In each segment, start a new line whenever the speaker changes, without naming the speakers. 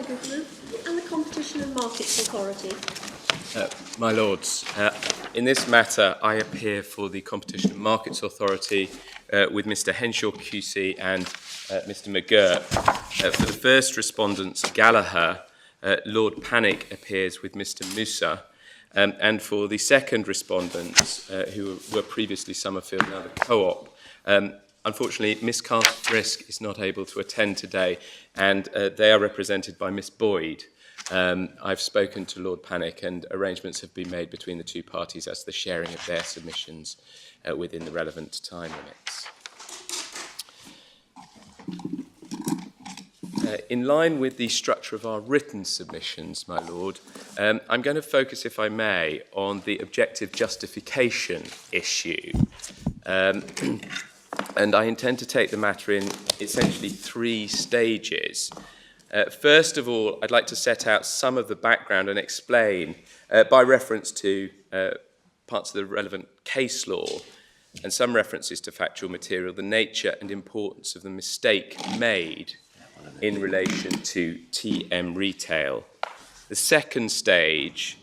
Gallaher Group and the Competition and Markets Authority.
My Lords, in this matter, I appear for the Competition and Markets Authority with Mr. Henshaw QC and Mr. McGurk. For the first respondents, Gallaher, Lord Panic appears with Mr. Musa. And for the second respondents, who were previously Summerfield, now the Co-op, unfortunately, Miss Carter-Frisk is not able to attend today, and they are represented by Miss Boyd. I've spoken to Lord Panic, and arrangements have been made between the two parties as to the sharing of their submissions within the relevant time limits. In line with the structure of our written submissions, my Lord, I'm going to focus, if I may, on the objective justification issue. And I intend to take the matter in essentially three stages. First of all, I'd like to set out some of the background and explain, by reference to parts of the relevant case law and some references to factual material, the nature and importance of the mistake made in relation to TM Retail. The second stage,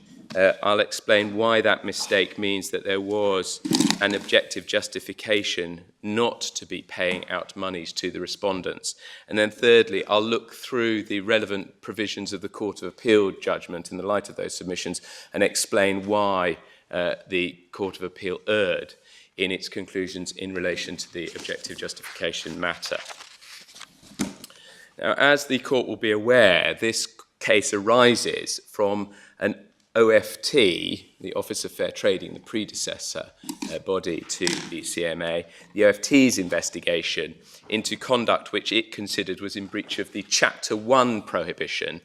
I'll explain why that mistake means that there was an objective justification not to be paying out monies to the respondents. And then thirdly, I'll look through the relevant provisions of the Court of Appeal judgment in the light of those submissions and explain why the Court of Appeal erred in its conclusions in relation to the objective justification matter. Now, as the Court will be aware, this case arises from an OFT, the Office of Fair Trading, the predecessor body to the CMA, the OFT's investigation into conduct which it considered was in breach of the Chapter 1 prohibition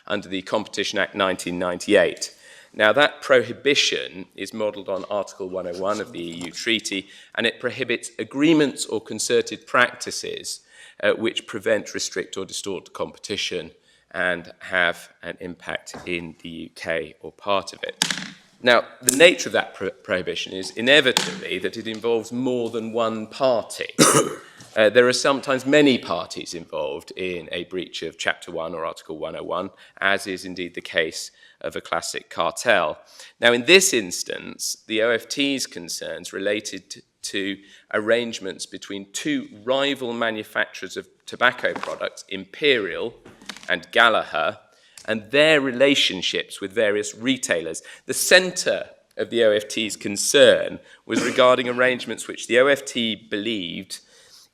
under the Competition Act 1998. Now, that prohibition is modelled on Article 101 of the EU Treaty, and it prohibits agreements or concerted practices which prevent, restrict or distort competition and have an impact in the UK or part of it. Now, the nature of that prohibition is inevitably that it involves more than one party. There are sometimes many parties involved in a breach of Chapter 1 or Article 101, as is indeed the case of a classic cartel. Now, in this instance, the OFT's concerns related to arrangements between two rival manufacturers of tobacco products, Imperial and Gallaher, and their relationships with various retailers. The centre of the OFT's concern was regarding arrangements which the OFT believed,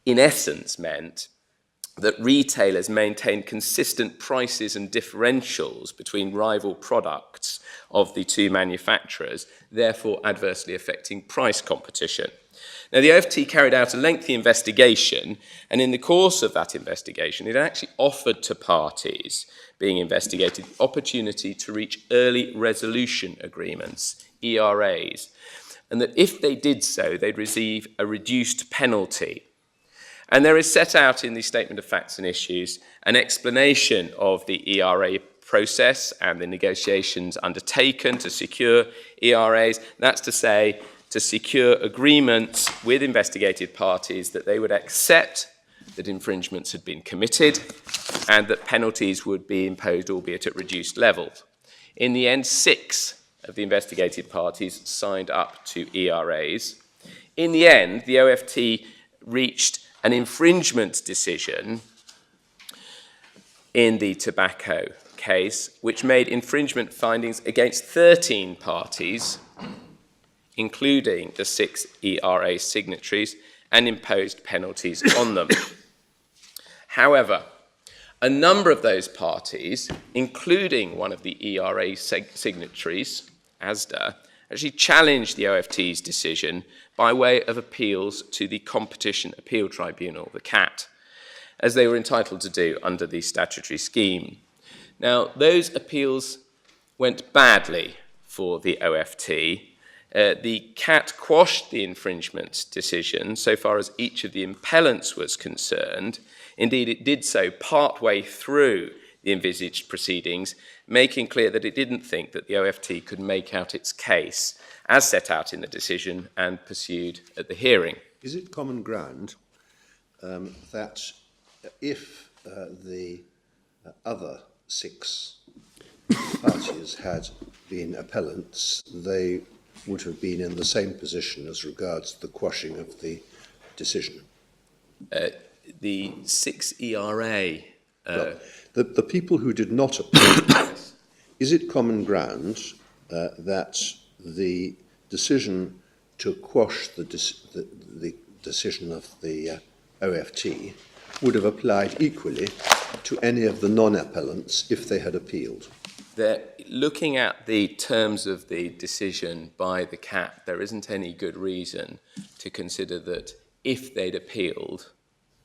in essence, meant that retailers maintained consistent prices and differentials between rival products of the two manufacturers, therefore adversely affecting price competition. Now, the OFT carried out a lengthy investigation, and in the course of that investigation, it actually offered to parties being investigated the opportunity to reach early resolution agreements, ERAs, and that if they did so, they'd receive a reduced penalty. And there is set out in the Statement of Facts and Issues an explanation of the ERA process and the negotiations undertaken to secure ERAs. That's to say, to secure agreements with investigated parties that they would accept that infringements had been committed and that penalties would be imposed, albeit at reduced levels. In the end, 6 of the investigated parties signed up to ERAs. In the end, the OFT reached an infringement decision in the tobacco case, which made infringement findings against 13 parties, including the 6 ERA signatories, and imposed penalties on them. However, a number of those parties, including one of the ERA signatories, ASDA, actually challenged the OFT's decision by way of appeals to the Competition Appeal Tribunal, the CAT, as they were entitled to do under the statutory scheme. Now, those appeals went badly for the OFT. The CAT quashed the infringement decision so far as each of the impellents was concerned. Indeed, it did so partway through the envisaged proceedings, making clear that it didn't think that the OFT could make out its case as set out in the decision and pursued at the hearing.
Is it common ground that if the other 6 parties had been appellants, they would have been in the same position as regards the quashing of the decision.
The 6 ERA.
Well, the people who did not appeal, is it common ground that the decision to quash the decision of the OFT would have applied equally to any of the non-appellants if they had appealed?
Looking at the terms of the decision by the CAT, there isn't any good reason to consider that if they'd appealed,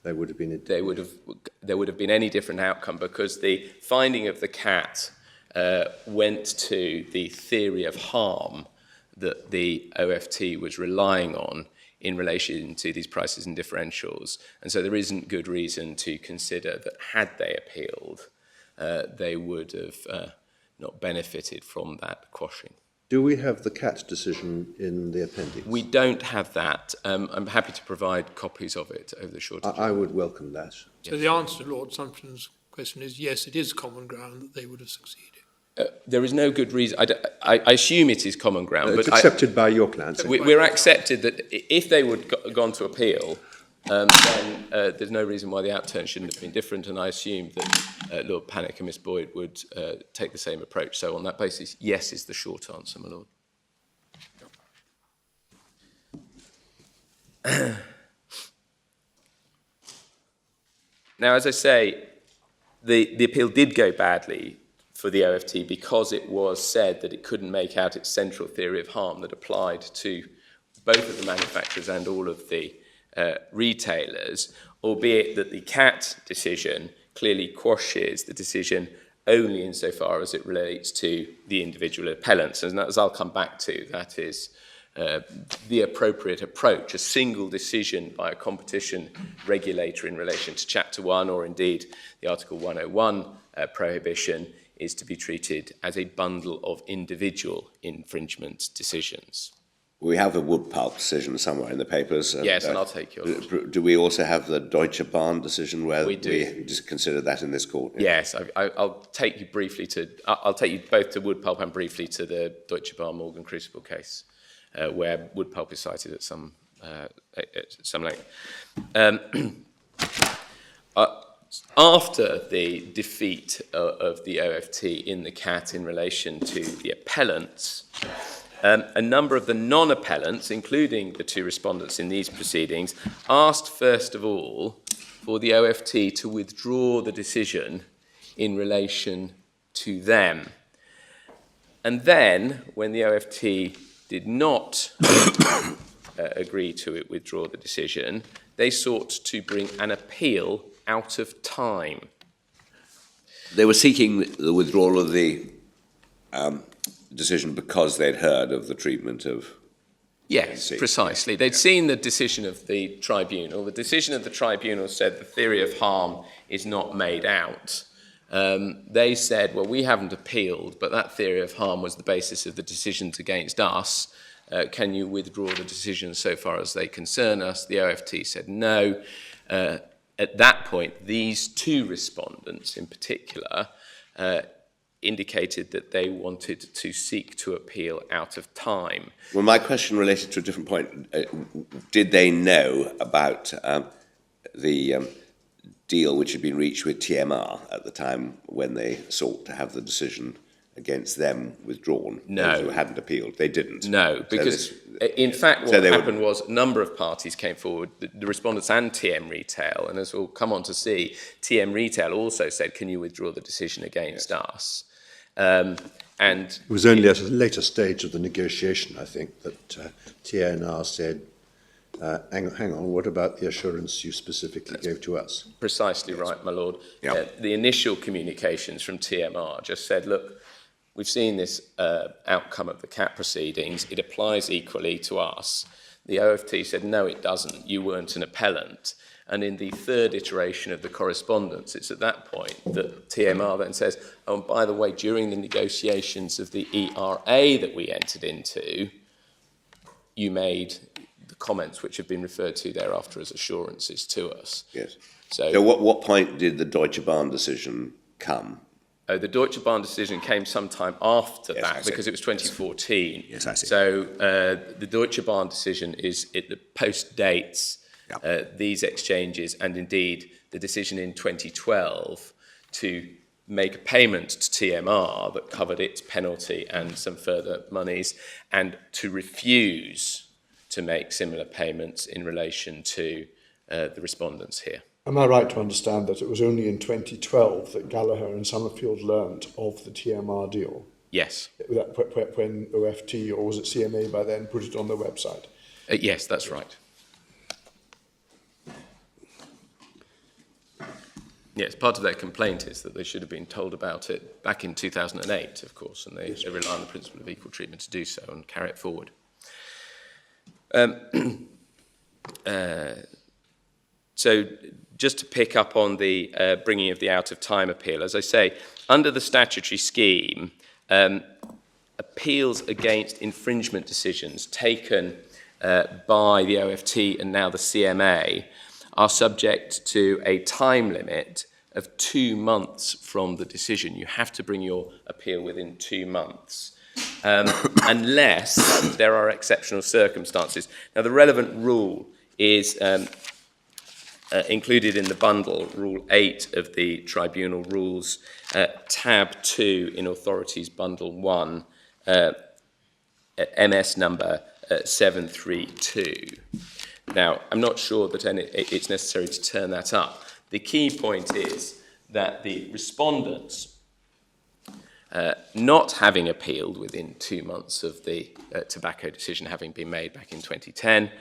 there would have been any different outcome, because the finding of the CAT went to the theory of harm that the OFT was relying on in relation to these prices and differentials. And so there isn't good reason to consider that had they appealed, they would have not benefited from that quashing.
Do we have the CAT decision in the appendix?
We don't have that. I'm happy to provide copies of it over the short term.
I would welcome that.
So the answer to Lord Sumption's question is yes, it is common ground that they would have succeeded.
There is no good reason. I assume it is common ground.
It's accepted by your clients.
We're accepted that if they would have gone to appeal, then there's no reason why the outturn shouldn't have been different, and I assume that Lord Pannick and Miss Boyd would take the same approach. So on that basis, yes is the short answer, my lord. Now, as I say, the appeal did go badly for the OFT because it was said that it couldn't make out its central theory of harm that applied to both of the manufacturers and all of the retailers, albeit that the CAT decision clearly quashes the decision only insofar as it relates to the individual appellants. And as I'll come back to, that is the appropriate approach. A single decision by a competition regulator in relation to Chapter 1, or indeed the Article 101 prohibition, is to be treated as a bundle of individual infringement decisions.
We have a wood pulp decision somewhere in the papers.
Yes, and I'll take yours.
Do we also have the Deutsche Bahn decision where
we
just consider that in this court?
Yes, I'll take you briefly to. I'll take you both to wood pulp and briefly to the Deutsche Bahn Morgan Crucible case, where wood pulp is cited at some length. After the defeat of the OFT in the CAT in relation to the appellants, a number of the non-appellants, including the two respondents in these proceedings, asked first of all for the OFT to withdraw the decision in relation to them. And then, when the OFT did not agree to withdraw the decision, they sought to bring an appeal out of time.
They were seeking the withdrawal of the decision because they'd heard of the treatment of...
Yes, precisely. They'd seen the decision of the tribunal. The decision of the tribunal said the theory of harm is not made out. They said, well, we haven't appealed, but that theory of harm was the basis of the decisions against us. Can you withdraw the decision so far as they concern us? The OFT said no. At that point, these two respondents in particular indicated that they wanted to seek to appeal out of time.
Well, my question related to a different point. Did they know about the deal which had been reached with TMR at the time when they sought to have the decision against them withdrawn?
No.
Those who hadn't appealed. They didn't.
No, because in fact what happened was a number of parties came forward, the respondents and TM Retail, and as we'll come on to see, TM Retail also said, can you withdraw the decision against us? And
it was only at a later stage of the negotiation, I think, that TNR said, hang on, what about the assurance you specifically gave to us?
Precisely right, my lord.
Yep.
The initial communications from TMR just said, look, we've seen this outcome of the CAT proceedings. It applies equally to us. The OFT said, no, it doesn't. You weren't an appellant. And in the third iteration of the correspondence, it's at that point that TMR then says, oh, and by the way, during the negotiations of the ERA that we entered into, you made the comments which have been referred to thereafter as assurances to us.
Yes.
So
what point did the Deutsche Bahn decision come?
Oh, the Deutsche Bahn decision came sometime after
Yes, I
that
see.
because it was 2014.
Yes, I see.
So the Deutsche Bahn decision post-dates these exchanges, and indeed the decision in 2012 to make a payment to TMR that covered its penalty and some further monies, and to refuse to make similar payments in relation to the respondents here.
Am I right to understand that it was only in 2012 that Gallaher and Summerfield learnt of the TMR deal?
Yes.
When OFT, or was it CMA by then, put it on their website?
Yes, that's right. Yes, part of their complaint is that they should have been told about it back in 2008, of course, and they rely on the principle of equal treatment to do so and carry it forward. So just to pick up on the bringing of the out-of-time appeal, as I say, under the statutory scheme, appeals against infringement decisions taken by the OFT and now the CMA are subject to a time limit of 2 months from the decision. You have to bring your appeal within 2 months, unless there are exceptional circumstances. Now, the relevant rule is included in the bundle, Rule 8 of the Tribunal Rules, Tab 2 in Authorities Bundle 1, MS number 732. Now, I'm not sure that it's necessary to turn that up. The key point is that the respondents, not having appealed within 2 months of the tobacco decision having been made back in 2010,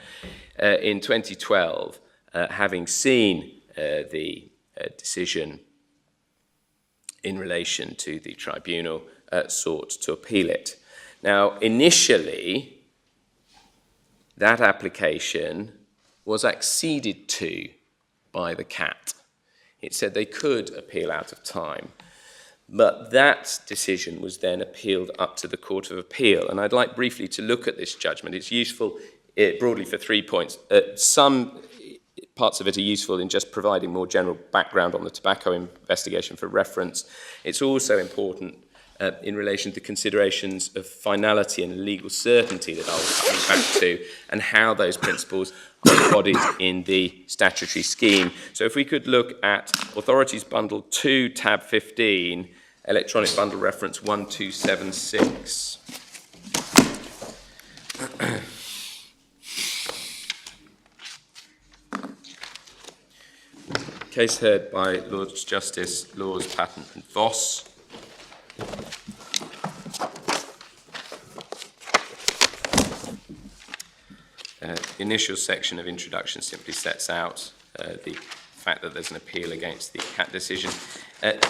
in 2012, having seen the decision in relation to the tribunal, sought to appeal it. Now, initially, that application was acceded to by the CAT. It said they could appeal out of time, but that decision was then appealed up to the Court of Appeal. And I'd like briefly to look at this judgment. It's useful broadly for 3 points. Some parts of it are useful in just providing more general background on the tobacco investigation for reference. It's also important in relation to considerations of finality and legal certainty that I'll come back to, and how those principles are embodied in the statutory scheme. So if we could look at Authorities Bundle 2, Tab 15, Electronic Bundle Reference 1276. Case heard by Lords Justice Laws, Patent and Voss. The initial section of introduction simply sets out the fact that there's an appeal against the CAT decision.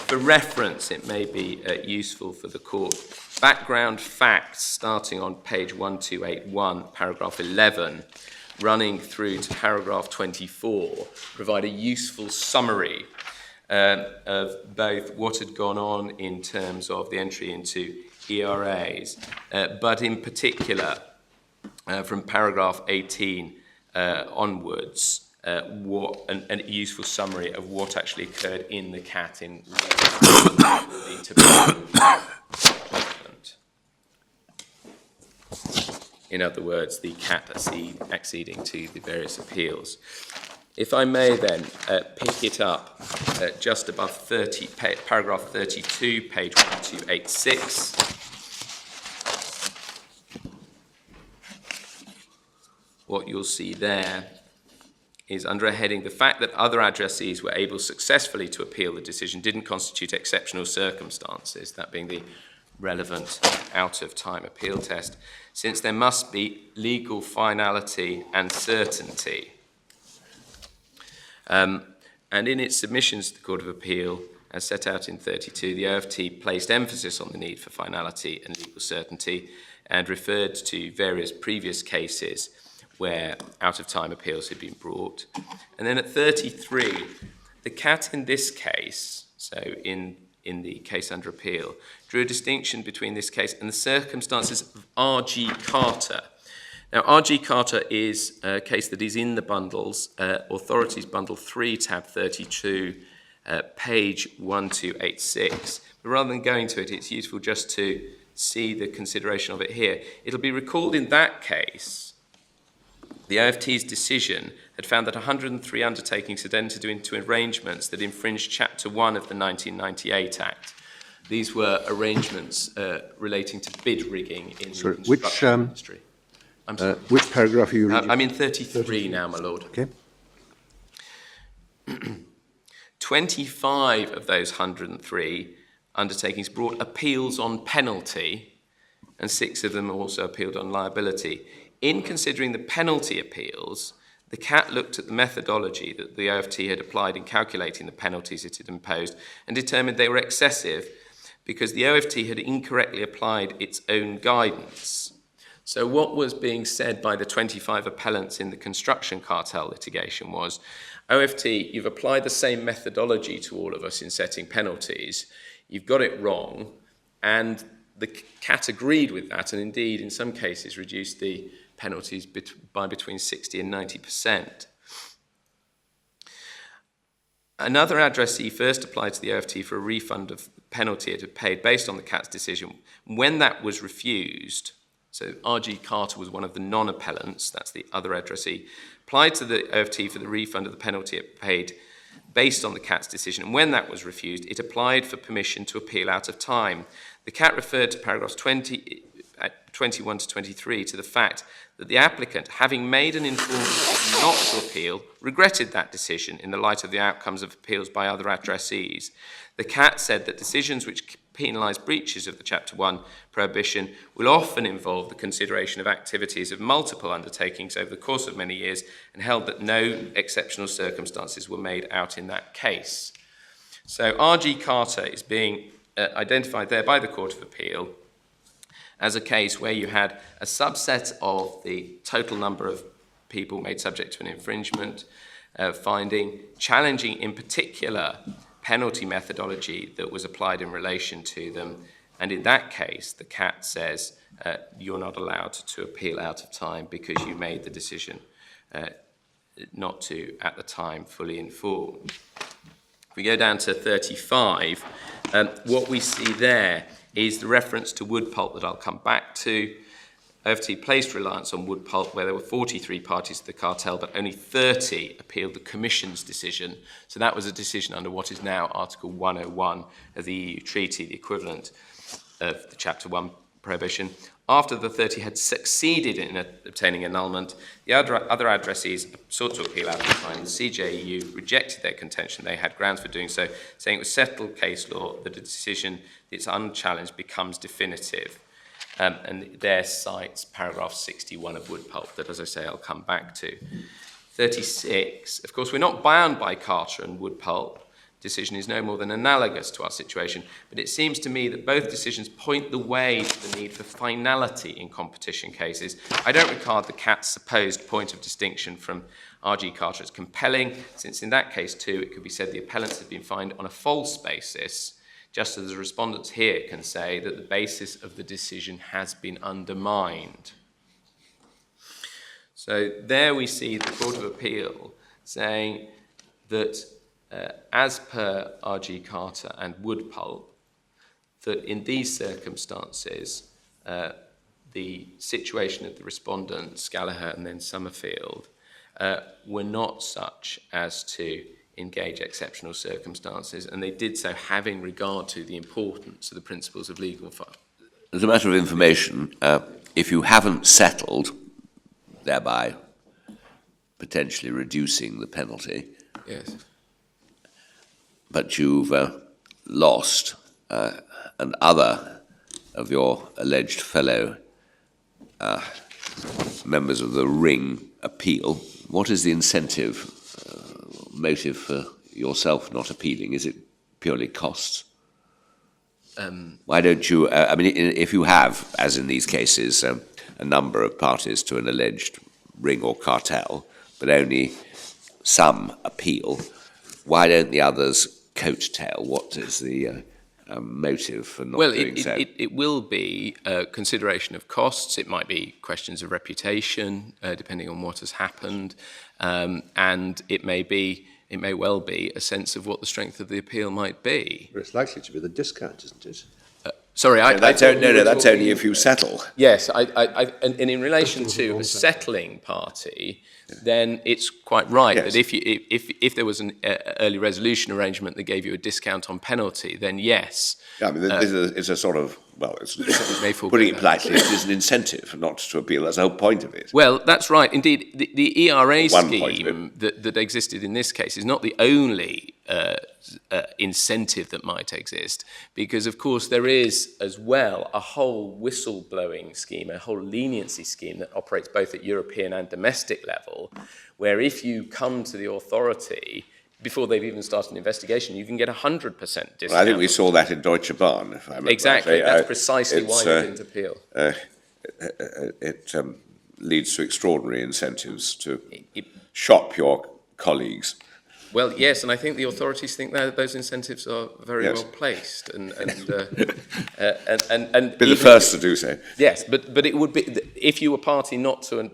For reference, it may be useful for the court. Background facts starting on page 1281, paragraph 11, running through to paragraph 24, provide a useful summary of both what had gone on in terms of the entry into ERAs, but in particular, from paragraph 18 onwards, a useful summary of what actually occurred in the CAT in the tobacco judgment. In other words, the CAT acceding to the various appeals. If I may then pick it up just above paragraph 32, page 1286. What you'll see there is under a heading, the fact that other addressees were able successfully to appeal the decision didn't constitute exceptional circumstances, that being the relevant out-of-time appeal test, since there must be legal finality and certainty. And in its submissions to the Court of Appeal, as set out in 32, the OFT placed emphasis on the need for finality and legal certainty and referred to various previous cases where out-of-time appeals had been brought. And then at 33, the CAT in this case, so in the case under appeal, drew a distinction between this case and the circumstances of R.G. Carter. Now, R.G. Carter is a case that is in the bundles, Authorities Bundle 3, tab 32, page 1286, But rather than going to it, it's useful just to see the consideration of it here. It'll be recalled in that case, the OFT's decision had found that 103 undertakings had entered into arrangements that infringed Chapter 1 of the 1998 Act. These were arrangements relating to bid rigging in the construction industry.
Which paragraph are you reading?
I'm in 33 now, my lord.
Okay.
25 of those 103 undertakings brought appeals on penalty, and 6 of them also appealed on liability. In considering the penalty appeals, the CAT looked at the methodology that the OFT had applied in calculating the penalties it had imposed and determined they were excessive because the OFT had incorrectly applied its own guidance. So what was being said by the 25 appellants in the construction cartel litigation was, OFT, you've applied the same methodology to all of us in setting penalties, you've got it wrong, and the CAT agreed with that, and indeed in some cases reduced the penalties by between 60 and 90%. Another addressee first applied to the OFT for a refund of the penalty it had paid based on the CAT's decision. When that was refused, so R.G. Carter was one of the non-appellants, that's the other addressee, applied to the OFT for the refund of the penalty it paid based on the CAT's decision. And when that was refused, it applied for permission to appeal out of time. The CAT referred to paragraphs 21 to 23 to the fact that the applicant, having made an informed decision not to appeal, regretted that decision in the light of the outcomes of appeals by other addressees. The CAT said that decisions which penalise breaches of the Chapter 1 prohibition will often involve the consideration of activities of multiple undertakings over the course of many years, and held that no exceptional circumstances were made out in that case. So R.G. Carter is being identified there by the Court of Appeal as a case where you had a subset of the total number of people made subject to an infringement finding, challenging in particular penalty methodology that was applied in relation to them. And in that case, the CAT says you're not allowed to appeal out of time because you made the decision not to, at the time, fully inform. If we go down to 35, what we see there is the reference to wood pulp that I'll come back to. OFT placed reliance on wood pulp where there were 43 parties to the cartel, but only 30 appealed the Commission's decision. So that was a decision under what is now Article 101 of the EU Treaty, the equivalent of the Chapter 1 prohibition. After the 30 had succeeded in obtaining annulment, the other addressees sought to appeal out of time. The CJEU rejected their contention. They had grounds for doing so, saying it was settled case law that a decision that's unchallenged becomes definitive. And there cites paragraph 61 of wood pulp that, as I say, I'll come back to. 36, of course, we're not bound by Carter and wood pulp. Decision is no more than analogous to our situation, but it seems to me that both decisions point the way to the need for finality in competition cases. I don't regard the CAT's supposed point of distinction from R.G. Carter as compelling, since in that case too it could be said the appellants had been fined on a false basis, just as the respondents here can say that the basis of the decision has been undermined. So there we see the Court of Appeal saying that as per R.G. Carter and wood pulp, that in these circumstances, the situation of the respondents, Gallaher and then Summerfield, were not such as to engage exceptional circumstances, and they did so having regard to the importance of the principles of legal finance.
As a matter of information, if you haven't settled, thereby potentially reducing the penalty,
Yes.
but you've lost, and other of your alleged fellow members of the ring appeal, what is the incentive, motive for yourself not appealing? Is it purely costs? Why don't you, I mean, if you have, as in these cases, a number of parties to an alleged ring or cartel, but only some appeal, why don't the others coattail? What is the motive for not doing so?
It will be a consideration of costs. It might be questions of reputation, depending on what has happened. And it may be it may well be a sense of what the strength of the appeal might be.
Well, it's likely to be the discount, isn't it?
Sorry,
No, that's only if you settle.
Yes, and in relation to a settling party, then it's quite right
Yes.
that if there was an early resolution arrangement that gave you a discount on penalty, then yes.
I mean, it's a sort of, well, it's
may forego
putting it
that.
politely, it is an incentive not to appeal. That's the whole point of it.
Well, that's right. Indeed, the ERA
One point of
scheme that existed in this case is not the only incentive that might exist, because, of course, there is as well a whole whistleblowing scheme, a whole leniency scheme that operates both at European and domestic level, where if you come to the authority before they've even started an investigation, you can get 100% discount.
Well, I think we saw that in Deutsche Bahn, if I remember
Exactly.
rightly.
That's precisely why you didn't appeal.
It leads to extraordinary incentives to shop your colleagues.
Well, yes, and I think the authorities think that those incentives are very
Yes.
well placed, and
Be the
even-
first to do so.
Yes, but it would be if you were party not to an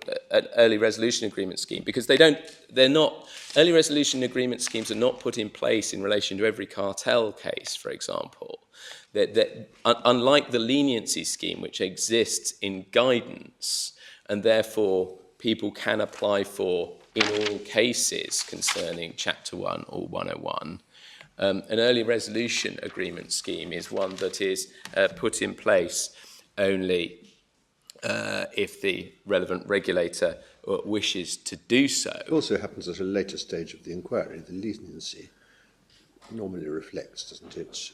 early resolution agreement scheme, because they're not. Early resolution agreement schemes are not put in place in relation to every cartel case, for example. Unlike the leniency scheme, which exists in guidance, and therefore people can apply for in all cases concerning Chapter 1 or 101, an early resolution agreement scheme is one that is put in place only if the relevant regulator wishes to do so.
It also happens at a later stage of the inquiry. The leniency normally reflects, doesn't it,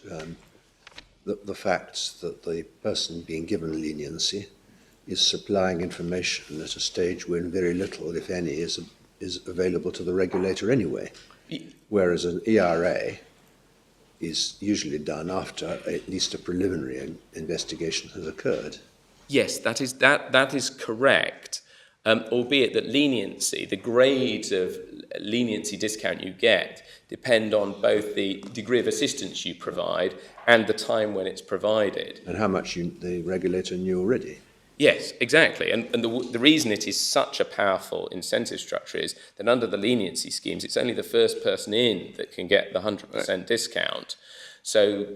the fact that the person being given leniency is supplying information at a stage when very little, if any, is available to the regulator anyway. Whereas an ERA is usually done after at least a preliminary investigation has occurred.
Yes, that is correct. Albeit that leniency, the grades of leniency discount you get depend on both the degree of assistance you provide and the time when it's provided.
And how much the regulator knew already.
Yes, exactly. And the reason it is such a powerful incentive structure is that under the leniency schemes, it's only the first person in that can get the 100% discount. So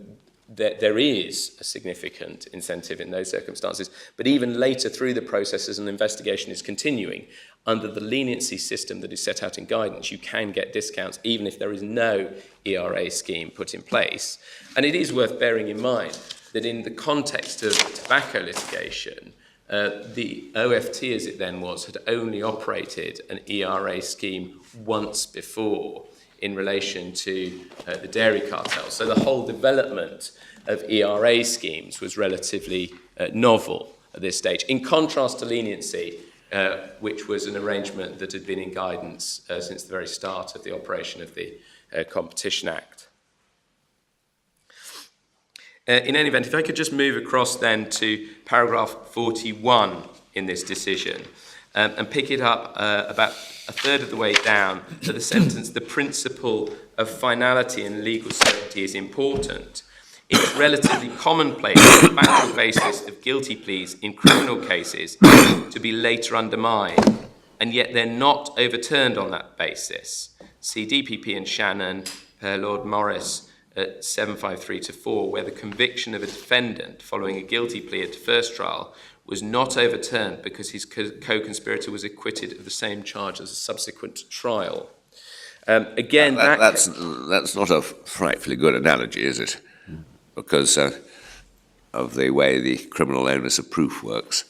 there is a significant incentive in those circumstances. But even later through the process, as an investigation is continuing, under the leniency system that is set out in guidance, you can get discounts even if there is no ERA scheme put in place. And it is worth bearing in mind that in the context of tobacco litigation, the OFT, as it then was, had only operated an ERA scheme once before in relation to the dairy cartel. So the whole development of ERA schemes was relatively novel at this stage, in contrast to leniency, which was an arrangement that had been in guidance since the very start of the operation of the Competition Act. In any event, if I could just move across then to paragraph 41 in this decision and pick it up about a third of the way down to the sentence, the principle of finality and legal certainty is important. It's relatively commonplace on the factual basis of guilty pleas in criminal cases to be later undermined, and yet they're not overturned on that basis. See DPP and Shannon, per Lord Morris, at 753-4, where the conviction of a defendant following a guilty plea at first trial was not overturned because his co-conspirator was acquitted of the same charge as a subsequent trial. Again,
that's not a frightfully good analogy, is it? Because of the way the criminal onus of proof works.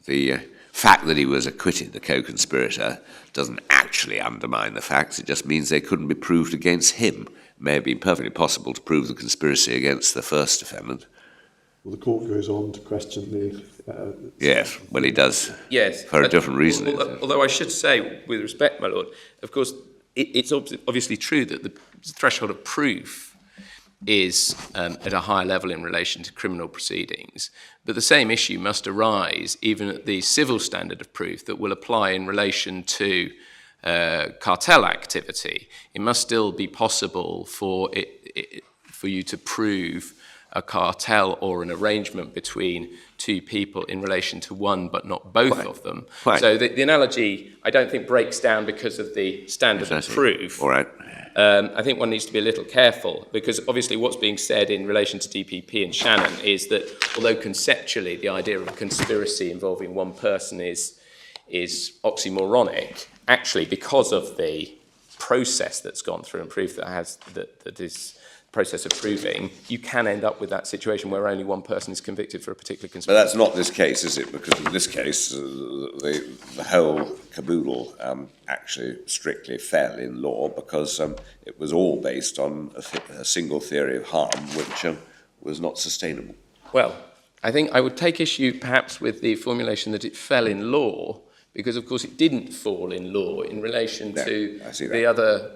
The fact that he was acquitted, the co-conspirator, doesn't actually undermine the facts. It just means they couldn't be proved against him. It may have been perfectly possible to prove the conspiracy against the first defendant.
Well, the court goes on to question the...
Yes, well, he does.
Yes.
For a different reason.
Although I should say, with respect, my lord, of course, it's obviously true that the threshold of proof is at a higher level in relation to criminal proceedings, but the same issue must arise even at the civil standard of proof that will apply in relation to cartel activity. It must still be possible for you to prove a cartel or an arrangement between two people in relation to one but not both of them.
Quite.
So the analogy, I don't think, breaks down because of the standard of proof.
All right.
I think one needs to be a little careful, because obviously what's being said in relation to DPP and Shannon is that although conceptually the idea of a conspiracy involving one person is oxymoronic, actually because of the process that's gone through and proof that is process of proving, you can end up with that situation where only one person is convicted for a particular
But
conspiracy.
that's not this case, is it? Because in this case, the whole caboodle actually strictly fell in law because it was all based on a single theory of harm, which was not sustainable.
Well, I think I would take issue perhaps with the formulation that it fell in law, because of course it didn't fall in law in relation to the other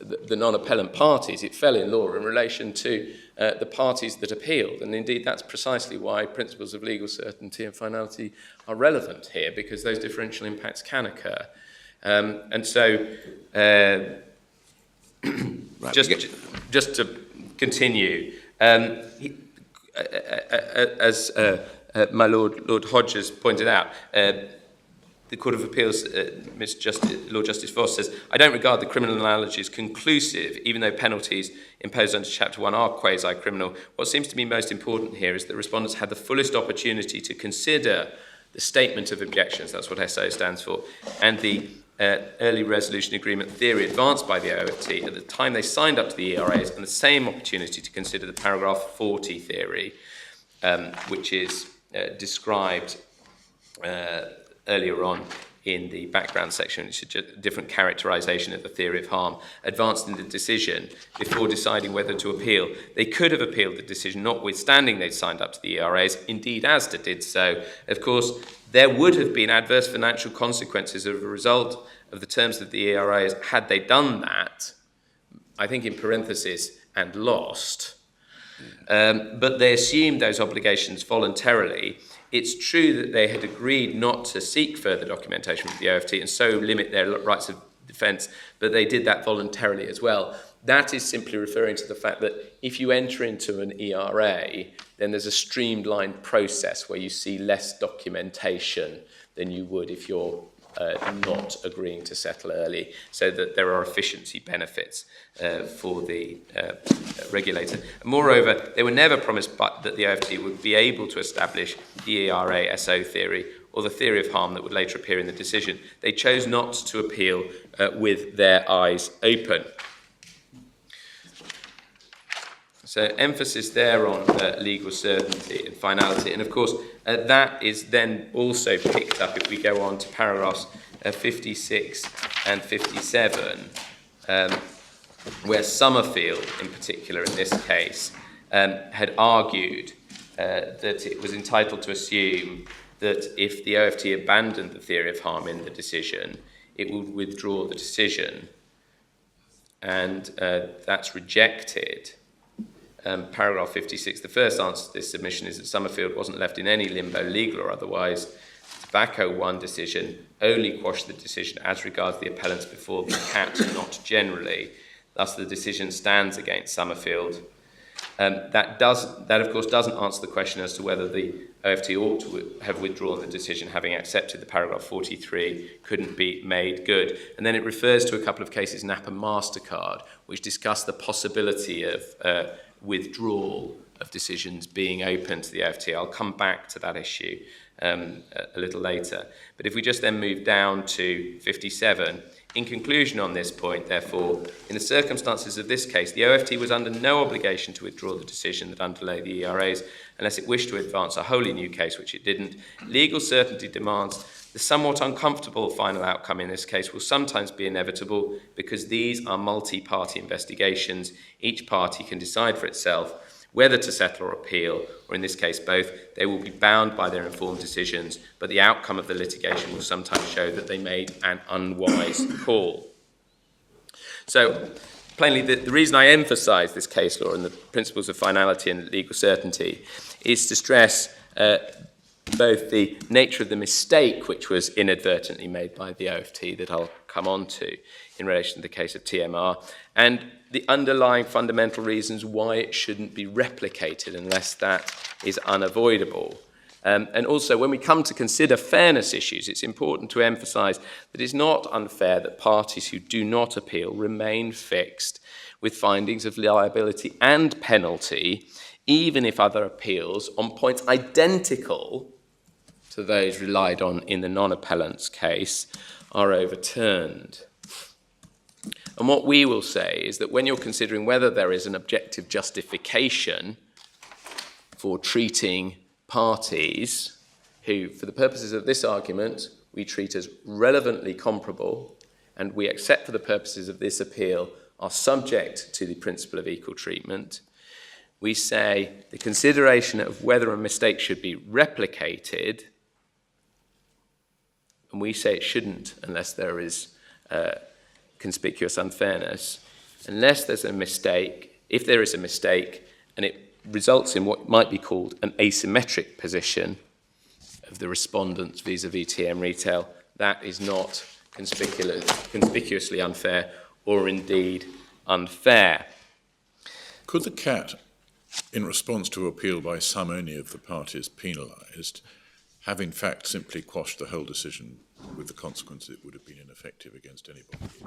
the non-appellant parties. It fell in law in relation to the parties that appealed, and indeed that's precisely why principles of legal certainty and finality are relevant here, because those differential impacts can occur. And so
Right,
just to continue, as my Lord Hodges pointed out, the Court of Appeals, Lord Justice Voss says, I don't regard the criminal analogy as conclusive, even though penalties imposed under Chapter 1 are quasi-criminal. What seems to me most important here is that respondents had the fullest opportunity to consider the statement of objections, that's what SO stands for, and the early resolution agreement theory advanced by the OFT at the time they signed up to the ERAs, and the same opportunity to consider the paragraph 40 theory, which is described earlier on in the background section, which is a different characterization of the theory of harm, advanced in the decision before deciding whether to appeal. They could have appealed the decision, notwithstanding they'd signed up to the ERAs. Indeed, ASDA did so. Of course, there would have been adverse financial consequences as a result of the terms of the ERAs had they done that, I think in parentheses, and lost. But they assumed those obligations voluntarily. It's true that they had agreed not to seek further documentation from the OFT and so limit their rights of defence, but they did that voluntarily as well. That is simply referring to the fact that if you enter into an ERA, then there's a streamlined process where you see less documentation than you would if you're not agreeing to settle early, so that there are efficiency benefits for the regulator. Moreover, they were never promised that the OFT would be able to establish the ERA SO theory or the theory of harm that would later appear in the decision. They chose not to appeal with their eyes open. So emphasis there on legal certainty and finality. And of course, that is then also picked up if we go on to paragraphs 56 and 57, where Summerfield, in particular in this case, had argued that it was entitled to assume that if the OFT abandoned the theory of harm in the decision, it would withdraw the decision. And that's rejected. Paragraph 56, the first answer to this submission is that Summerfield wasn't left in any limbo, legal or otherwise. The Tobacco 1 decision only quashed the decision as regards the appellants before the CAT, not generally. Thus, the decision stands against Summerfield. That, of course, doesn't answer the question as to whether the OFT ought to have withdrawn the decision, having accepted the paragraph 43 couldn't be made good. And then it refers to a couple of cases, NAP and MasterCard, which discuss the possibility of withdrawal of decisions being open to the OFT. I'll come back to that issue a little later. But if we just then move down to 57, in conclusion on this point, therefore, in the circumstances of this case, the OFT was under no obligation to withdraw the decision that underlay the ERAs unless it wished to advance a wholly new case, which it didn't. Legal certainty demands the somewhat uncomfortable final outcome in this case will sometimes be inevitable because these are multi-party investigations. Each party can decide for itself whether to settle or appeal, or in this case both. They will be bound by their informed decisions, but the outcome of the litigation will sometimes show that they made an unwise call. So, plainly, the reason I emphasise this case law and the principles of finality and legal certainty is to stress both the nature of the mistake which was inadvertently made by the OFT that I'll come on to in relation to the case of TMR, and the underlying fundamental reasons why it shouldn't be replicated unless that is unavoidable. And also, when we come to consider fairness issues, it's important to emphasise that it's not unfair that parties who do not appeal remain fixed with findings of liability and penalty, even if other appeals on points identical to those relied on in the non-appellant's case are overturned. And what we will say is that when you're considering whether there is an objective justification for treating parties who, for the purposes of this argument, we treat as relevantly comparable, and we accept for the purposes of this appeal are subject to the principle of equal treatment, we say the consideration of whether a mistake should be replicated, and we say it shouldn't unless there is conspicuous unfairness, unless there's a mistake, if there is a mistake, and it results in what might be called an asymmetric position of the respondents vis-à-vis TM Retail, that is not conspicuously unfair or indeed unfair.
Could the CAT, in response to appeal by some only of the parties penalised, have in fact simply quashed the whole decision with the consequence it would have been ineffective against anybody,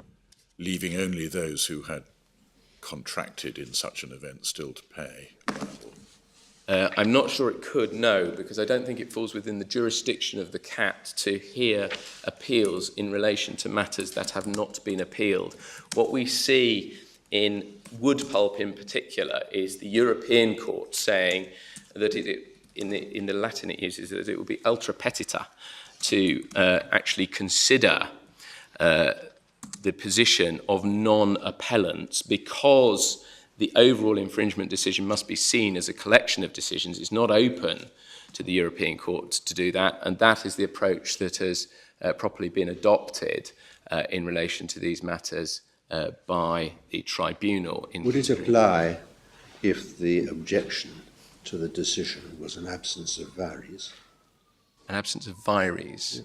leaving only those who had contracted in such an event still to pay liable?
I'm not sure it could, no, because I don't think it falls within the jurisdiction of the CAT to hear appeals in relation to matters that have not been appealed. What we see in wood pulp in particular is the European Court saying that in the Latin it uses that it would be ultra petita to actually consider the position of non-appellants, because the overall infringement decision must be seen as a collection of decisions. It's not open to the European Court to do that, and that is the approach that has properly been adopted in relation to these matters by the tribunal.
Would it apply if the objection to the decision was an absence of varies?
An absence of varies?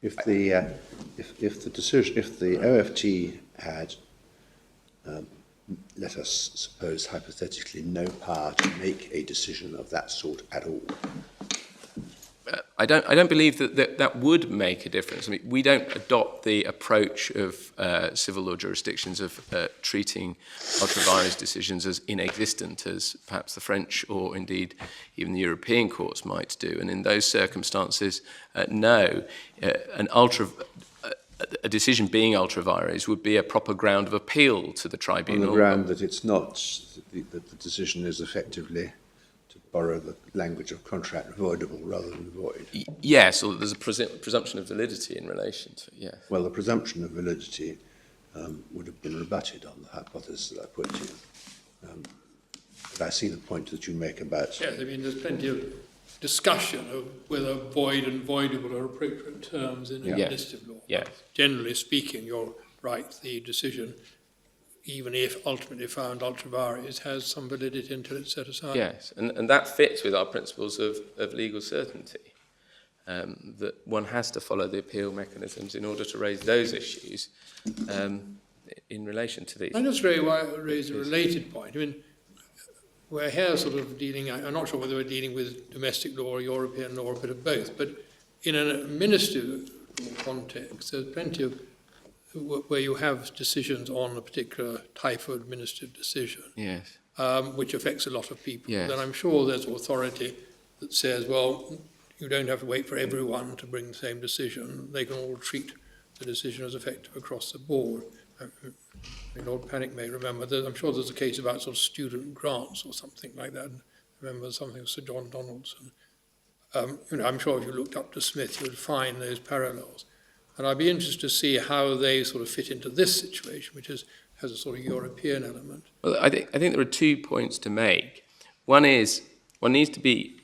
If the OFT had, let us suppose hypothetically, no power to make a decision of that sort at all.
I don't believe that would make a difference. I mean, we don't adopt the approach of civil law jurisdictions of treating ultra vires decisions as inexistent, as perhaps the French or indeed even the European courts might do. And in those circumstances, no, a decision being ultra vires would be a proper ground of appeal to the tribunal.
On the ground that it's not, that the decision is effectively, to borrow the language of contract, voidable rather than void.
Yes, or there's a presumption of validity in relation to it, yes.
Well, the presumption of validity would have been rebutted on the hypothesis that I put to you. But I see the point that you make about...
Yes, I mean, there's plenty of discussion of whether void and voidable are appropriate terms in administrative law.
Yes.
Generally speaking, you're right, the decision, even if ultimately found ultra vires, has some validity until it's set aside.
Yes, and that fits with our principles of legal certainty, that one has to follow the appeal mechanisms in order to raise those issues in relation to these.
I just raise a related point. I mean, we're here sort of dealing, I'm not sure whether we're dealing with domestic law or European law or a bit of both, but in an administrative context, there's plenty of where you have decisions on a particular type of administrative decision,
Yes.
which affects a lot of people.
Yes.
Then I'm sure there's authority that says, well, you don't have to wait for everyone to bring the same decision. They can all treat the decision as effective across the board. I mean, Lord Panic may remember, I'm sure there's a case about sort of student grants or something like that. I remember something with Sir John Donaldson. I'm sure if you looked up to Smith, you would find those parallels. And I'd be interested to see how they sort of fit into this situation, which has a sort of European element.
Well, I think there are 2 points to make. One is, one needs to be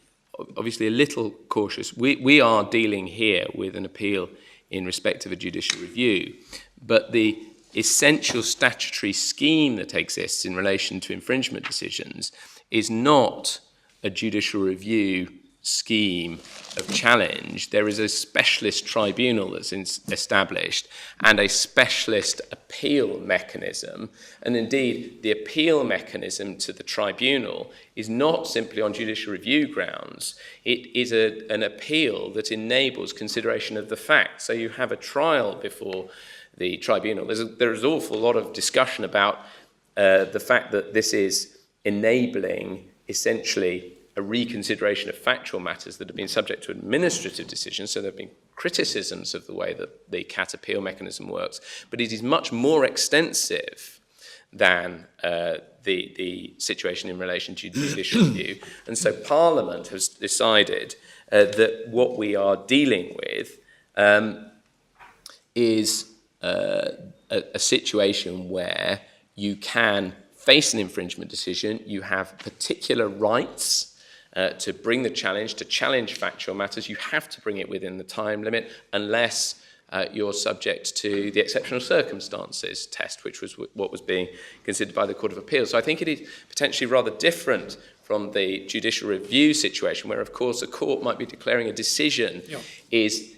obviously a little cautious. We are dealing here with an appeal in respect of a judicial review, but the essential statutory scheme that exists in relation to infringement decisions is not a judicial review scheme of challenge, there is a specialist tribunal that's established and a specialist appeal mechanism. And indeed, the appeal mechanism to the tribunal is not simply on judicial review grounds. It is an appeal that enables consideration of the facts. So you have a trial before the tribunal. There's an awful lot of discussion about the fact that this is enabling essentially a reconsideration of factual matters that have been subject to administrative decisions. So there have been criticisms of the way that the CAT appeal mechanism works, but it is much more extensive than the situation in relation to judicial review. And so Parliament has decided that what we are dealing with is a situation where you can face an infringement decision, you have particular rights to bring the challenge, to challenge factual matters. You have to bring it within the time limit unless you're subject to the exceptional circumstances test, which was what was being considered by the Court of Appeal. So I think it is potentially rather different from the judicial review situation, where, of course, a court might be declaring a decision is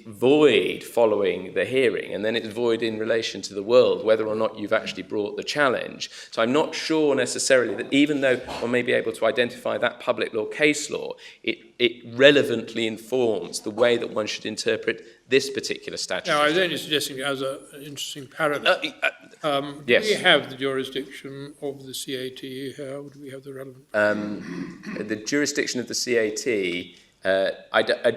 void following the hearing, and then it's void in relation to the world, whether or not you've actually brought the challenge. So I'm not sure necessarily that even though one may be able to identify that public law case law, it relevantly informs the way that one should interpret this particular statute.
Now, I was only suggesting as an interesting parallel.
Yes.
Do we have the jurisdiction of the CAT here? Would we have the relevant...
The jurisdiction of the CAT...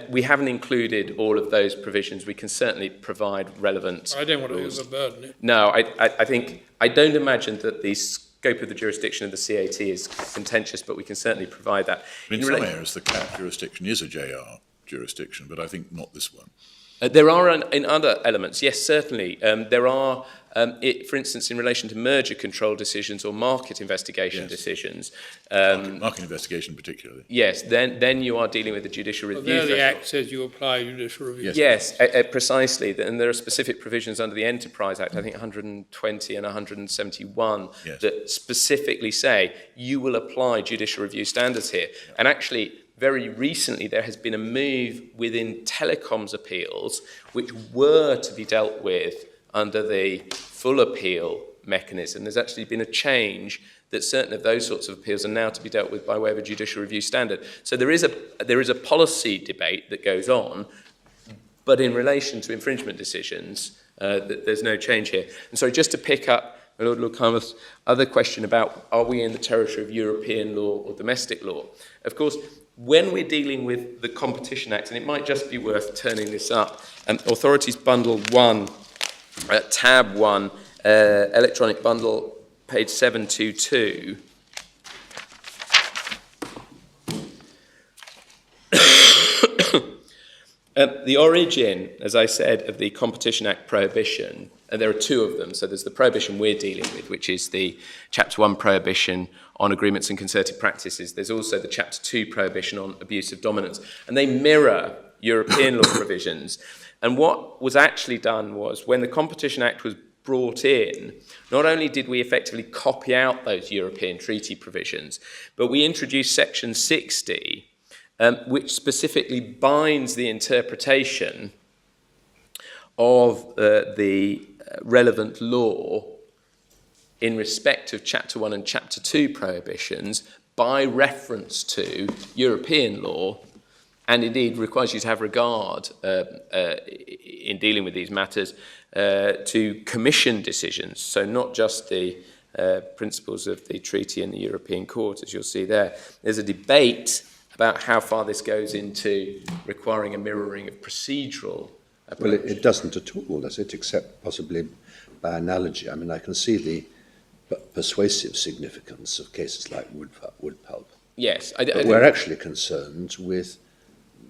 we haven't included all of those provisions. We can certainly provide relevant
I don't want to
rules.
overburden it.
No, I don't imagine that the scope of the jurisdiction of the CAT is contentious, but we can certainly provide that.
In some areas, the CAT jurisdiction is a JR jurisdiction, but I think not this one.
There are in other elements, yes, certainly. There are, for instance, in relation to merger control decisions or market investigation decisions.
Market investigation particularly.
Yes, then you are dealing with the judicial review.
There the Act says you apply judicial review.
Yes, precisely. And there are specific provisions under the Enterprise Act, I think 120 and 171, that specifically say you will apply judicial review standards here. Yeah. And actually, very recently, there has been a move within telecoms appeals, which were to be dealt with under the full appeal mechanism. There's actually been a change that certain of those sorts of appeals are now to be dealt with by way of a judicial review standard. So there is a policy debate that goes on, but in relation to infringement decisions, there's no change here. And so just to pick up Lord Lord-Carmouth's other question about are we in the territory of European law or domestic law? Of course, when we're dealing with the Competition Act, and it might just be worth turning this up, Authorities Bundle 1, Tab 1, Electronic Bundle, page 722. The origin, as I said, of the Competition Act prohibition, and there are two of them. So there's the prohibition we're dealing with, which is the Chapter 1 prohibition on agreements and concerted practices. There's also the Chapter 2 prohibition on abuse of dominance. And they mirror European law provisions. And what was actually done was, when the Competition Act was brought in, not only did we effectively copy out those European treaty provisions, but we introduced Section 60, which specifically binds the interpretation of the relevant law in respect of Chapter 1 and Chapter 2 prohibitions by reference to European law, and indeed requires you to have regard in dealing with these matters to Commission decisions, so not just the principles of the treaty and the European Court, as you'll see there. There's a debate about how far this goes into requiring a mirroring of procedural approach.
Well, it doesn't at all, does it, except possibly by analogy. I mean, I can see the persuasive significance of cases like wood pulp.
Yes.
But we're actually concerned with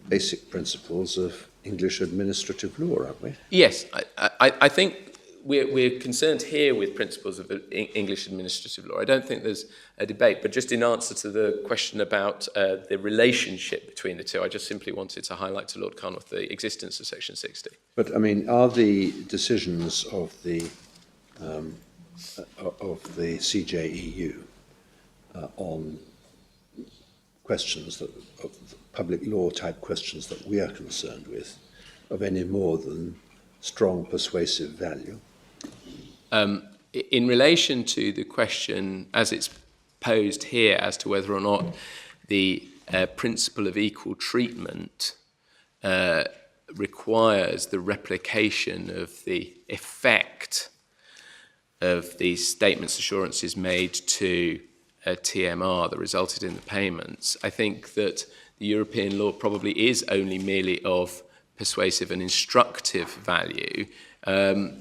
basic principles of English administrative law, aren't we?
Yes. I think we're concerned here with principles of English administrative law. I don't think there's a debate, but just in answer to the question about the relationship between the two, I just simply wanted to highlight to Lord Carnwath the existence of Section 60.
But, I mean, are the decisions of the CJEU on questions of public law type questions that we are concerned with of any more than strong persuasive value?
In relation to the question as it's posed here as to whether or not the principle of equal treatment requires the replication of the effect of these statements assurances made to TMR that resulted in the payments, I think that the European law probably is only merely of persuasive and instructive value. I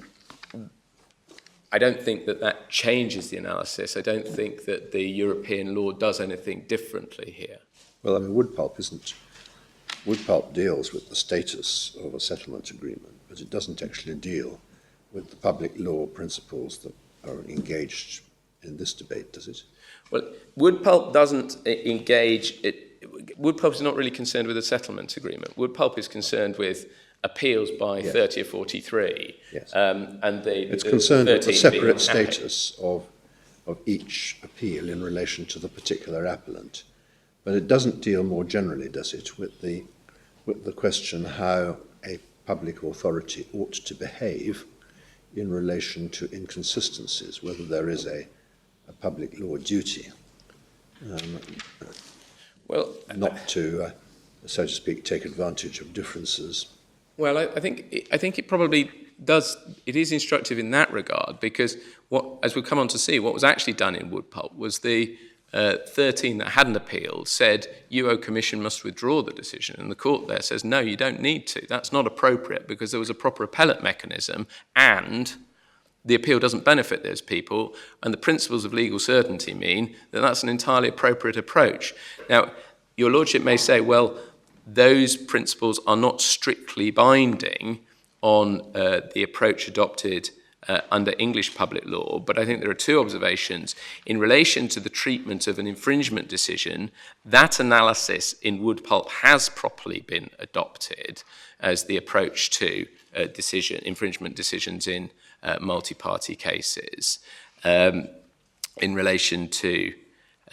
don't think that that changes the analysis. I don't think that the European law does anything differently here.
Well, I mean, wood pulp deals with the status of a settlement agreement, but it doesn't actually deal with the public law principles that are engaged in this debate, does it?
Well, wood pulp doesn't engage. Wood pulp is not really concerned with a settlement agreement. Wood pulp is concerned with appeals by 30 or 43.
Yes.
And
it's concerned with the
13
separate status of each appeal in relation to the particular appellant. But it doesn't deal more generally, does it, with the question how a public authority ought to behave in relation to inconsistencies, whether there is a public law duty, not to, so to speak, take advantage of differences.
Well, I think it probably does. It is instructive in that regard because as we'll come on to see, what was actually done in wood pulp was the 13 that hadn't appealed said, UO Commission must withdraw the decision. And the court there says, no, you don't need to. That's not appropriate because there was a proper appellate mechanism and the appeal doesn't benefit those people. And the principles of legal certainty mean that that's an entirely appropriate approach. Now, your lordship may say, well, those principles are not strictly binding on the approach adopted under English public law, but I think there are two observations. In relation to the treatment of an infringement decision, that analysis in wood pulp has properly been adopted as the approach to infringement decisions in multi-party cases. In relation to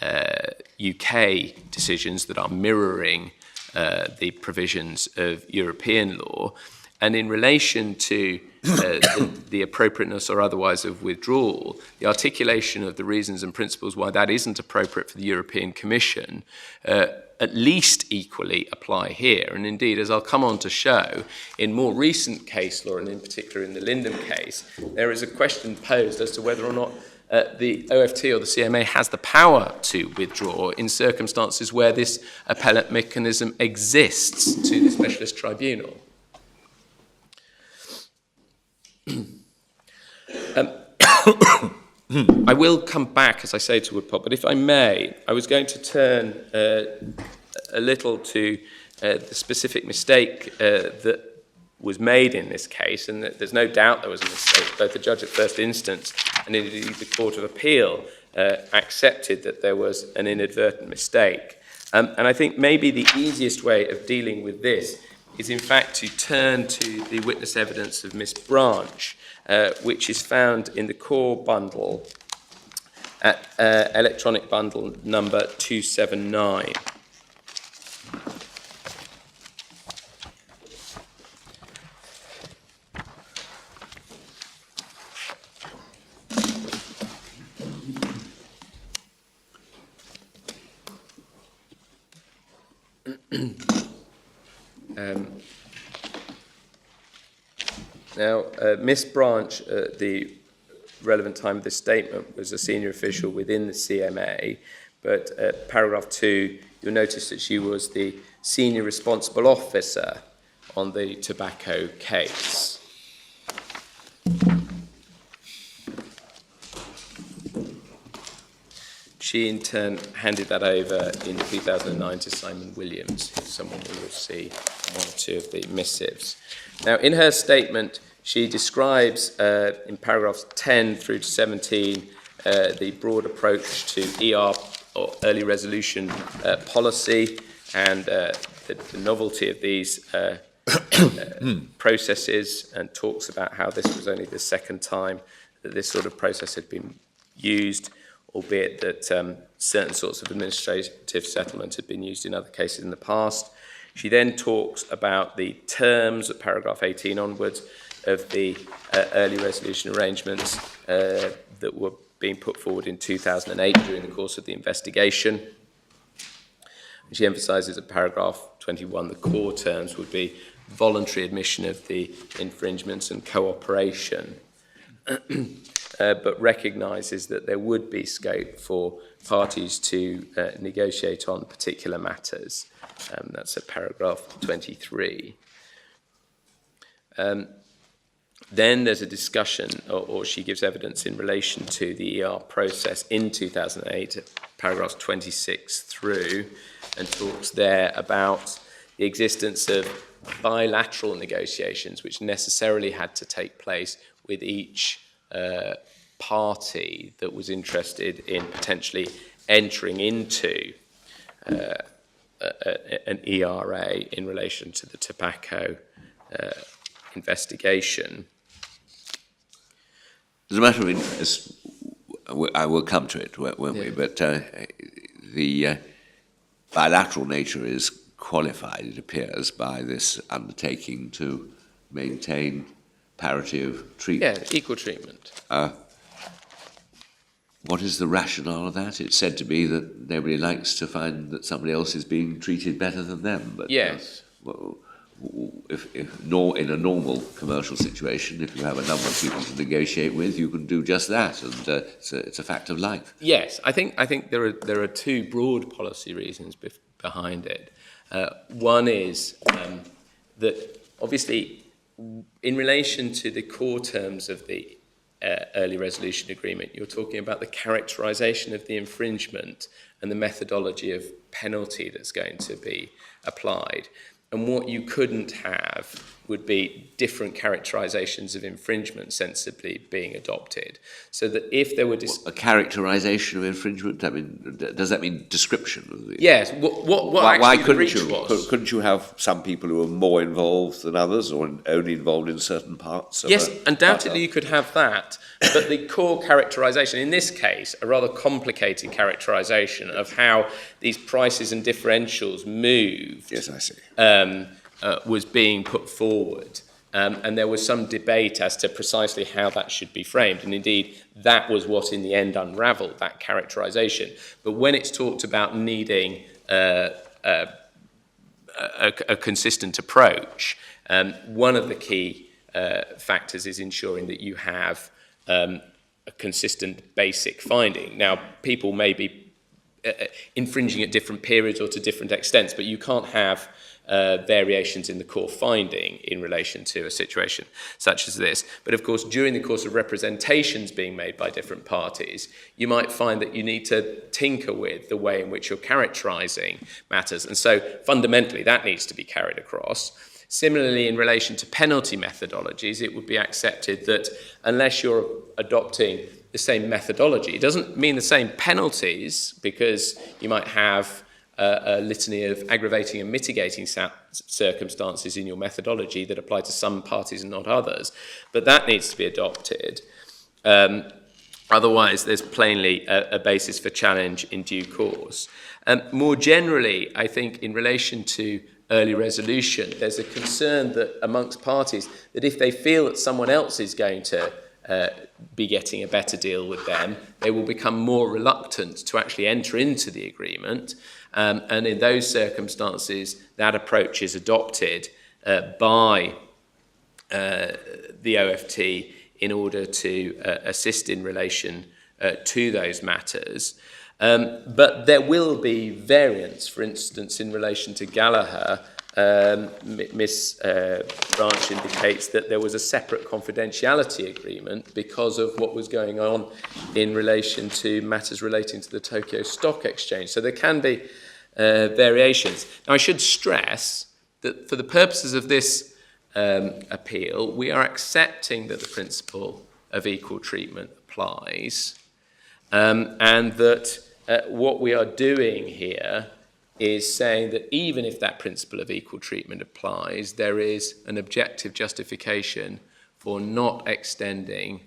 UK decisions that are mirroring the provisions of European law, and in relation to the appropriateness or otherwise of withdrawal, the articulation of the reasons and principles why that isn't appropriate for the European Commission at least equally apply here. And indeed, as I'll come on to show, in more recent case law, and in particular in the Lyndon case, there is a question posed as to whether or not the OFT or the CMA has the power to withdraw in circumstances where this appellate mechanism exists to the specialist tribunal. I will come back, as I say, to wood pulp, but if I may, I was going to turn a little to the specific mistake that was made in this case, and there's no doubt there was a mistake. Both the judge at first instance and indeed the Court of Appeal accepted that there was an inadvertent mistake. And I think maybe the easiest way of dealing with this is in fact to turn to the witness evidence of Miss Branch, which is found in the core bundle at electronic bundle number 279. Now, Miss Branch, at the relevant time of this statement, was a senior official within the CMA, but paragraph 2, you'll notice that she was the senior responsible officer on the tobacco case. She in turn handed that over in 2009 to Simon Williams, who's someone we will see on one or two of the missives. Now, in her statement, she describes in paragraphs 10 through to 17 the broad approach to ER, or early resolution policy, and the novelty of these processes, and talks about how this was only the second time that this sort of process had been used, albeit that certain sorts of administrative settlement had been used in other cases in the past. She then talks about the terms at paragraph 18 onwards of the early resolution arrangements that were being put forward in 2008 during the course of the investigation. She emphasises at paragraph 21 the core terms would be voluntary admission of the infringements and cooperation, but recognises that there would be scope for parties to negotiate on particular matters. That's at paragraph 23. Then there's a discussion, or she gives evidence in relation to the ER process in 2008, paragraphs 26 through, and talks there about the existence of bilateral negotiations which necessarily had to take place with each party that was interested in potentially entering into an ERA in relation to the tobacco investigation.
As a matter of interest, I will come to it, won't we? But the bilateral nature is qualified, it appears, by this undertaking to maintain parity of treatment.
Yeah, equal treatment.
What is the rationale of that? It's said to be that nobody likes to find that somebody else is being treated better than them. But,
yes.
If in a normal commercial situation, if you have a number of people to negotiate with, you can do just that, and it's a fact of life.
Yes, I think there are two broad policy reasons behind it. One is that obviously, in relation to the core terms of the early resolution agreement, you're talking about the characterisation of the infringement and the methodology of penalty that's going to be applied. And what you couldn't have would be different characterisations of infringement sensibly being adopted. So that if there were...
a characterisation of infringement? I mean, does that mean description of the...
Yes.
Why couldn't you?
Was.
Couldn't you have some people who are more involved than others, or only involved in certain parts?
Yes, undoubtedly you could have that. But the core characterisation, in this case, a rather complicated characterisation of how these prices and differentials moved.
Yes, I see.
Was being put forward. And there was some debate as to precisely how that should be framed. And indeed, that was what in the end unravelled that characterisation. But when it's talked about needing a consistent approach, one of the key factors is ensuring that you have a consistent basic finding. Now, people may be infringing at different periods or to different extents, but you can't have variations in the core finding in relation to a situation such as this. But of course, during the course of representations being made by different parties, you might find that you need to tinker with the way in which you're characterising matters. And so fundamentally, that needs to be carried across. Similarly, in relation to penalty methodologies, it would be accepted that unless you're adopting the same methodology, it doesn't mean the same penalties, because you might have a litany of aggravating and mitigating circumstances in your methodology that apply to some parties and not others. But that needs to be adopted. Otherwise, there's plainly a basis for challenge in due course. More generally, I think in relation to early resolution, there's a concern that amongst parties that if they feel that someone else is going to be getting a better deal with them, they will become more reluctant to actually enter into the agreement. And in those circumstances, that approach is adopted by the OFT in order to assist in relation to those matters. But there will be variance, for instance, in relation to Gallaher. Miss Branch indicates that there was a separate confidentiality agreement because of what was going on in relation to matters relating to the Tokyo Stock Exchange. So there can be variations. Now, I should stress that for the purposes of this appeal, we are accepting that the principle of equal treatment applies, and that what we are doing here is saying that even if that principle of equal treatment applies, there is an objective justification for not extending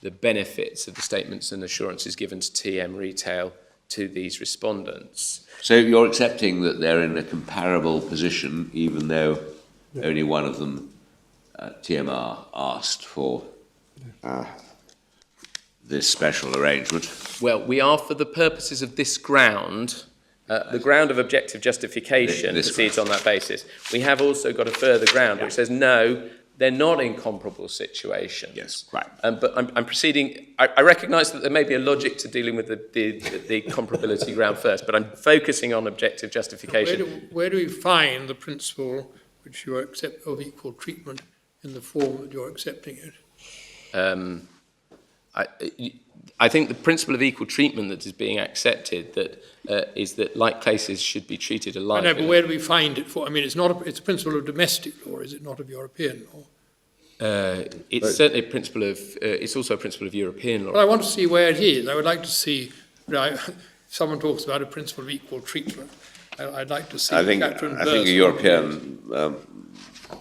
the benefits of the statements and assurances given to TM Retail to these respondents.
So you're accepting that they're in a comparable position, even though only one of them, TMR, asked for this special arrangement?
Well, we are, for the purposes of this ground, the ground of objective justification proceeds on that basis. We have also got a further ground which says no, they're not in comparable situations.
Yes, right.
But I'm proceeding. I recognise that there may be a logic to dealing with the comparability ground first, but I'm focusing on objective justification.
Where do we find the principle which you accept of equal treatment in the form that you're accepting it?
I think the principle of equal treatment that is being accepted is that like cases should be treated alike.
I know, but where do we find it for? I mean, it's a principle of domestic law, is it not, of European law?
It's certainly a principle of. It's also a principle of European law.
Well, I want to see where it is. I would like to see. Someone talks about a principle of equal treatment. I'd like to see.
I think a European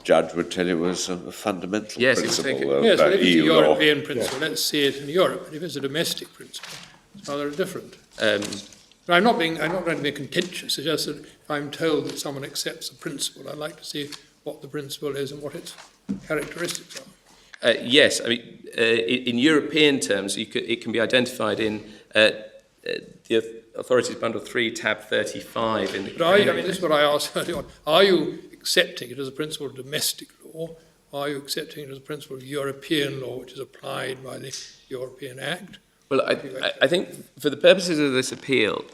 judge would tell you it was a fundamental principle of
yes, but if it's
EU
a
law.
European principle, let's see it in Europe. But if it's a domestic principle, it's rather different. But I'm not going to be contentious. It's just that if I'm told that someone accepts a principle, I'd like to see what the principle is and what its characteristics are.
Yes, I mean, in European terms, it can be identified in the Authorities Bundle 3, tab 35.
But this is what I asked earlier on. Are you accepting it as a principle of domestic law? Or are you accepting it as a principle of European law, which is applied by the European Act?
Well, I think for the purposes of this appeal,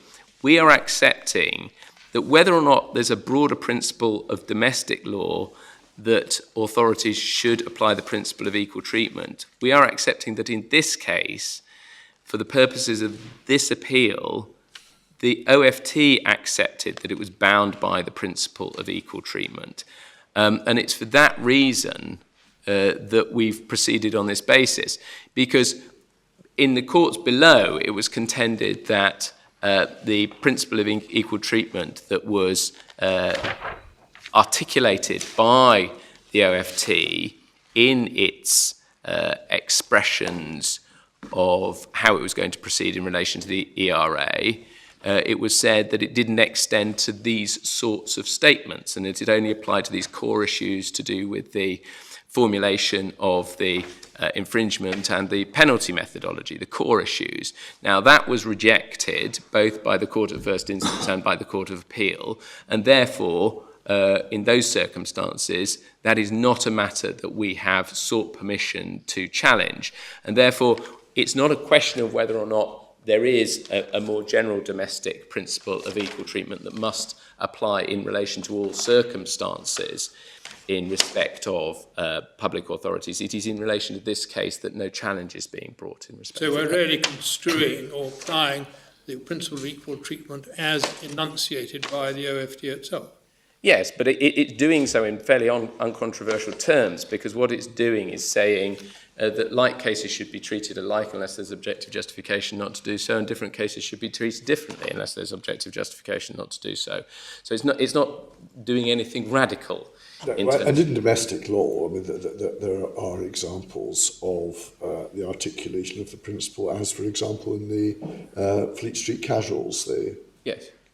we are accepting that whether or not there's a broader principle of domestic law that authorities should apply the principle of equal treatment, we are accepting that in this case, for the purposes of this appeal, the OFT accepted that it was bound by the principle of equal treatment. And it's for that reason that we've proceeded on this basis, because in the courts below, it was contended that the principle of equal treatment that was articulated by the OFT in its expressions of how it was going to proceed in relation to the ERA, it was said that it didn't extend to these sorts of statements, and it only applied to these core issues to do with the formulation of the infringement and the penalty methodology, the core issues. Now, that was rejected both by the Court of First Instance and by the Court of Appeal, and therefore, in those circumstances, that is not a matter that we have sought permission to challenge. And therefore, it's not a question of whether or not there is a more general domestic principle of equal treatment that must apply in relation to all circumstances in respect of public authorities. It is in relation to this case that no challenge is being brought in respect.
So we're really construing or applying the principle of equal treatment as enunciated by the OFT itself.
Yes, but it's doing so in fairly uncontroversial terms, because what it's doing is saying that like cases should be treated alike unless there's objective justification not to do so, and different cases should be treated differently unless there's objective justification not to do so. So it's not doing anything radical.
No, and in domestic law, I mean, there are examples of the articulation of the principle, as, for example, in the Fleet Street Casuals, the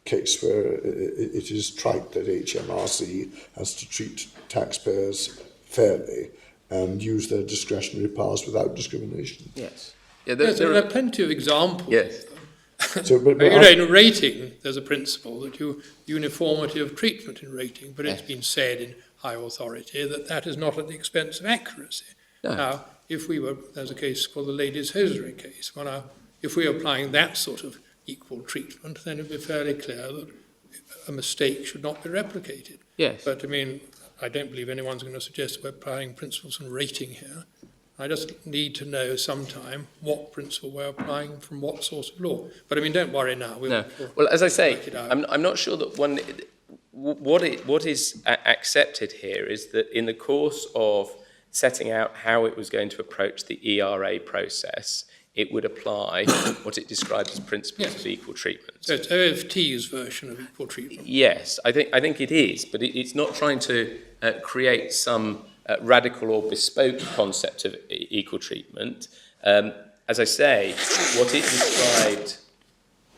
case where it is trite that HMRC has to treat taxpayers fairly and use their discretionary powers without discrimination.
Yes. Yeah,
there are plenty of examples.
Yes.
So, but
in rating, there's a principle that uniformity of treatment in rating, but it's been said in high authority that is not at the expense of accuracy.
No.
Now, there's a case called the ladies' hosiery case. Well, if we are applying that sort of equal treatment, then it would be fairly clear that a mistake should not be replicated.
Yes.
But I mean, I don't believe anyone's going to suggest we're applying principles from rating here. I just need to know sometime what principle we're applying from what source of law. But I mean, don't worry now.
Well, as I say, I'm not sure that what is accepted here is that in the course of setting out how it was going to approach the ERA process, it would apply what it describes as principles of equal treatment.
So it's OFT's version of equal treatment.
Yes, I think it is, but it's not trying to create some radical or bespoke concept of equal treatment. As I say, what it described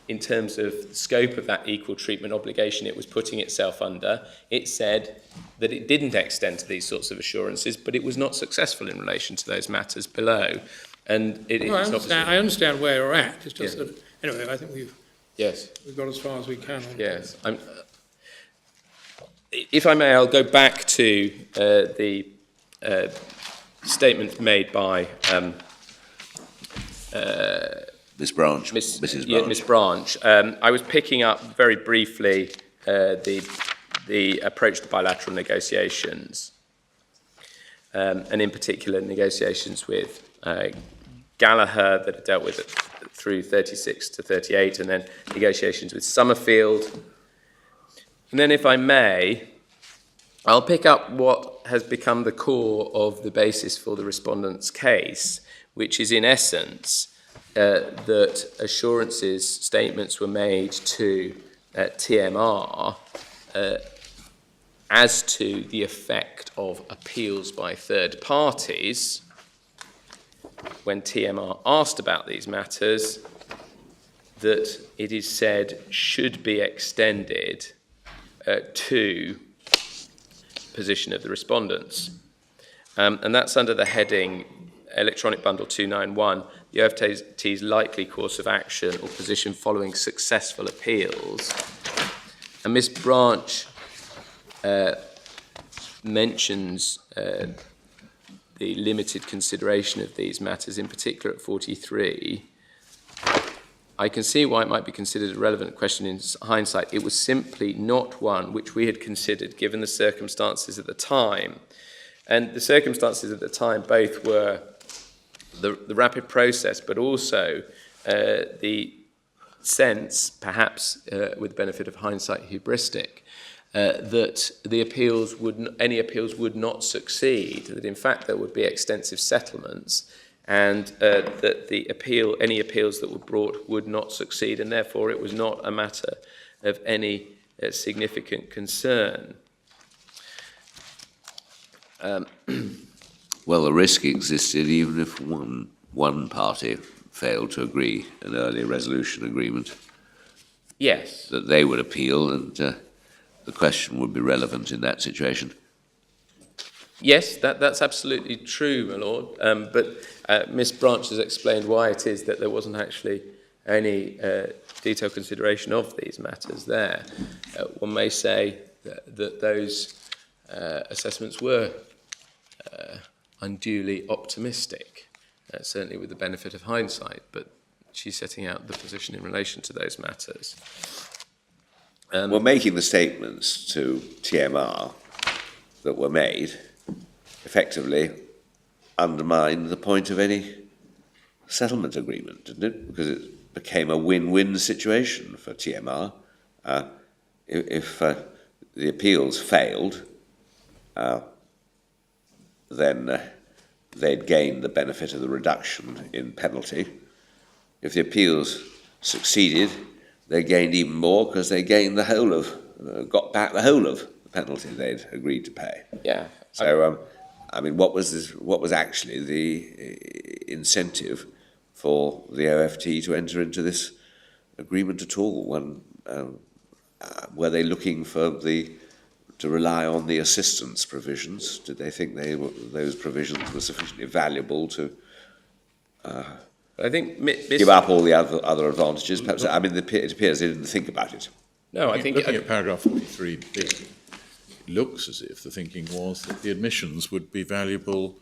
in terms of the scope of that equal treatment obligation it was putting itself under, it said that it didn't extend to these sorts of assurances, but it was not successful in relation to those matters below. And
I understand where you're at. It's just
Yeah.
that, anyway, I think we've got as far as we can on
Yes. If I may, I'll go back to the statement made by
Miss Branch, Mrs. Branch.
Miss Branch. I was picking up very briefly the approach to bilateral negotiations, and in particular negotiations with Gallaher that are dealt with through 36 to 38, and then negotiations with Summerfield. And then, if I may, I'll pick up what has become the core of the basis for the respondent's case, which is in essence that assurances statements were made to TMR as to the effect of appeals by third parties. When TMR asked about these matters, that it is said should be extended to position of the respondents. And that's under the heading Electronic Bundle 291, the OFT's likely course of action or position following successful appeals. And Miss Branch mentions the limited consideration of these matters, in particular at 43. I can see why it might be considered a relevant question in hindsight. It was simply not one which we had considered given the circumstances at the time. And the circumstances at the time both were the rapid process, but also the sense, perhaps with the benefit of hindsight hubristic, that any appeals would not succeed, that in fact there would be extensive settlements, and that any appeals that were brought would not succeed, and therefore it was not a matter of any significant concern.
Well, the risk existed even if one party failed to agree an early resolution agreement.
Yes.
That they would appeal, and the question would be relevant in that situation.
Yes, that's absolutely true, my lord. But Miss Branch has explained why it is that there wasn't actually any detailed consideration of these matters there. One may say that those assessments were unduly optimistic, certainly with the benefit of hindsight, but she's setting out the position in relation to those matters.
Well, making the statements to TMR that were made effectively undermined the point of any settlement agreement, didn't it? Because it became a win-win situation for TMR. If the appeals failed, then they'd gained the benefit of the reduction in penalty. If the appeals succeeded, they gained even more because they gained got back the whole of the penalty they'd agreed to pay.
Yeah.
So, I mean, what was actually the incentive for the OFT to enter into this agreement at all? Were they looking to rely on the assistance provisions? Did they think those provisions were sufficiently valuable to
I think
give up all the other advantages? Perhaps, I mean, it appears they didn't think about it.
No, I think
looking at paragraph 43b, it looks as if the thinking was that the admissions would be valuable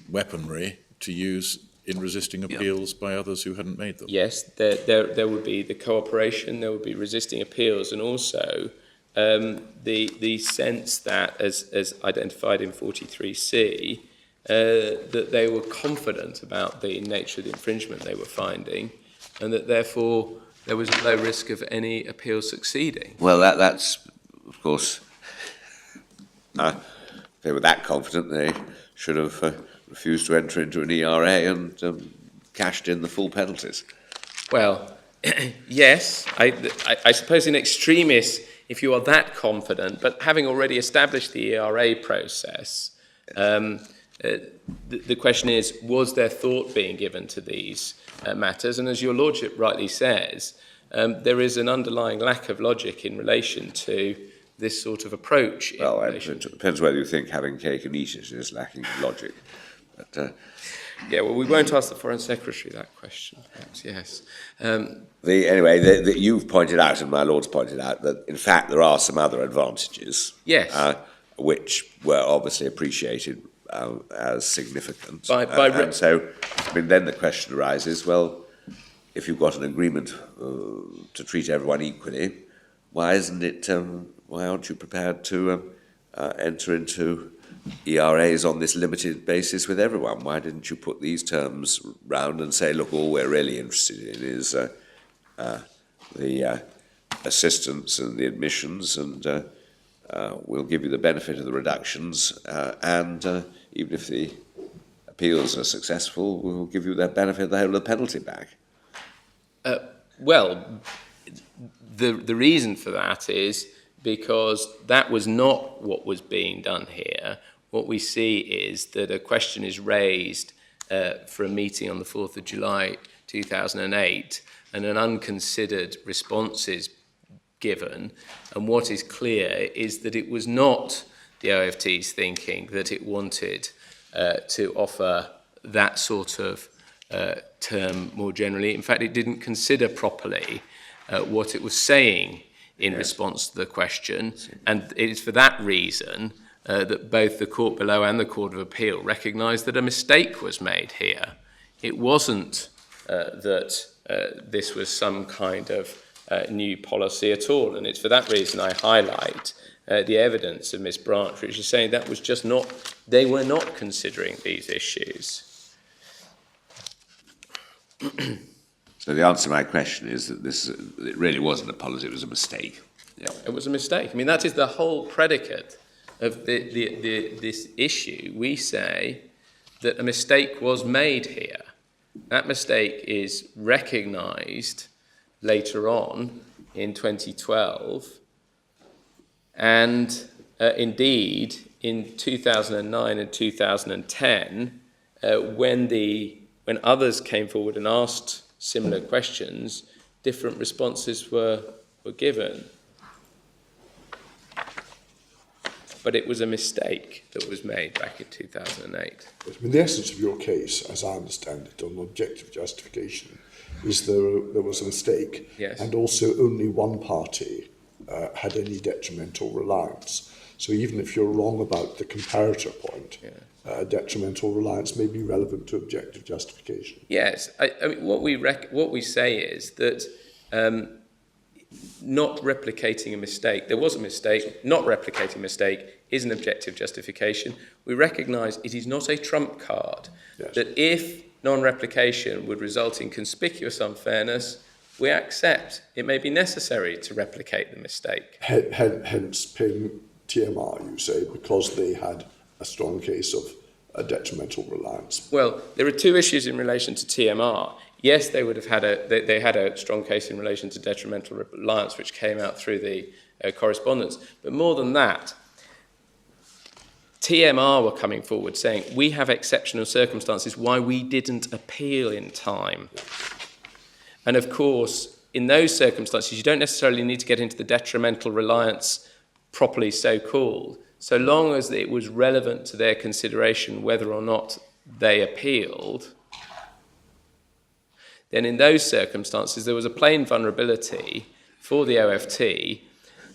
weaponry to use in resisting appeals by others who hadn't made them.
yes, there would be the cooperation, there would be resisting appeals, and also the sense that, as identified in 43C, that they were confident about the nature of the infringement they were finding, and that therefore there was a low risk of any appeal succeeding.
Well, that's, of course, if they were that confident, they should have refused to enter into an ERA and cashed in the full penalties.
Well, yes, I suppose in extremis, if you are that confident, but having already established the ERA process, the question is, was there thought being given to these matters? And as your lordship rightly says, there is an underlying lack of logic in relation to this sort of approach.
Well, it depends whether you think having cake and eat it is lacking logic. But,
yeah, well, we won't ask the Foreign Secretary that question, perhaps, yes.
Anyway, you've pointed out, and my Lord's pointed out, that in fact there are some other advantages.
Yes.
Which were obviously appreciated as significant.
And
so, I mean, then the question arises, well, if you've got an agreement to treat everyone equally, why aren't you prepared to enter into ERAs on this limited basis with everyone? Why didn't you put these terms round and say, look, all we're really interested in is the assistance and the admissions, and we'll give you the benefit of the reductions, and even if the appeals are successful, we'll give you the benefit of the whole of the penalty back.
Well, the reason for that is because that was not what was being done here. What we see is that a question is raised for a meeting on the 4th of July 2008, and an unconsidered response is given. And what is clear is that it was not the OFT's thinking that it wanted to offer that sort of term more generally. In fact, it didn't consider properly what it was saying in response to the question, and it is for that reason that both the Court below and the Court of Appeal recognised that a mistake was made here. It wasn't that this was some kind of new policy at all, and it's for that reason I highlight the evidence of Miss Branch, which is saying that was just not, they were not considering these issues.
So the answer to my question is that it really wasn't a policy, it was a mistake. Yeah.
It was a mistake. I mean, that is the whole predicate of this issue. We say that a mistake was made here. That mistake is recognised later on in 2012, and indeed in 2009 and 2010, when others came forward and asked similar questions, different responses were given. But it was a mistake that was made back in 2008.
I mean, the essence of your case, as I understand it, on objective justification, is there was a mistake,
yes,
and also only one party had any detrimental reliance. So even if you're wrong about the comparator point, detrimental reliance may be relevant to objective justification.
Yes, I mean, what we say is that not replicating a mistake, there was a mistake, not replicating a mistake is an objective justification. We recognise it is not a trump card, yes, that if non-replication would result in conspicuous unfairness, we accept it may be necessary to replicate the mistake.
Hence paying TMR, you say, because they had a strong case of a detrimental reliance.
Well, there are two issues in relation to TMR. Yes, they would have had they had a strong case in relation to detrimental reliance, which came out through the correspondence. But more than that, TMR were coming forward saying, we have exceptional circumstances why we didn't appeal in time. And of course, in those circumstances, you don't necessarily need to get into the detrimental reliance properly so called, so long as it was relevant to their consideration whether or not they appealed. Then in those circumstances, there was a plain vulnerability for the OFT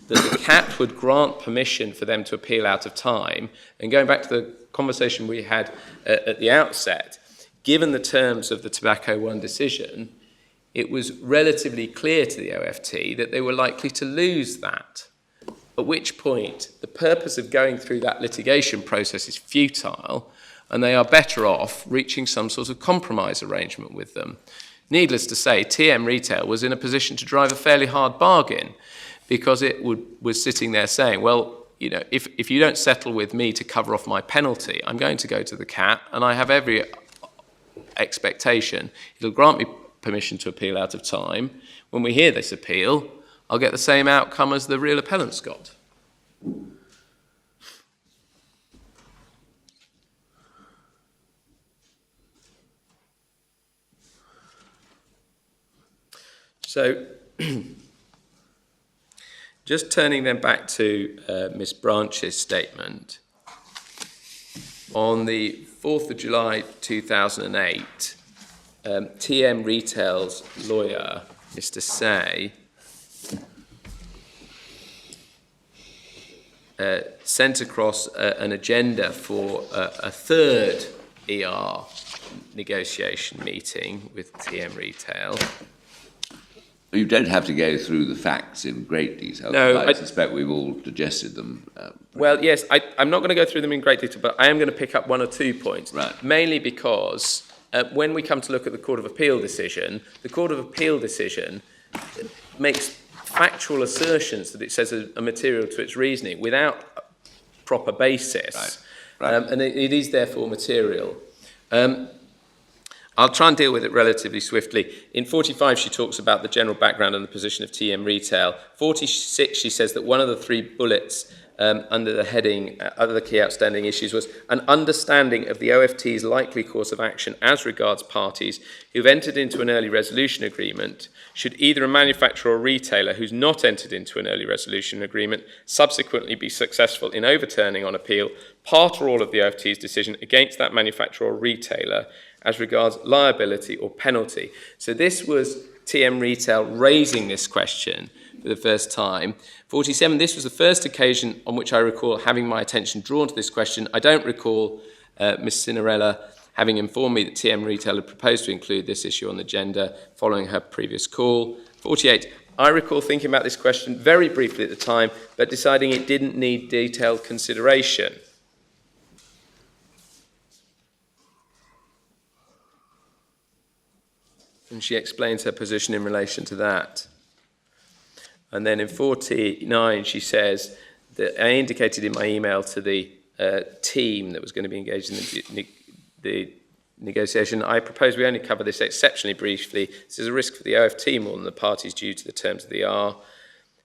that the CAT would grant permission for them to appeal out of time. And going back to the conversation we had at the outset, given the terms of the Tobacco 1 decision, it was relatively clear to the OFT that they were likely to lose that, at which point the purpose of going through that litigation process is futile, and they are better off reaching some sort of compromise arrangement with them. Needless to say, TM Retail was in a position to drive a fairly hard bargain, because it was sitting there saying, well, you know, if you don't settle with me to cover off my penalty, I'm going to go to the CAT, and I have every expectation it'll grant me permission to appeal out of time. When we hear this appeal, I'll get the same outcome as the real appellants got. So, just turning then back to Miss Branch's statement, on the 4th of July 2008, TM Retail's lawyer, Mr. Say, sent across an agenda for a third ER negotiation meeting with TM Retail.
You don't have to go through the facts in great detail.
No,
I suspect we've all digested them.
Well, yes, I'm not going to go through them in great detail, but I am going to pick up 1 or 2 points.
Right.
Mainly because when we come to look at the Court of Appeal decision, the Court of Appeal decision makes factual assertions that it says are material to its reasoning without a proper basis.
Right.
And it is therefore material. I'll try and deal with it relatively swiftly. In 45, she talks about the general background and the position of TM Retail. 46, she says that one of the 3 bullets under the heading, other key outstanding issues, was an understanding of the OFT's likely course of action as regards parties who've entered into an early resolution agreement should either a manufacturer or retailer who's not entered into an early resolution agreement subsequently be successful in overturning on appeal part or all of the OFT's decision against that manufacturer or retailer as regards liability or penalty. So this was TM Retail raising this question for the first time. 47, this was the first occasion on which I recall having my attention drawn to this question. I don't recall Ms. Cinerella having informed me that TM Retail had proposed to include this issue on the agenda following her previous call. 48, I recall thinking about this question very briefly at the time, but deciding it didn't need detailed consideration. And she explains her position in relation to that. And then in 49, she says that I indicated in my email to the team that was going to be engaged in the negotiation, I propose we only cover this exceptionally briefly. This is a risk for the OFT more than the parties due to the terms of the R.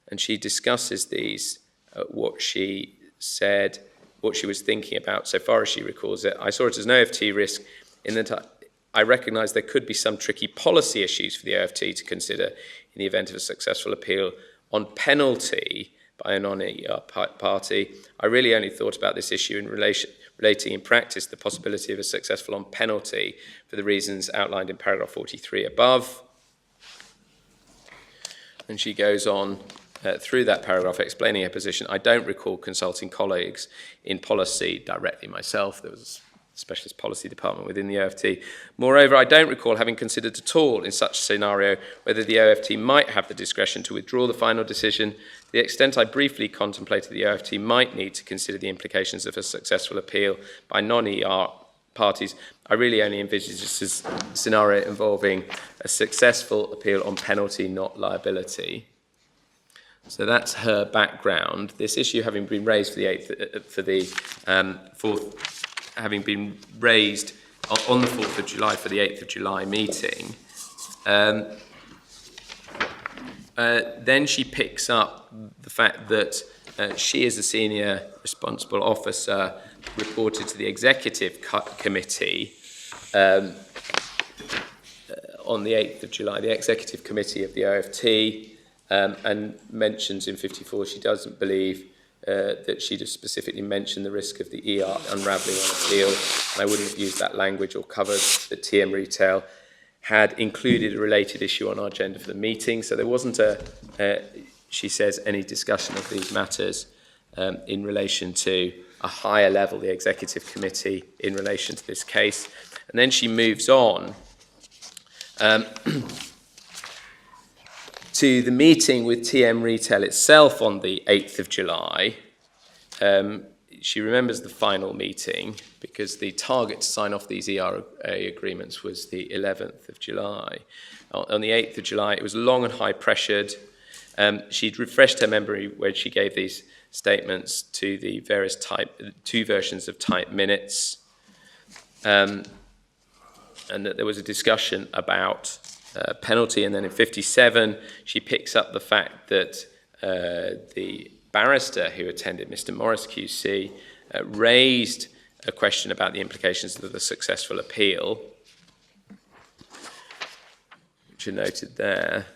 And she discusses these, what she said, what she was thinking about, so far as she recalls it. I saw it as an OFT risk in that I recognise there could be some tricky policy issues for the OFT to consider in the event of a successful appeal on penalty by a non-ER party. I really only thought about this issue in relating in practice the possibility of a successful on penalty for the reasons outlined in paragraph 43 above. And she goes on through that paragraph explaining her position. I don't recall consulting colleagues in policy directly myself. There was specialist policy department within the OFT. Moreover, I don't recall having considered at all in such a scenario whether the OFT might have the discretion to withdraw the final decision. To the extent I briefly contemplated the OFT might need to consider the implications of a successful appeal by non-ER parties, I really only envisage this as a scenario involving a successful appeal on penalty, not liability. So that's her background. This issue having been raised for the fourth, having been raised on the 4th of July for the 8th of July meeting, then she picks up the fact that she, as a senior responsible officer, reported to the executive committee on the 8th of July, the executive committee of the OFT, and mentions in 54 she doesn't believe that she'd have specifically mentioned the risk of the ER unravelling on appeal. And I wouldn't have used that language or covered that TM Retail had included a related issue on our agenda for the meeting. So there wasn't she says, any discussion of these matters in relation to a higher level, the executive committee, in relation to this case. And then she moves on to the meeting with TM Retail itself on the 8th of July. She remembers the final meeting because the target to sign off these ERA agreements was the 11th of July. On the 8th of July, it was long and high-pressured. She'd refreshed her memory when she gave these statements to the various two versions of typed minutes, and that there was a discussion about penalty. And then in 57, she picks up the fact that the barrister who attended, Mr. Morris QC, raised a question about the implications of the successful appeal, which are noted there.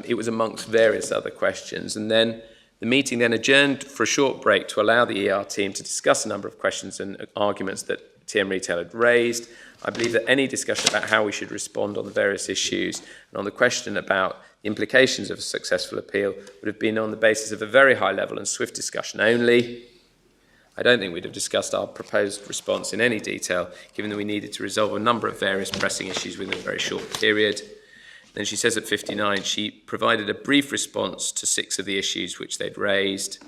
It was amongst various other questions. And then the meeting then adjourned for a short break to allow the ER team to discuss a number of questions and arguments that TM Retail had raised. I believe that any discussion about how we should respond on the various issues and on the question about the implications of a successful appeal would have been on the basis of a very high level and swift discussion only. I don't think we'd have discussed our proposed response in any detail, given that we needed to resolve a number of various pressing issues within a very short period. Then she says at 59, she provided a brief response to 6 of the issues which they'd raised,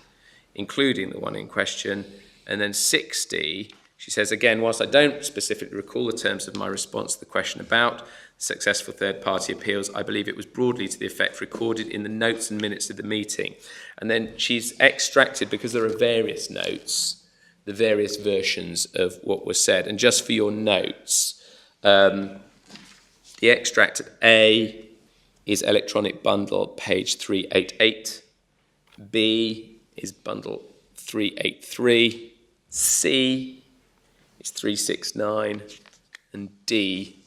including the one in question. And then 60, she says, again, whilst I don't specifically recall the terms of my response to the question about successful third-party appeals, I believe it was broadly to the effect recorded in the notes and minutes of the meeting. And then she's extracted, because there are various notes, the various versions of what was said. And just for your notes, the extract A is electronic bundle, page 388. B is bundle 383. C is 369. And D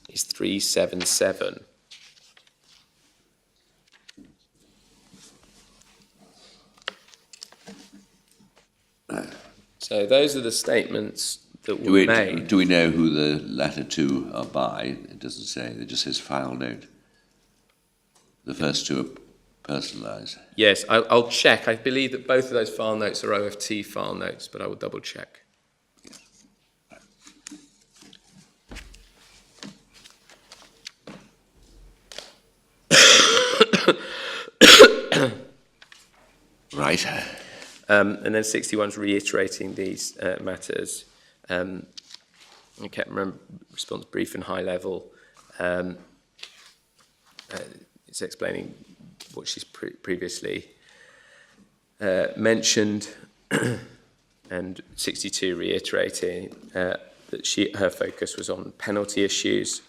is 377. So those are the statements that were made.
Do we know who the latter two are by? It doesn't say. It just says file note. The first two are personalised.
Yes, I'll check. I believe that both of those file notes are OFT file notes, but I will double check.
Right.
And then 61's reiterating these matters. I kept remember response brief and high level. It's explaining what she's previously mentioned, and 62 reiterating that her focus was on penalty issues.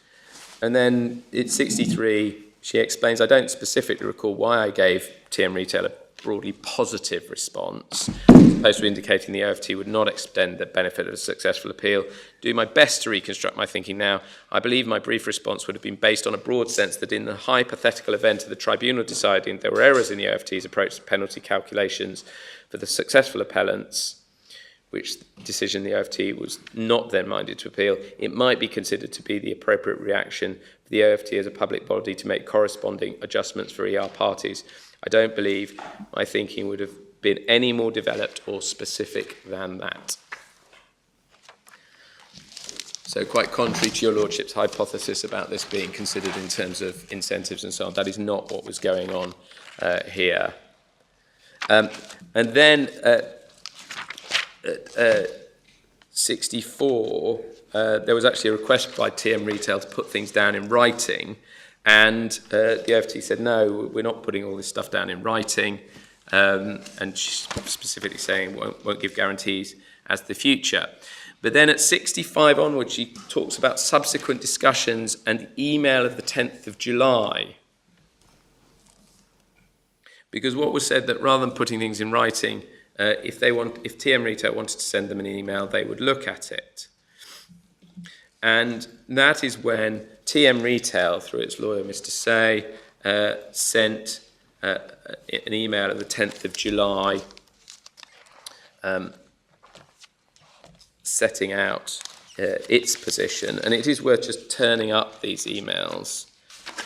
And then at 63, she explains, I don't specifically recall why I gave TM Retail a broadly positive response, as opposed to indicating the OFT would not extend the benefit of a successful appeal. Doing my best to reconstruct my thinking now, I believe my brief response would have been based on a broad sense that in the hypothetical event of the tribunal deciding there were errors in the OFT's approach to penalty calculations for the successful appellants, which decision the OFT was not then minded to appeal, it might be considered to be the appropriate reaction for the OFT as a public body to make corresponding adjustments for ER parties. I don't believe my thinking would have been any more developed or specific than that. So quite contrary to your Lordship's hypothesis about this being considered in terms of incentives and so on, that is not what was going on here. And then 64, there was actually a request by TM Retail to put things down in writing, and the OFT said, no, we're not putting all this stuff down in writing, and she's specifically saying won't give guarantees as to the future. But then at 65 onwards, she talks about subsequent discussions and the email of the 10th of July. Because what was said that rather than putting things in writing, if TM Retail wanted to send them an email, they would look at it. And that is when TM Retail, through its lawyer, Mr. Say, sent an email on the 10th of July setting out its position. And it is worth just turning up these emails,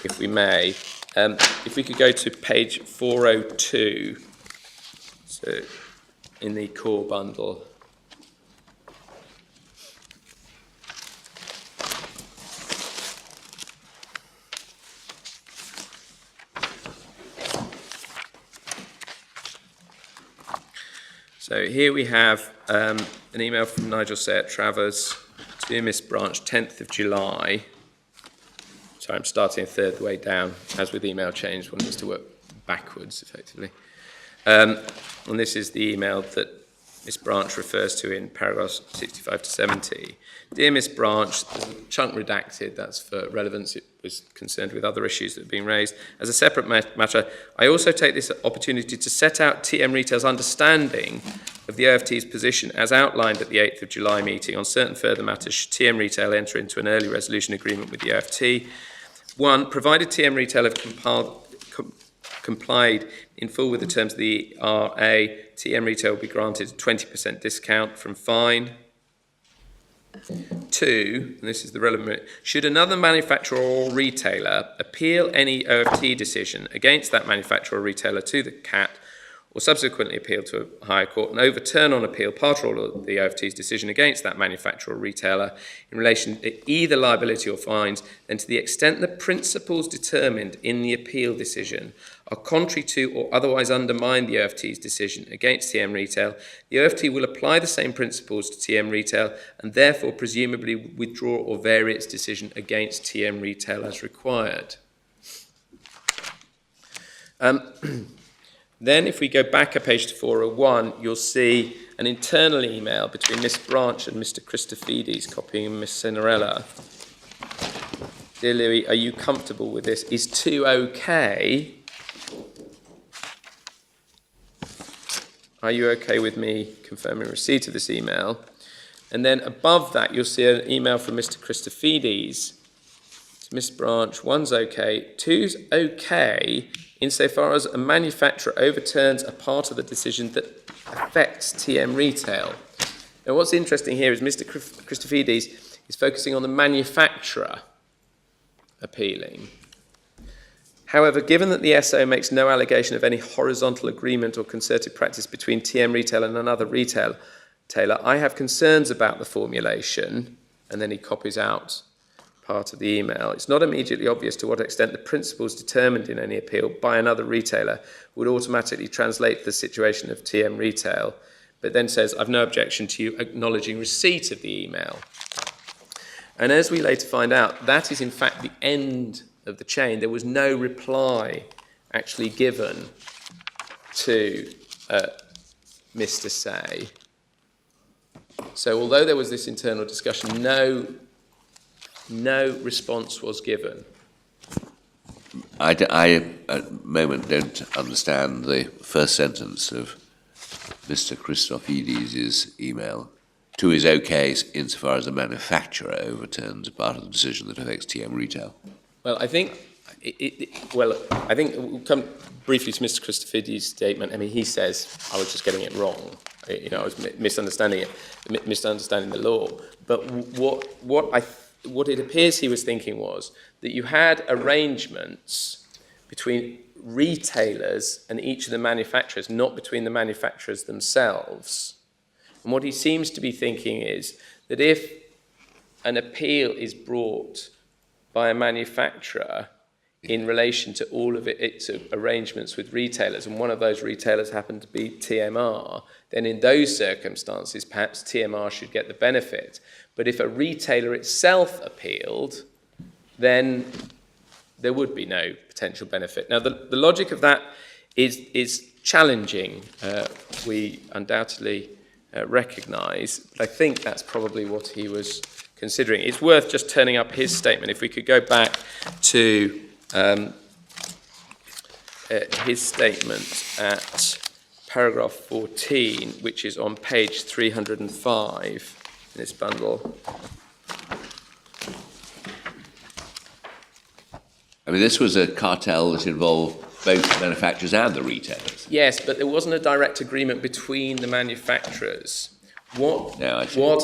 if we may. If we could go to page 402, so in the core bundle. So here we have an email from Nigel Sayre Travers to Miss Branch, 10th of July. Sorry, I'm starting a third way down. As with email change, one needs to work backwards, effectively. And this is the email that Miss Branch refers to in paragraphs 65 to 70. Dear Miss Branch, there's a chunk redacted, that's for relevance, it was concerned with other issues that have been raised. As a separate matter, I also take this opportunity to set out TM Retail's understanding of the OFT's position as outlined at the 8th of July meeting on certain further matters should TM Retail enter into an early resolution agreement with the OFT. 1. Provided TM Retail have complied in full with the terms of the RA, TM Retail will be granted a 20% discount from fine. 2, and this is the relevant bit, should another manufacturer or retailer appeal any OFT decision against that manufacturer or retailer to the CAT, or subsequently appeal to a higher court and overturn on appeal part or all of the OFT's decision against that manufacturer or retailer in relation to either liability or fines, then to the extent the principles determined in the appeal decision are contrary to or otherwise undermine the OFT's decision against TM Retail, the OFT will apply the same principles to TM Retail and therefore presumably withdraw or vary its decision against TM Retail as required. Then if we go back a page to 401, you'll see an internal email between Miss Branch and Mr. Christofides copying Miss Cinerella. Dear Louis, are you comfortable with this? Is 2 okay? Are you okay with me confirming receipt of this email? And then above that, you'll see an email from Mr. Christofides to Miss Branch. 1's okay. 2's okay insofar as a manufacturer overturns a part of the decision that affects TM Retail. Now, what's interesting here is Mr. Christofides is focusing on the manufacturer appealing. However, given that the SO makes no allegation of any horizontal agreement or concerted practice between TM Retail and another retailer, I have concerns about the formulation, and then he copies out part of the email. It's not immediately obvious to what extent the principles determined in any appeal by another retailer would automatically translate the situation of TM Retail, but then says, I've no objection to you acknowledging receipt of the email. And as we later find out, that is in fact the end of the chain. There was no reply actually given to Mr. Say. So although there was this internal discussion, no response was given.
I at the moment don't understand the first sentence of Mr. Christofides' email. 2 is okay insofar as the manufacturer overturns a part of the decision that affects TM Retail.
Well, I think we'll come briefly to Mr. Christofides' statement. I mean, he says, I was just getting it wrong. I was misunderstanding the law. But what it appears he was thinking was that you had arrangements between retailers and each of the manufacturers, not between the manufacturers themselves. And what he seems to be thinking is that if an appeal is brought by a manufacturer in relation to all of its arrangements with retailers, and one of those retailers happened to be TMR, then in those circumstances, perhaps TMR should get the benefit. But if a retailer itself appealed, then there would be no potential benefit. Now, the logic of that is challenging. We undoubtedly recognise, but I think that's probably what he was considering. It's worth just turning up his statement. If we could go back to his statement at paragraph 14, which is on page 305 in this bundle.
I mean, this was a cartel that involved both manufacturers and the retailers.
Yes, but there wasn't a direct agreement between the manufacturers. What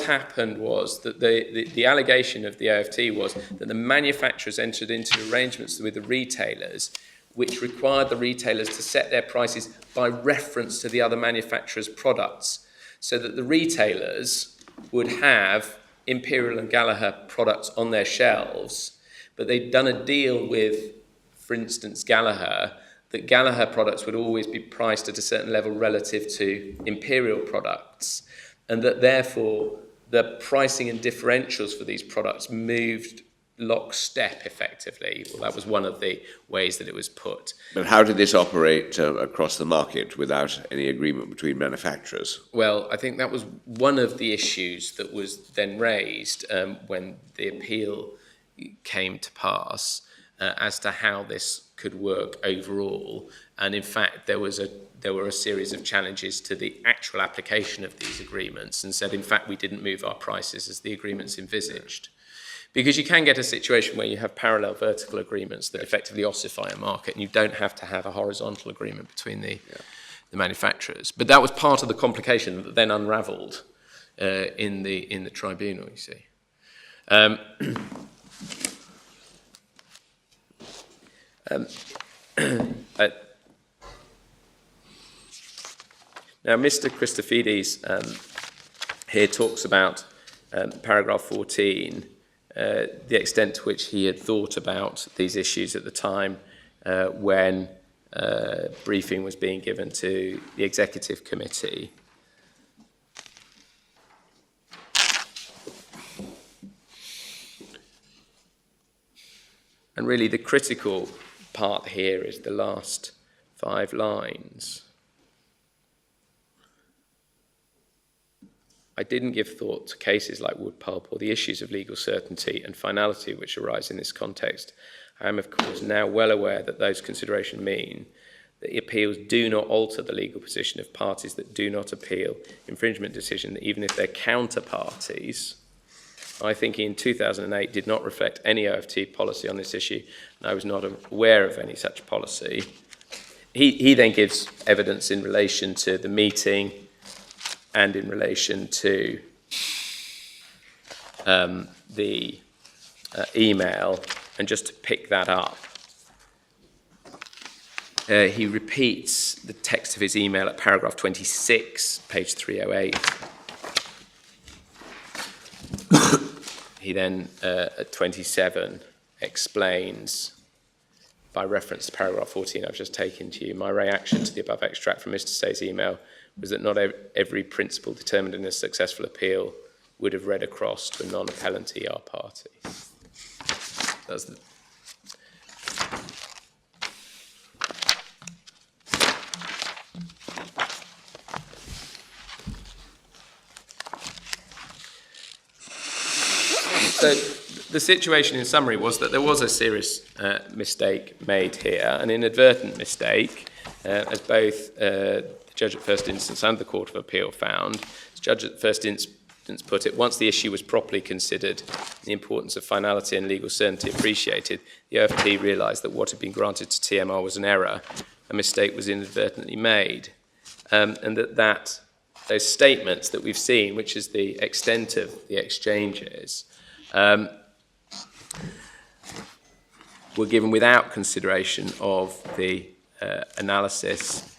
happened was that the allegation of the OFT was that the manufacturers entered into arrangements with the retailers which required the retailers to set their prices by reference to the other manufacturers' products, so that the retailers would have Imperial and Gallaher products on their shelves, but they'd done a deal with, for instance, Gallaher, that Gallaher products would always be priced at a certain level relative to Imperial products, and that therefore the pricing and differentials for these products moved lockstep effectively. Well, that was one of the ways that it was put.
But how did this operate across the market without any agreement between manufacturers?
Well, I think that was one of the issues that was then raised when the appeal came to pass as to how this could work overall. And in fact, there were a series of challenges to the actual application of these agreements, and said, in fact, we didn't move our prices as the agreements envisaged. Because you can get a situation where you have parallel vertical agreements that effectively ossify a market, and you don't have to have a horizontal agreement between the manufacturers. But that was part of the complication that then unravelled in the tribunal, you see. Now, Mr. Christofides here talks about paragraph 14, the extent to which he had thought about these issues at the time when briefing was being given to the executive committee. And really the critical part here is the last 5 lines. I didn't give thought to cases like wood pulp or the issues of legal certainty and finality which arise in this context. I am, of course, now well aware that those considerations mean that appeals do not alter the legal position of parties that do not appeal infringement decision, that even if they're counterparties, I think in 2008 did not reflect any OFT policy on this issue, and I was not aware of any such policy. He then gives evidence in relation to the meeting and in relation to the email, and just to pick that up, he repeats the text of his email at paragraph 26, page 308. He then, at 27, explains, by reference to paragraph 14 I've just taken to you, my reaction to the above extract from Mr. Say's email was that not every principle determined in a successful appeal would have read across to a non-appellant ER party. That's the... So the situation in summary was that there was a serious mistake made here, an inadvertent mistake, as both the judge at first instance and the Court of Appeal found. The judge at first instance put it, once the issue was properly considered, the importance of finality and legal certainty appreciated, the OFT realised that what had been granted to TMR was an error, a mistake was inadvertently made, and that those statements that we've seen, which is the extent of the exchanges, were given without consideration of the analysis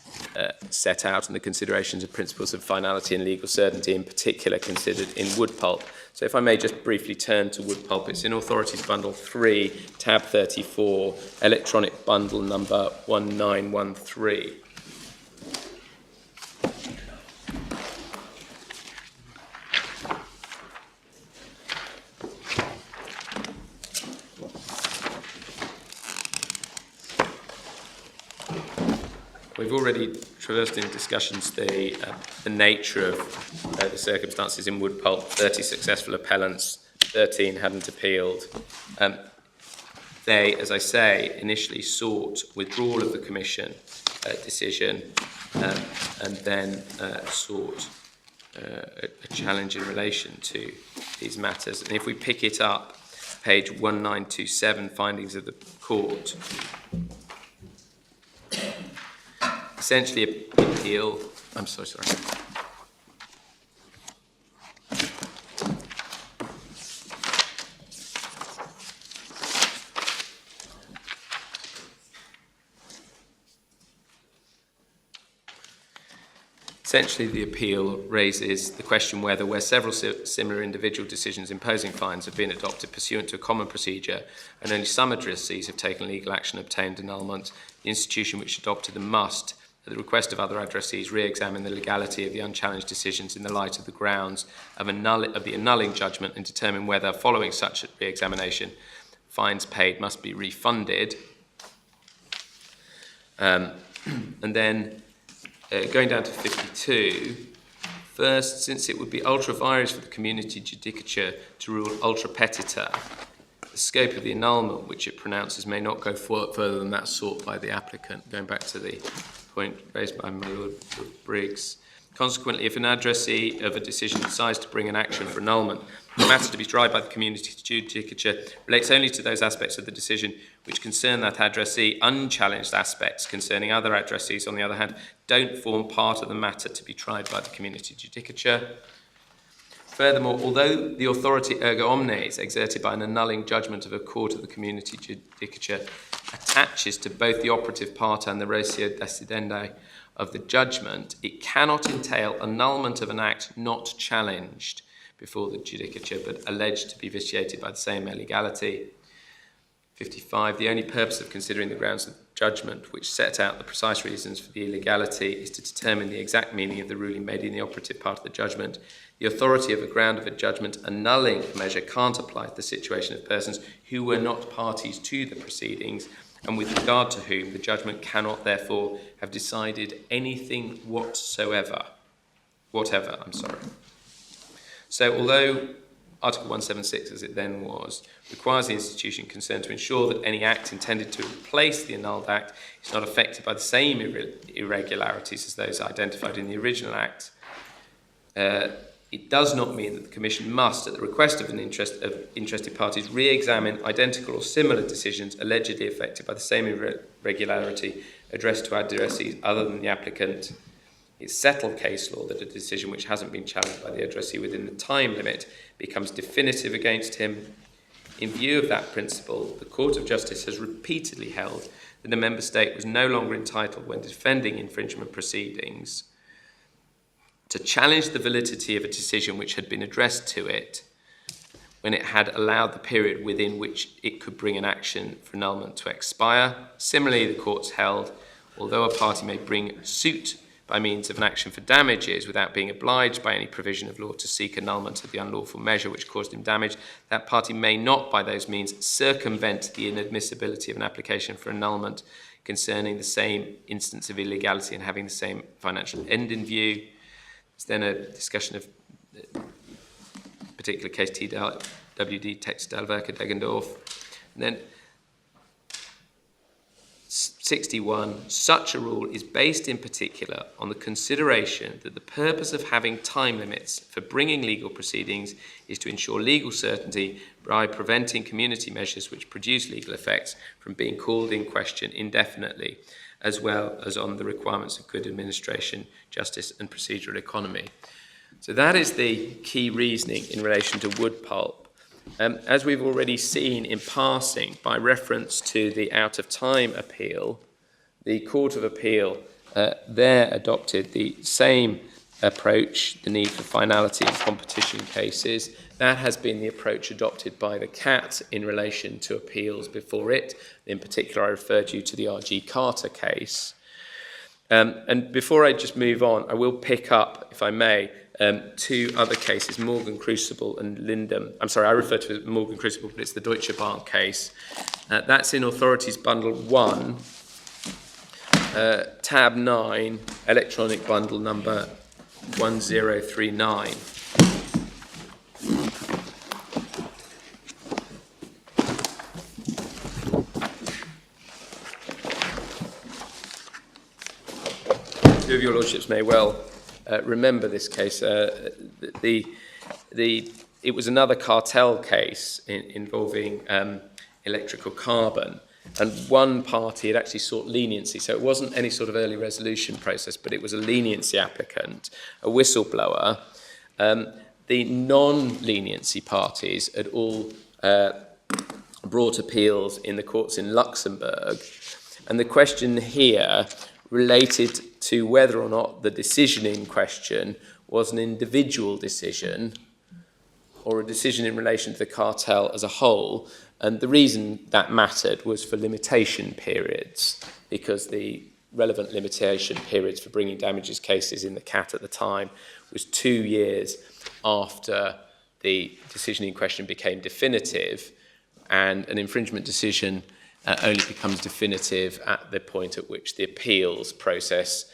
set out and the considerations of principles of finality and legal certainty, in particular considered in wood pulp. So if I may just briefly turn to wood pulp, it's in Authorities Bundle 3, tab 34, electronic bundle number 1913. We've already traversed in discussions the nature of the circumstances in wood pulp. 30 successful appellants, 13 hadn't appealed. They, as I say, initially sought withdrawal of the Commission decision and then sought a challenge in relation to these matters. And if we pick it up, page 1927, findings of the Court, essentially appeal, I'm so sorry. Essentially, the appeal raises the question whether, where several similar individual decisions imposing fines have been adopted pursuant to a common procedure and only some addressees have taken legal action obtained annulment, the institution which adopted them must, at the request of other addressees, re-examine the legality of the unchallenged decisions in the light of the grounds of the annulling judgment and determine whether, following such re-examination, fines paid must be refunded. And then, going down to 52, first, since it would be ultra vires for the community judicature to rule ultra petita, the scope of the annulment which it pronounces may not go further than that sought by the applicant, going back to the point raised by my Lord Briggs. Consequently, if an addressee of a decision decides to bring an action for annulment, the matter to be tried by the community judicature relates only to those aspects of the decision which concern that addressee. Unchallenged aspects concerning other addressees, on the other hand, don't form part of the matter to be tried by the community judicature. Furthermore, although the authority erga omnes exerted by an annulling judgment of a court of the community judicature attaches to both the operative part and the ratio decidendi of the judgment, it cannot entail annulment of an act not challenged before the judicature but alleged to be vitiated by the same illegality. 55. The only purpose of considering the grounds of judgment which set out the precise reasons for the illegality is to determine the exact meaning of the ruling made in the operative part of the judgment. The authority of a ground of a judgment annulling a measure can't apply to the situation of persons who were not parties to the proceedings, and with regard to whom the judgment cannot therefore have decided anything whatever. So although Article 176, as it then was, requires the institution concerned to ensure that any act intended to replace the annulled act is not affected by the same irregularities as those identified in the original act, it does not mean that the Commission must, at the request of interested parties, re-examine identical or similar decisions allegedly affected by the same irregularity addressed to addressees other than the applicant. It's settled case law that a decision which hasn't been challenged by the addressee within the time limit becomes definitive against him. In view of that principle, the Court of Justice has repeatedly held that a member state was no longer entitled, when defending infringement proceedings, to challenge the validity of a decision which had been addressed to it when it had allowed the period within which it could bring an action for annulment to expire. Similarly, the courts held, although a party may bring suit by means of an action for damages without being obliged by any provision of law to seek annulment of the unlawful measure which caused him damage, that party may not by those means circumvent the inadmissibility of an application for annulment concerning the same instance of illegality and having the same financial end in view. There's then a discussion of the particular case TWD Textilwerke Deggendorf. And then 61, such a rule is based in particular on the consideration that the purpose of having time limits for bringing legal proceedings is to ensure legal certainty by preventing community measures which produce legal effects from being called in question indefinitely, as well as on the requirements of good administration, justice and procedural economy. So that is the key reasoning in relation to wood pulp. As we've already seen in passing, by reference to the out-of-time appeal, the Court of Appeal there adopted the same approach, the need for finality in competition cases. That has been the approach adopted by the CAT in relation to appeals before it. In particular, I referred you to the R.G. Carter case. And before I just move on, I will pick up, if I may, two other cases, Morgan Crucible and Lindum. I'm sorry, I refer to Morgan Crucible, but it's the Deutsche Bank case. That's in Authorities Bundle 1, tab 9, electronic bundle number 1039. Two of your lordships may well remember this case. It was another cartel case involving electrical carbon, and one party had actually sought leniency. So it wasn't any sort of early resolution process, but it was a leniency applicant, a whistleblower. The non-leniency parties had all brought appeals in the courts in Luxembourg, and the question here related to whether or not the decision in question was an individual decision or a decision in relation to the cartel as a whole. And the reason that mattered was for limitation periods, because the relevant limitation periods for bringing damages cases in the CAT at the time was 2 years after the decision in question became definitive, and an infringement decision only becomes definitive at the point at which the appeals process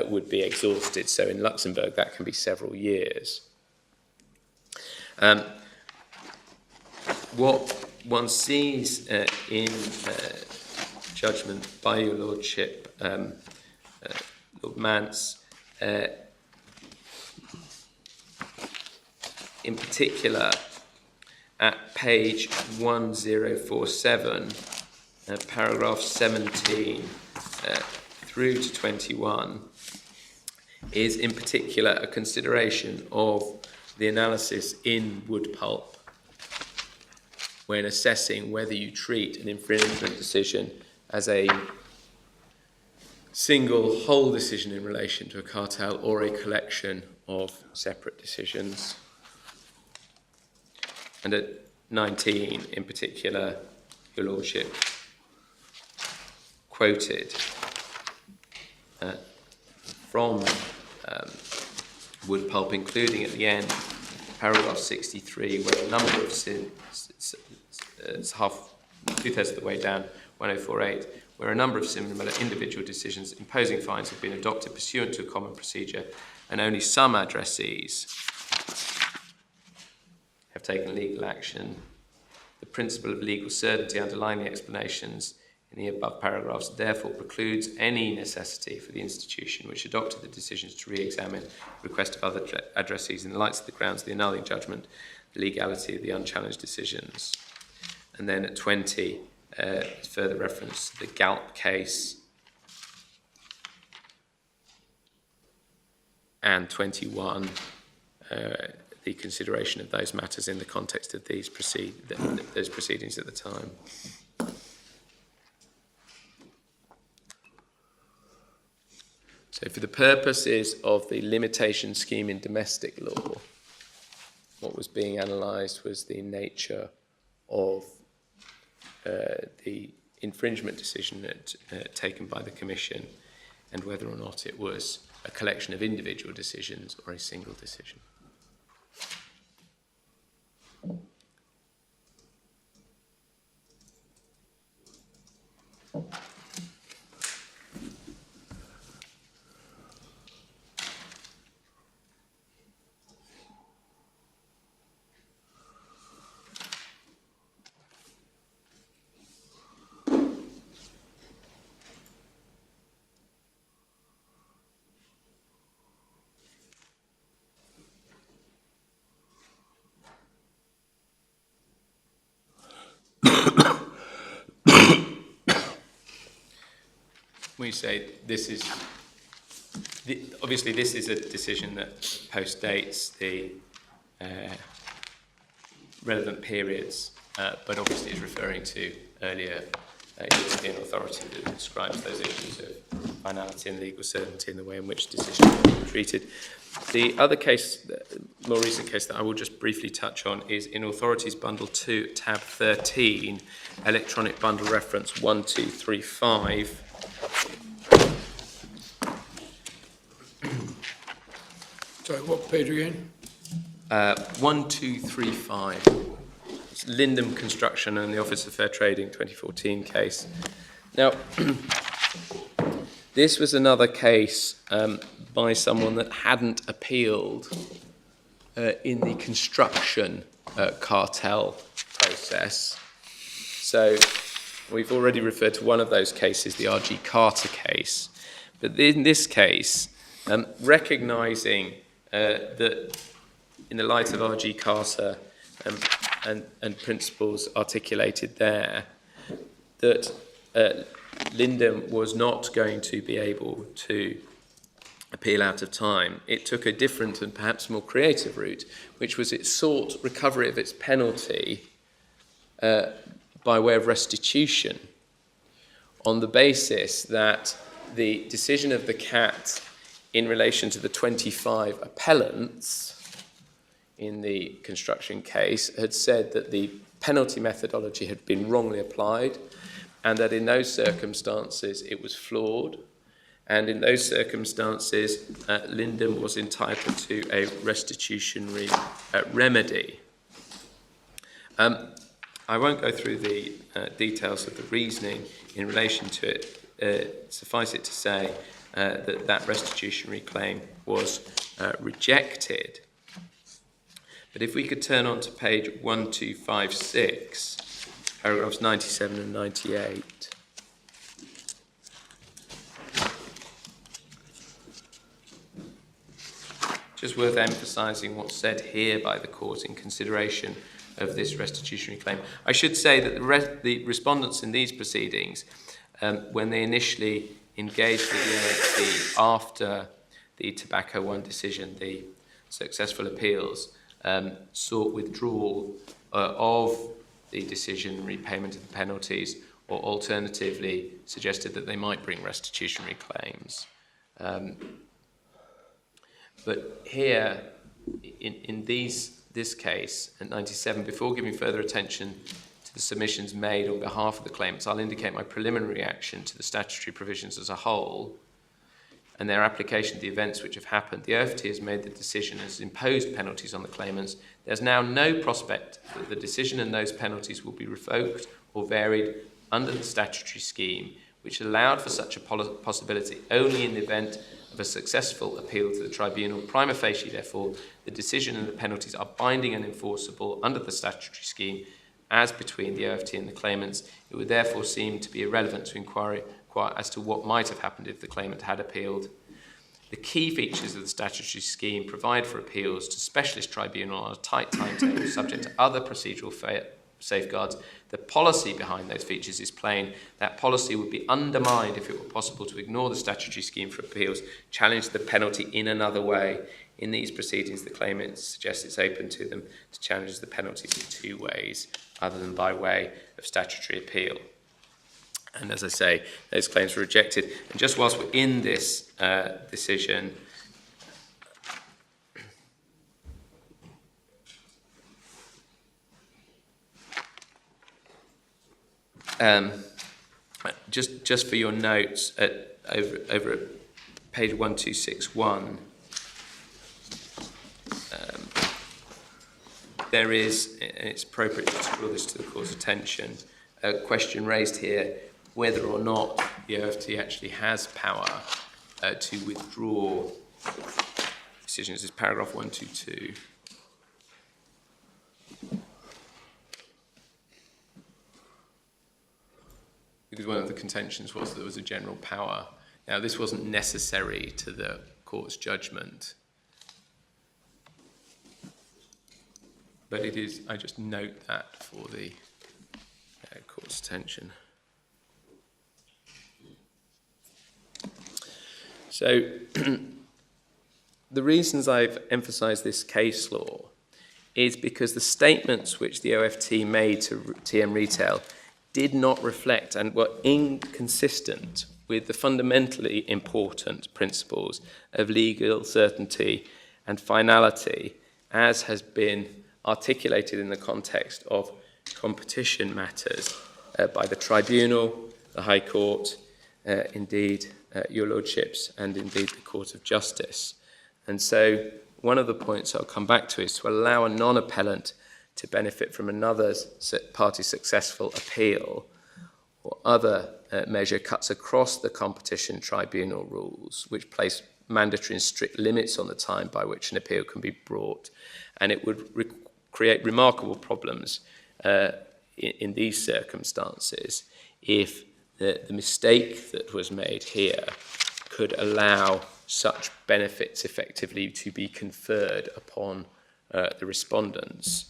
would be exhausted. So in Luxembourg, that can be several years. What one sees in judgment by your lordship, Lord Mance, in particular, at page 1047, paragraph 17 through to 21, is in particular a consideration of the analysis in wood pulp when assessing whether you treat an infringement decision as a single whole decision in relation to a cartel or a collection of separate decisions. And at 19 in particular, Your Lordship quoted from wood pulp, including at the end, paragraph 63, where a number of it's two-thirds of the way down, 1048, where a number of similar individual decisions imposing fines have been adopted pursuant to a common procedure, and only some addressees have taken legal action. The principle of legal certainty underlying the explanations in the above paragraphs therefore precludes any necessity for the institution which adopted the decisions to re-examine the request of other addressees in the light of the grounds of the annulling judgment, the legality of the unchallenged decisions. And then at 20, further reference to the Galp case, and 21, the consideration of those matters in the context of those proceedings at the time. So for the purposes of the limitation scheme in domestic law, what was being analysed was the nature of the infringement decision taken by the Commission, and whether or not it was a collection of individual decisions or a single decision. We say this is, obviously this is a decision that postdates the relevant periods, but obviously is referring to earlier European authority that describes those issues of finality and legal certainty in the way in which decisions are treated. The other case, more recent case that I will just briefly touch on is in Authorities Bundle 2, tab 13, electronic bundle reference 1235.
Sorry, what page again?
1235. It's Lindham Construction and the Office of Fair Trading 2014 case. Now, this was another case by someone that hadn't appealed in the construction cartel process. So we've already referred to one of those cases, the R.G. Carter case. But in this case, recognising that in the light of R.G. Carter and principles articulated there, that Lindham was not going to be able to appeal out of time, it took a different and perhaps more creative route, which was it sought recovery of its penalty by way of restitution on the basis that the decision of the CAT in relation to the 25 appellants in the construction case had said that the penalty methodology had been wrongly applied, and that in those circumstances it was flawed, and in those circumstances Lindham was entitled to a restitutionary remedy. I won't go through the details of the reasoning in relation to it. Suffice it to say that that restitutionary claim was rejected. But if we could turn on to page 1256, paragraphs 97 and 98. just worth emphasising what's said here by the court in consideration of this restitutionary claim. I should say that the respondents in these proceedings, when they initially engaged with the OFT after the Tobacco 1 decision, the successful appeals, sought withdrawal of the decision, repayment of the penalties, or alternatively suggested that they might bring restitutionary claims. But here, in this case, at 97, before giving further attention to the submissions made on behalf of the claimants, I'll indicate my preliminary reaction to the statutory provisions as a whole and their application to the events which have happened. The OFT has made the decision and has imposed penalties on the claimants. There's now no prospect that the decision and those penalties will be revoked or varied under the statutory scheme, which allowed for such a possibility only in the event of a successful appeal to the tribunal. Prima facie, therefore, the decision and the penalties are binding and enforceable under the statutory scheme as between the OFT and the claimants. It would therefore seem to be irrelevant to inquire as to what might have happened if the claimant had appealed. The key features of the statutory scheme provide for appeals to specialist tribunal on a tight timetable subject to other procedural safeguards. The policy behind those features is plain. That policy would be undermined if it were possible to ignore the statutory scheme for appeals, challenge the penalty in another way. In these proceedings, the claimant suggests it's open to them to challenge the penalties in two ways, other than by way of statutory appeal. And as I say, those claims were rejected. And just whilst we're in this decision, just for your notes, over at page 1261, there is, and it's appropriate to draw this to the court's attention, a question raised here whether or not the OFT actually has power to withdraw decisions. This is paragraph 122. Because one of the contentions was that there was a general power. Now, this wasn't necessary to the court's judgment, but it is, I just note that for the court's attention. So, the reasons I've emphasised this case law is because the statements which the OFT made to TM Retail did not reflect and were inconsistent with the fundamentally important principles of legal certainty and finality, as has been articulated in the context of competition matters by the tribunal, the High Court, indeed your Lordships, and indeed the Court of Justice. And so one of the points I'll come back to is to allow a non-appellant to benefit from another party's successful appeal or other measure cuts across the competition tribunal rules, which place mandatory and strict limits on the time by which an appeal can be brought. And it would create remarkable problems in these circumstances if the mistake that was made here could allow such benefits effectively to be conferred upon the respondents.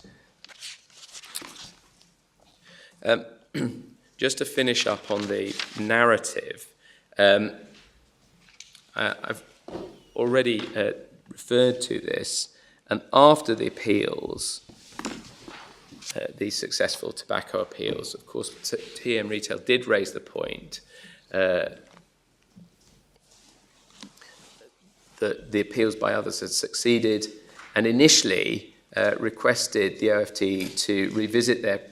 Just to finish up on the narrative, I've already referred to this, and after the appeals, the successful tobacco appeals, of course, TM Retail did raise the point that the appeals by others had succeeded, and initially requested the OFT to revisit their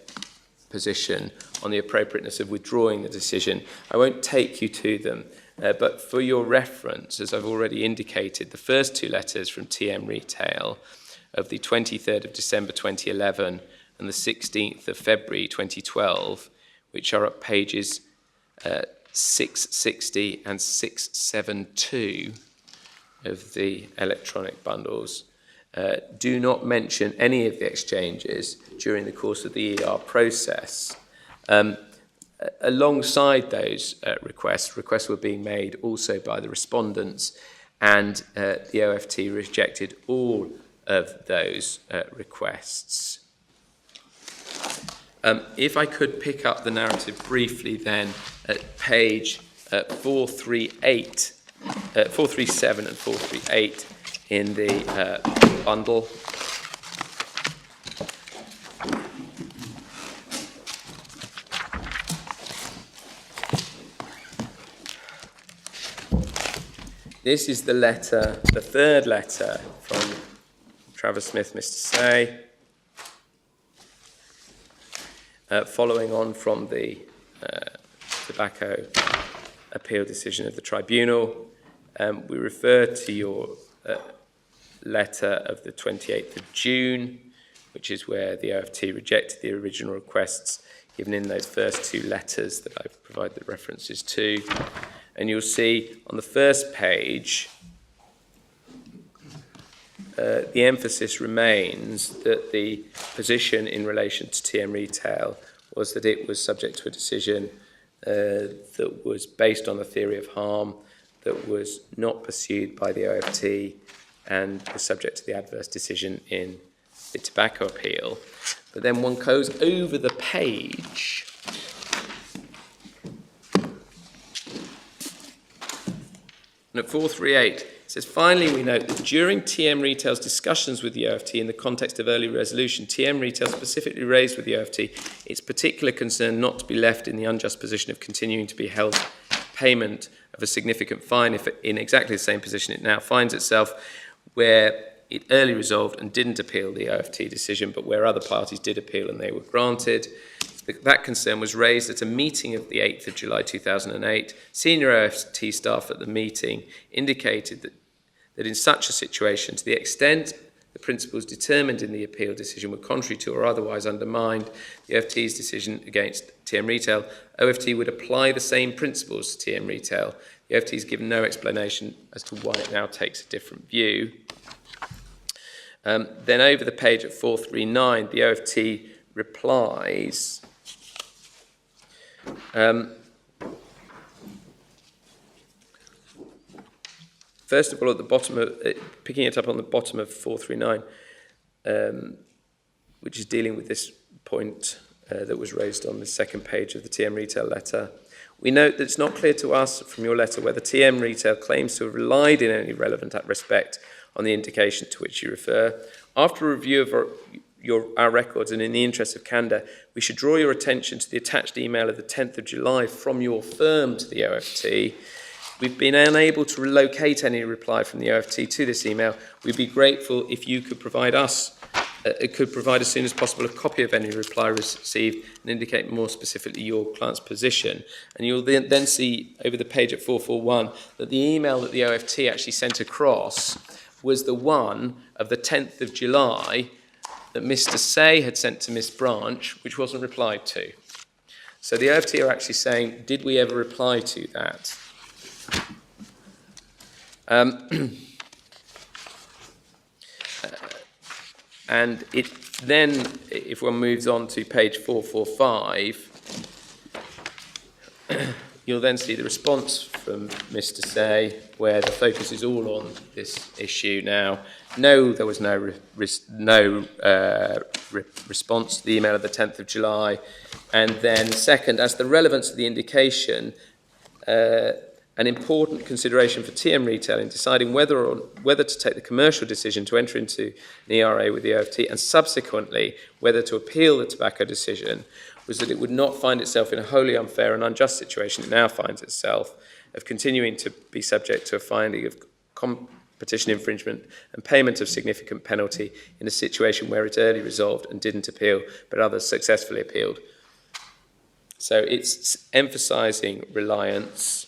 position on the appropriateness of withdrawing the decision. I won't take you to them, but for your reference, as I've already indicated, the first two letters from TM Retail of the 23rd of December 2011 and the 16th of February 2012, which are at pages 660 and 672 of the electronic bundles, do not mention any of the exchanges during the course of the ER process. Alongside those requests were being made also by the respondents and the OFT rejected all of those requests. If I could pick up the narrative briefly then at page 437 and 438 in the bundle. This is the letter, the third letter from Travers Smith, Mr. Say, following on from the tobacco appeal decision of the tribunal. We refer to your letter of the 28th of June, which is where the OFT rejected the original requests given in those first two letters that I've provided the references to. And you'll see on the first page, the emphasis remains that the position in relation to TM Retail was that it was subject to a decision that was based on the theory of harm, that was not pursued by the OFT, and was subject to the adverse decision in the tobacco appeal. But then one goes over the page and at 438, it says, finally, we note that during TM Retail's discussions with the OFT in the context of early resolution, TM Retail specifically raised with the OFT its particular concern not to be left in the unjust position of continuing to be held payment of a significant fine if in exactly the same position it now finds itself, where it early resolved and didn't appeal the OFT decision, but where other parties did appeal and they were granted. That concern was raised at a meeting of the 8th of July 2008. Senior OFT staff at the meeting indicated that in such a situation, to the extent the principles determined in the appeal decision were contrary to or otherwise undermined the OFT's decision against TM Retail, OFT would apply the same principles to TM Retail. The OFT has given no explanation as to why it now takes a different view. Then over the page at 439, the OFT replies. First of all, at the bottom of, picking it up on the bottom of 439, which is dealing with this point that was raised on the second page of the TM Retail letter. We note that it's not clear to us from your letter whether TM Retail claims to have relied in any relevant respect on the indication to which you refer. After a review of our records and in the interest of candour, we should draw your attention to the attached email of the 10th of July from your firm to the OFT. We've been unable to relocate any reply from the OFT to this email. We'd be grateful if you could provide as soon as possible a copy of any reply received and indicate more specifically your client's position. And you'll then see over the page at 441 that the email that the OFT actually sent across was the one of the 10th of July that Mr. Say had sent to Miss Branch, which wasn't replied to. So the OFT are actually saying, did we ever reply to that? And it then, if one moves on to page 445, you'll then see the response from Mr. Say, where the focus is all on this issue now. No, there was no response to the email of the 10th of July. And then second, as the relevance of the indication, an important consideration for TM Retail in deciding whether to take the commercial decision to enter into an ERA with the OFT and subsequently whether to appeal the tobacco decision was that it would not find itself in a wholly unfair and unjust situation it now finds itself of continuing to be subject to a finding of competition infringement and payment of significant penalty in a situation where it early resolved and didn't appeal, but others successfully appealed. So it's emphasising reliance.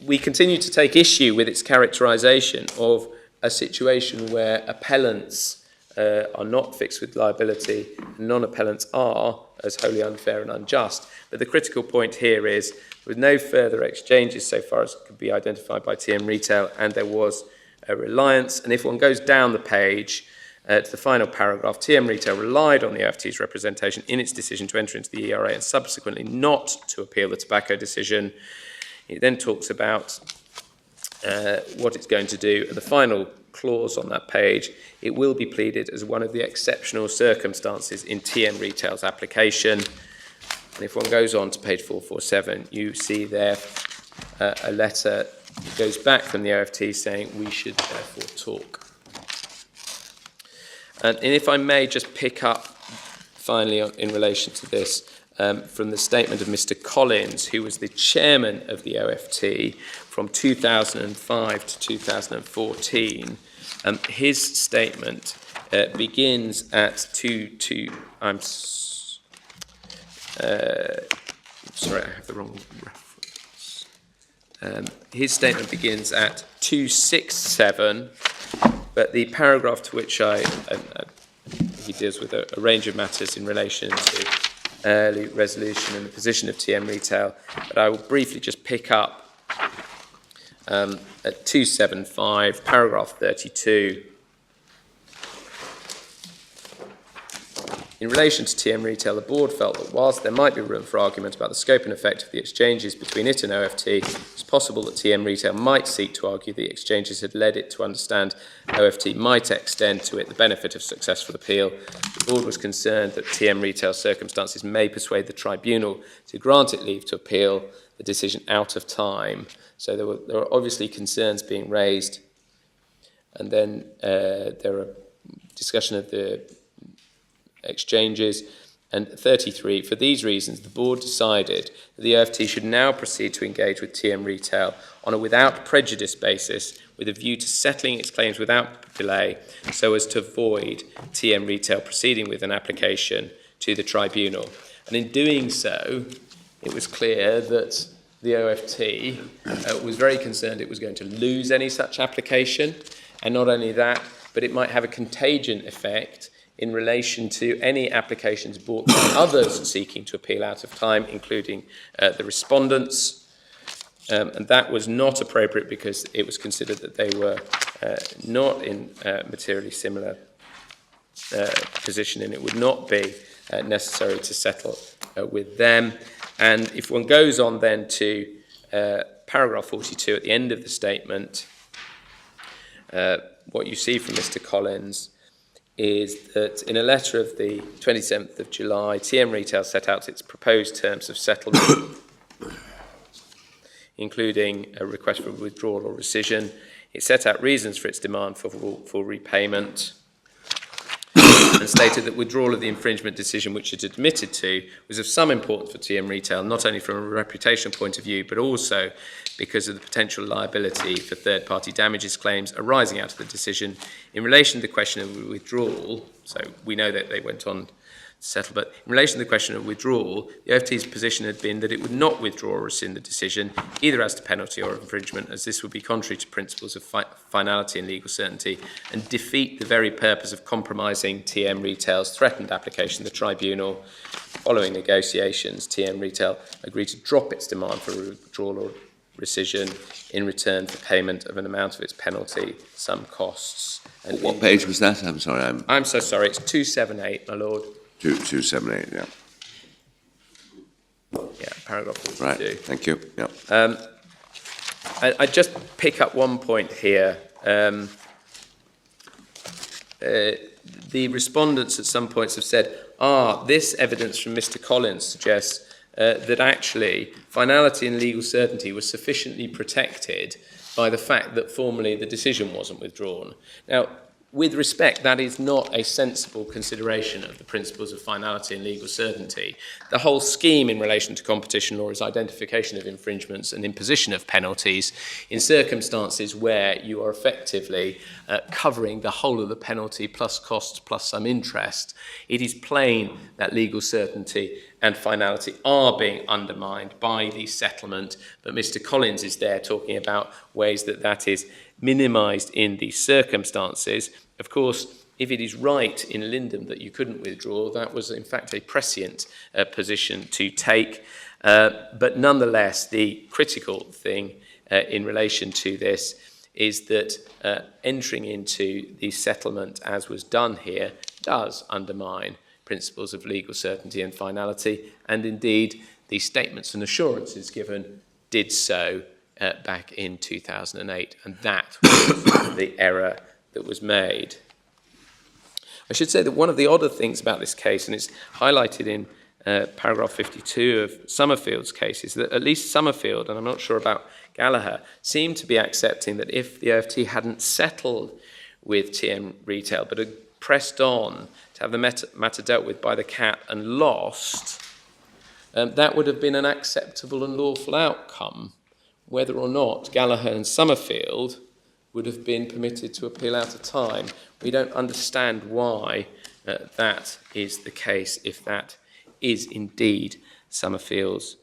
We continue to take issue with its characterisation of a situation where appellants are not fixed with liability and non-appellants are as wholly unfair and unjust. But the critical point here is with no further exchanges so far as could be identified by TM Retail, and there was a reliance. And if one goes down the page to the final paragraph, TM Retail relied on the OFT's representation in its decision to enter into the ERA and subsequently not to appeal the tobacco decision. It then talks about what it's going to do, the final clause on that page, it will be pleaded as one of the exceptional circumstances in TM Retail's application. And if one goes on to page 447, you see there a letter that goes back from the OFT saying we should therefore talk. And if I may just pick up finally in relation to this from the statement of Mr. Collins, who was the chairman of the OFT from 2005 to 2014. His statement begins at sorry, I have the wrong reference. His statement begins at 267, but the paragraph to which he deals with a range of matters in relation to early resolution and the position of TM Retail, but I will briefly just pick up at 275, paragraph 32. In relation to TM Retail, the board felt that whilst there might be room for argument about the scope and effect of the exchanges between it and OFT, it's possible that TM Retail might seek to argue the exchanges had led it to understand OFT might extend to it the benefit of successful appeal. The board was concerned that TM Retail's circumstances may persuade the tribunal to grant it leave to appeal the decision out of time. So there were obviously concerns being raised. And then there are discussion of the exchanges. And 33, for these reasons, the board decided that the OFT should now proceed to engage with TM Retail on a without prejudice basis with a view to settling its claims without delay so as to avoid TM Retail proceeding with an application to the tribunal. And in doing so, it was clear that the OFT was very concerned it was going to lose any such application, and not only that, but it might have a contagion effect in relation to any applications brought by others seeking to appeal out of time, including the respondents. And that was not appropriate because it was considered that they were not in materially similar position, and it would not be necessary to settle with them. And if one goes on then to paragraph 42 at the end of the statement, what you see from Mr. Collins is that in a letter of the 27th of July, TM Retail set out its proposed terms of settlement, including a request for withdrawal or rescission. It set out reasons for its demand for repayment and stated that withdrawal of the infringement decision which it admitted to was of some importance for TM Retail, not only from a reputational point of view, but also because of the potential liability for third-party damages claims arising out of the decision. In relation to the question of withdrawal, so we know that they went on to settle, but in relation to the question of withdrawal, the OFT's position had been that it would not withdraw or rescind the decision, either as to penalty or infringement, as this would be contrary to principles of finality and legal certainty, and defeat the very purpose of compromising TM Retail's threatened application to the tribunal. Following negotiations, TM Retail agreed to drop its demand for withdrawal or rescission in return for payment of an amount of its penalty, some costs. And
what page was that? I'm sorry.
I'm so sorry. It's 278, my lord.
278, yeah.
Yeah, paragraph 42.
Right, thank you. Yeah.
I just pick up one point here. The respondents at some points have said, this evidence from Mr. Collins suggests that actually finality and legal certainty was sufficiently protected by the fact that formally the decision wasn't withdrawn. Now, with respect, that is not a sensible consideration of the principles of finality and legal certainty. The whole scheme in relation to competition law is identification of infringements and imposition of penalties in circumstances where you are effectively covering the whole of the penalty plus costs plus some interest. It is plain that legal certainty and finality are being undermined by the settlement, but Mr. Collins is there talking about ways that that is minimised in these circumstances. Of course, if it is right in Lindem that you couldn't withdraw, that was in fact a prescient position to take. But nonetheless, the critical thing in relation to this is that entering into the settlement as was done here does undermine principles of legal certainty and finality, and indeed the statements and assurances given did so back in 2008, and that was the error that was made. I should say that one of the odder things about this case, and it's highlighted in paragraph 52 of Summerfield's case, is that at least Summerfield, and I'm not sure about Gallaher, seemed to be accepting that if the OFT hadn't settled with TM Retail but had pressed on to have the matter dealt with by the CAT and lost, that would have been an acceptable and lawful outcome, whether or not Gallaher and Summerfield would have been permitted to appeal out of time. We don't understand why that is the case, if that is indeed Summerfield's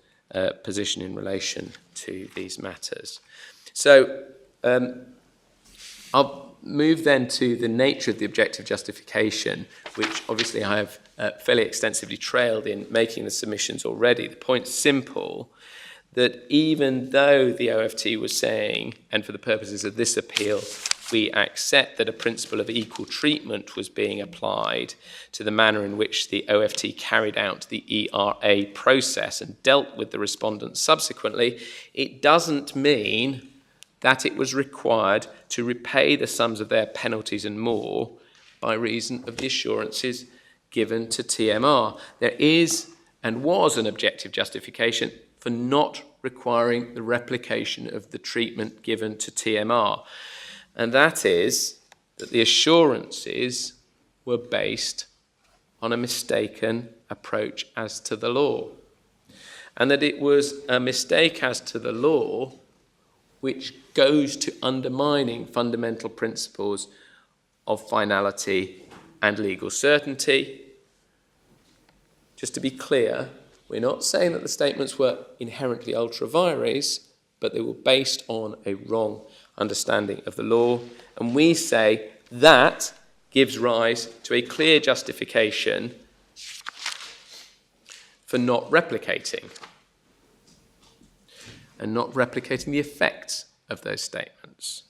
position in relation to these matters. So I'll move then to the nature of the objective justification, which obviously I have fairly extensively trailed in making the submissions already. The point's simple, that even though the OFT was saying, and for the purposes of this appeal, we accept that a principle of equal treatment was being applied to the manner in which the OFT carried out the ERA process and dealt with the respondents subsequently, it doesn't mean that it was required to repay the sums of their penalties and more by reason of the assurances given to TMR. There is and was an objective justification for not requiring the replication of the treatment given to TMR. And that is that the assurances were based on a mistaken approach as to the law. And that it was a mistake as to the law which goes to undermining fundamental principles of finality and legal certainty. Just to be clear, we're not saying that the statements were inherently ultra vires, but they were based on a wrong understanding of the law. And we say that gives rise to a clear justification for not replicating, and not replicating the effects of those statements.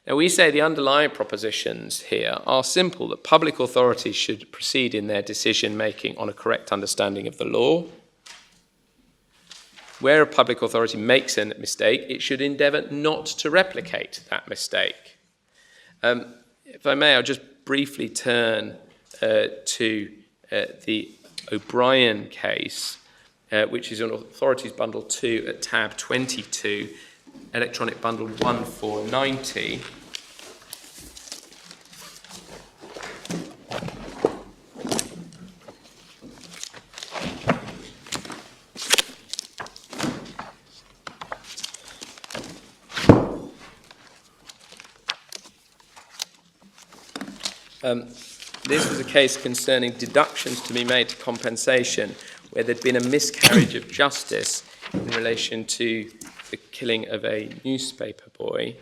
Now, we say the underlying propositions here are simple, that public authorities should proceed in their decision-making on a correct understanding of the law. Where a public authority makes a mistake, it should endeavour not to replicate that mistake. If I may, I'll just briefly turn to the O'Brien case, which is on Authorities Bundle 2 at tab 22, Electronic Bundle 1490. This was a case concerning deductions to be made to compensation where there'd been a miscarriage of justice in relation to the killing of a newspaper boy.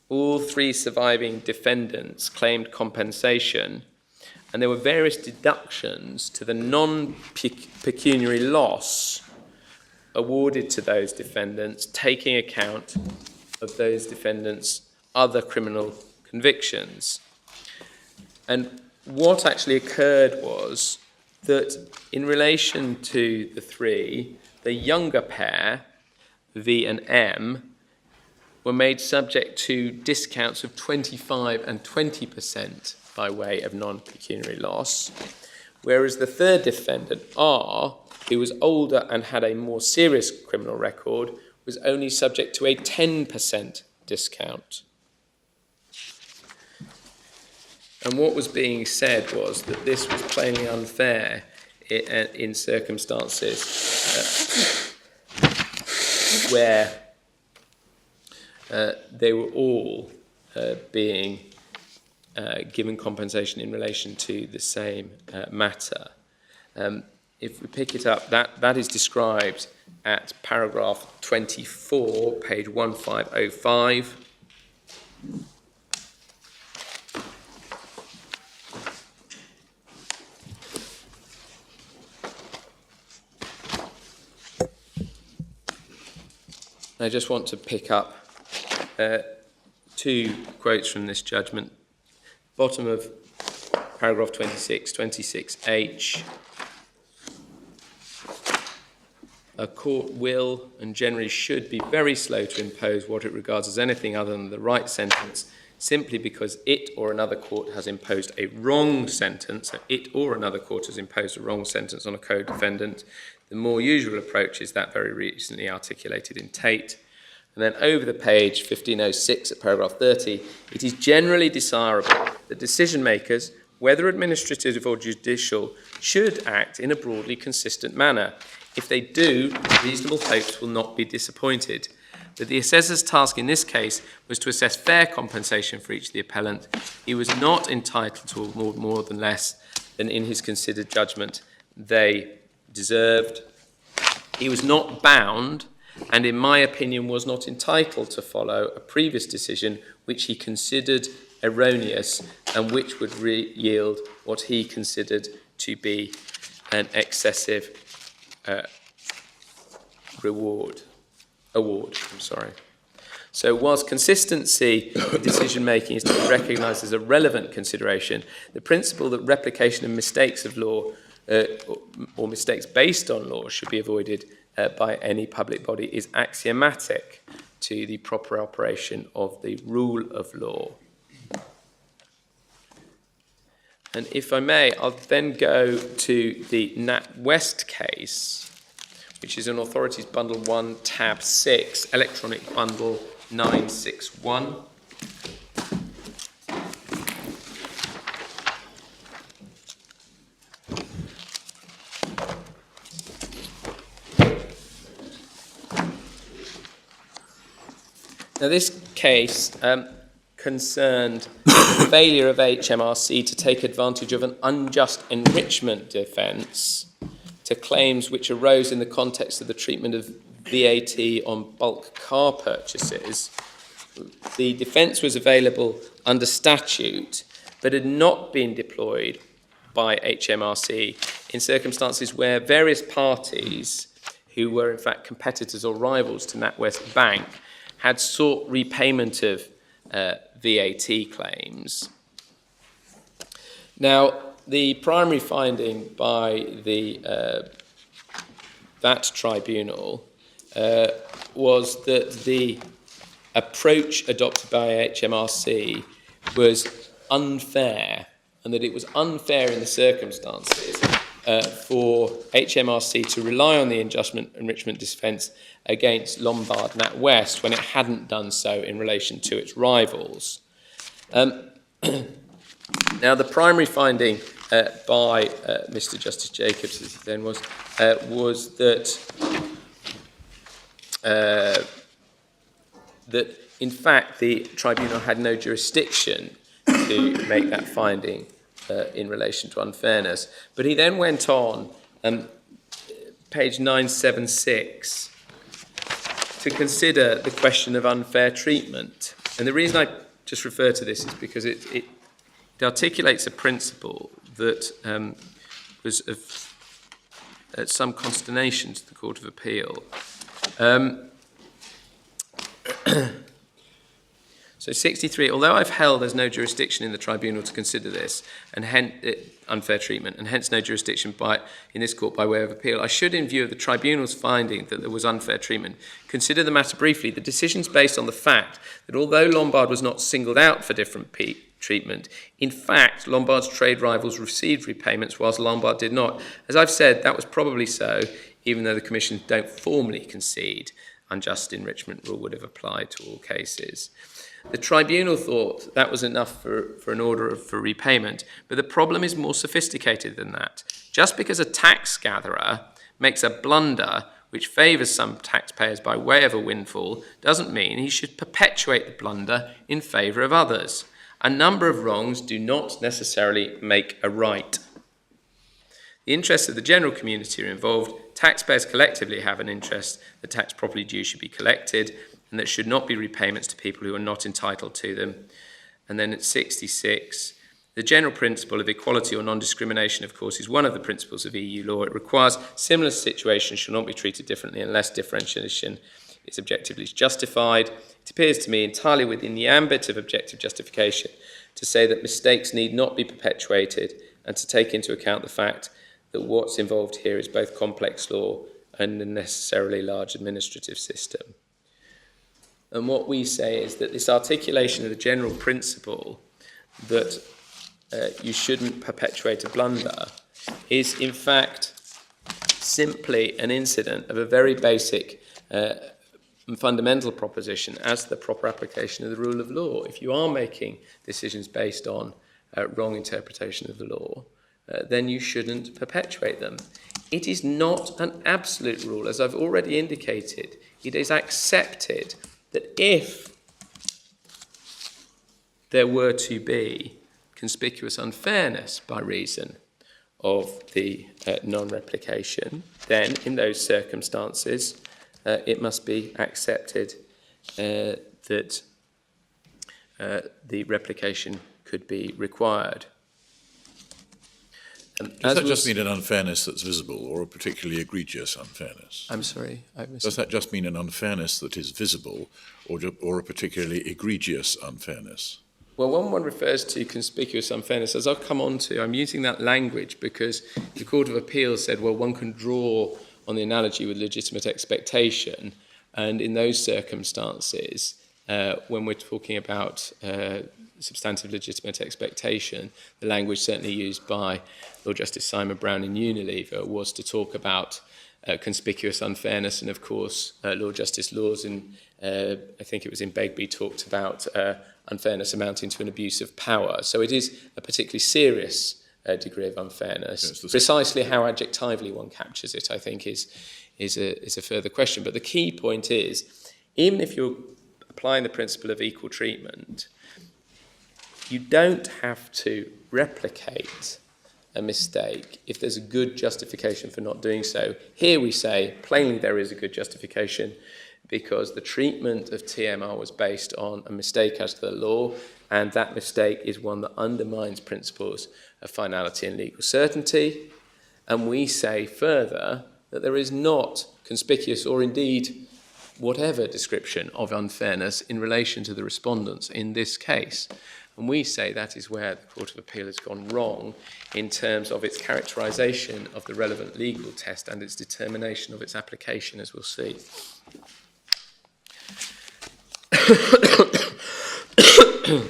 All three surviving defendants claimed compensation, and there were various deductions to the non-pecuniary loss awarded to those defendants, taking account of those defendants' other criminal convictions. And what actually occurred was that in relation to the three, the younger pair, V and M, were made subject to discounts of 25 and 20% by way of non-pecuniary loss, whereas the third defendant, R, who was older and had a more serious criminal record, was only subject to a 10% discount. And what was being said was that this was plainly unfair in circumstances where they were all being given compensation in relation to the same matter. If we pick it up, that is described at paragraph 24, page 1505. I just want to pick up two quotes from this judgment. Bottom of paragraph 26, 26H. a court will and generally should be very slow to impose what it regards as anything other than the right sentence, simply because it or another court has imposed a wrong sentence, so it or another court has imposed a wrong sentence on a co-defendant. The more usual approach is that very recently articulated in Tate. And then over the page, 1506 at paragraph 30, it is generally desirable that decision makers, whether administrative or judicial, should act in a broadly consistent manner. If they do, reasonable hopes will not be disappointed. That the assessor's task in this case was to assess fair compensation for each of the appellant. He was not entitled to more than less than in his considered judgment they deserved. He was not bound, and in my opinion was not entitled to follow a previous decision which he considered erroneous and which would yield what he considered to be an excessive award. So whilst consistency in decision-making is to be recognised as a relevant consideration, the principle that replication of mistakes of law or mistakes based on law should be avoided by any public body is axiomatic to the proper operation of the rule of law. And if I may, I'll then go to the NatWest case, which is in Authorities Bundle 1, Tab 6, Electronic Bundle 961. Now, this case concerned the failure of HMRC to take advantage of an unjust enrichment defence to claims which arose in the context of the treatment of VAT on bulk car purchases. The defence was available under statute, but had not been deployed by HMRC in circumstances where various parties, who were in fact competitors or rivals to NatWest Bank, had sought repayment of VAT claims. Now, the primary finding by that tribunal was that the approach adopted by HMRC was unfair, and that it was unfair in the circumstances for HMRC to rely on the unjust enrichment defence against Lombard NatWest when it hadn't done so in relation to its rivals. Now, the primary finding by Mr. Justice Jacobs, as he then was that in fact the tribunal had no jurisdiction to make that finding in relation to unfairness. But he then went on, page 976, to consider the question of unfair treatment. And the reason I just refer to this is because it articulates a principle that was of some consternation to the Court of Appeal. So 63, although I've held there's no jurisdiction in the tribunal to consider this, and hence unfair treatment, and hence no jurisdiction in this court by way of appeal, I should, in view of the tribunal's finding that there was unfair treatment, consider the matter briefly. The decision's based on the fact that although Lombard was not singled out for different treatment, in fact, Lombard's trade rivals received repayments whilst Lombard did not. As I've said, that was probably so, even though the Commission don't formally concede unjust enrichment rule would have applied to all cases. The tribunal thought that was enough for an order for repayment, but the problem is more sophisticated than that. Just because a tax gatherer makes a blunder which favours some taxpayers by way of a windfall doesn't mean he should perpetuate the blunder in favour of others. A number of wrongs do not necessarily make a right. The interests of the general community are involved. Taxpayers collectively have an interest that tax properly due should be collected, and that should not be repayments to people who are not entitled to them. And then at 66, the general principle of equality or non-discrimination, of course, is one of the principles of EU law. It requires similar situations should not be treated differently unless differentiation is objectively justified. It appears to me entirely within the ambit of objective justification to say that mistakes need not be perpetuated and to take into account the fact that what's involved here is both complex law an unnecessarily large administrative system. And what we say is that this articulation of the general principle that you shouldn't perpetuate a blunder is in fact simply an incident of a very basic and fundamental proposition as the proper application of the rule of law. If you are making decisions based on wrong interpretation of the law, then you shouldn't perpetuate them. It is not an absolute rule, as I've already indicated. It is accepted that if there were to be conspicuous unfairness by reason of the non-replication, then in those circumstances it must be accepted that the replication could be required.
Does that just mean an unfairness that's visible, or a particularly egregious unfairness?
I'm sorry, I missed.
Does that just mean an unfairness that is visible, or a particularly egregious unfairness?
Well, when one refers to conspicuous unfairness, as I'll come on to, I'm using that language because the Court of Appeal said, well, one can draw on the analogy with legitimate expectation, and in those circumstances, when we're talking about substantive legitimate expectation, the language certainly used by Lord Justice Simon Brown in Unilever was to talk about conspicuous unfairness, and of course Lord Justice Laws in, I think it was in Begbie, talked about unfairness amounting to an abuse of power. So it is a particularly serious degree of unfairness. Yes, precisely how adjectively one captures it, I think, is a further question. But the key point is, even if you're applying the principle of equal treatment, you don't have to replicate a mistake if there's a good justification for not doing so. Here we say, plainly there is a good justification because the treatment of TMR was based on a mistake as to the law, and that mistake is one that undermines principles of finality and legal certainty. And we say further that there is not conspicuous or indeed whatever description of unfairness in relation to the respondents in this case. And we say that is where the Court of Appeal has gone wrong in terms of its characterisation of the relevant legal test and its determination of its application, as we'll see.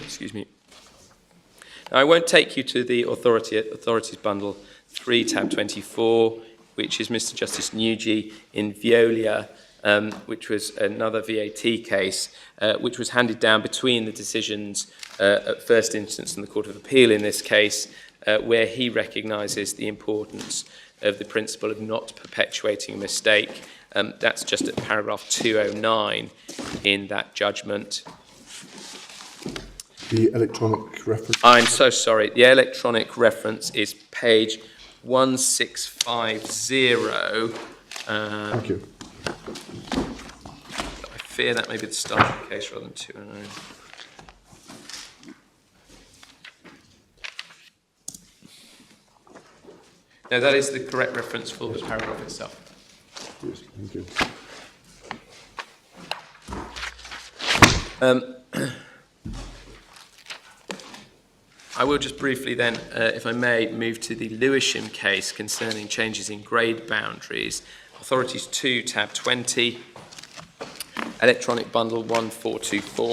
Excuse me. Now, I won't take you to the Authorities Bundle 3, tab 24, which is Mr. Justice Nugee in Veolia, which was another VAT case, which was handed down between the decisions at first instance in the Court of Appeal in this case, where he recognises the importance of the principle of not perpetuating a mistake. That's just at paragraph 209 in that judgment.
The electronic reference?
I'm so sorry. The electronic reference is page 1650.
Thank you.
I fear that may be the start of the case rather than 209. No, that is the correct reference for the paragraph itself.
Yes, thank you.
I will just briefly then, if I may, move to the Lewisham case concerning changes in grade boundaries. Authorities 2, tab 20, electronic bundle 1424.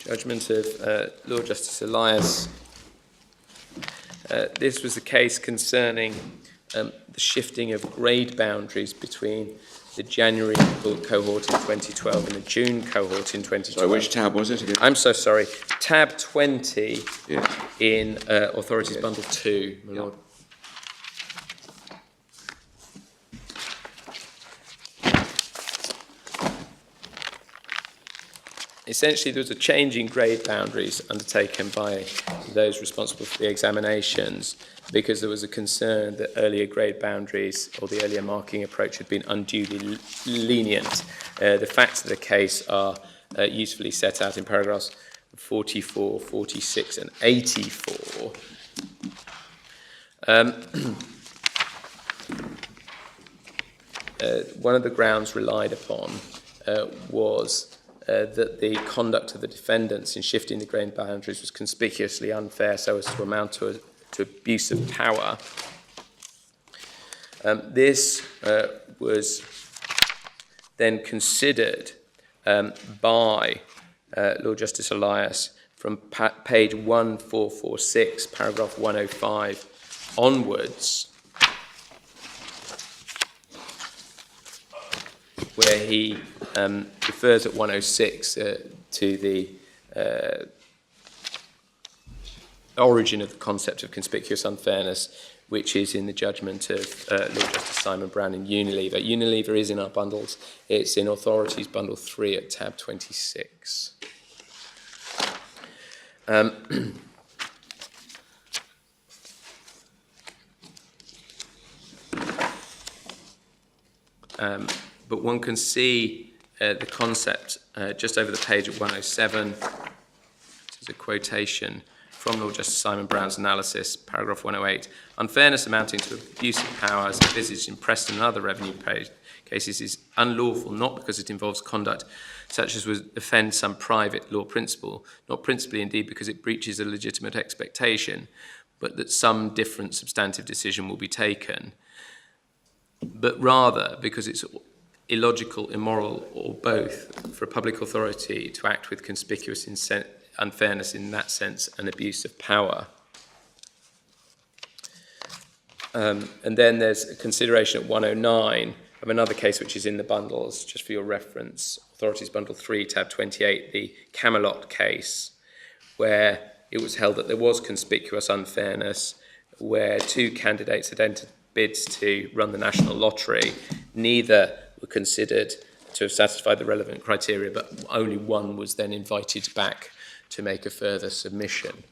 Judgment of Lord Justice Elias. This was the case concerning the shifting of grade boundaries between the January cohort in 2012 and the June cohort in 2012.
Sorry, which tab was it again?
I'm so sorry. Tab 20
Yes.
in Authorities Bundle 2, my lord. Essentially, there was a change in grade boundaries undertaken by those responsible for the examinations because there was a concern that earlier grade boundaries or the earlier marking approach had been unduly lenient. The facts of the case are usefully set out in paragraphs 44, 46 and 84. One of the grounds relied upon was that the conduct of the defendants in shifting the grade boundaries was conspicuously unfair so as to amount to abuse of power. This was then considered by Lord Justice Elias from page 1446, paragraph 105 onwards, where he refers at 106 to the origin of the concept of conspicuous unfairness, which is in the judgment of Lord Justice Simon Brown in Unilever. Unilever is in our bundles. It's in Authorities Bundle 3 at tab 26. But one can see the concept just over the page at 107. This is a quotation from Lord Justice Simon Brown's analysis, paragraph 108. Unfairness amounting to abuse of power as envisaged in Preston and other revenue cases is unlawful, not because it involves conduct such as would offend some private law principle, not principally indeed because it breaches a legitimate expectation, but that some different substantive decision will be taken, but rather because it's illogical, immoral, or both for a public authority to act with conspicuous unfairness, in that sense, an abuse of power. And then there's a consideration at 109 of another case which is in the bundles, just for your reference, Authorities Bundle 3, tab 28, the Camelot case, where it was held that there was conspicuous unfairness, where two candidates had entered bids to run the national lottery. Neither were considered to have satisfied the relevant criteria, but only one was then invited back to make a further submission.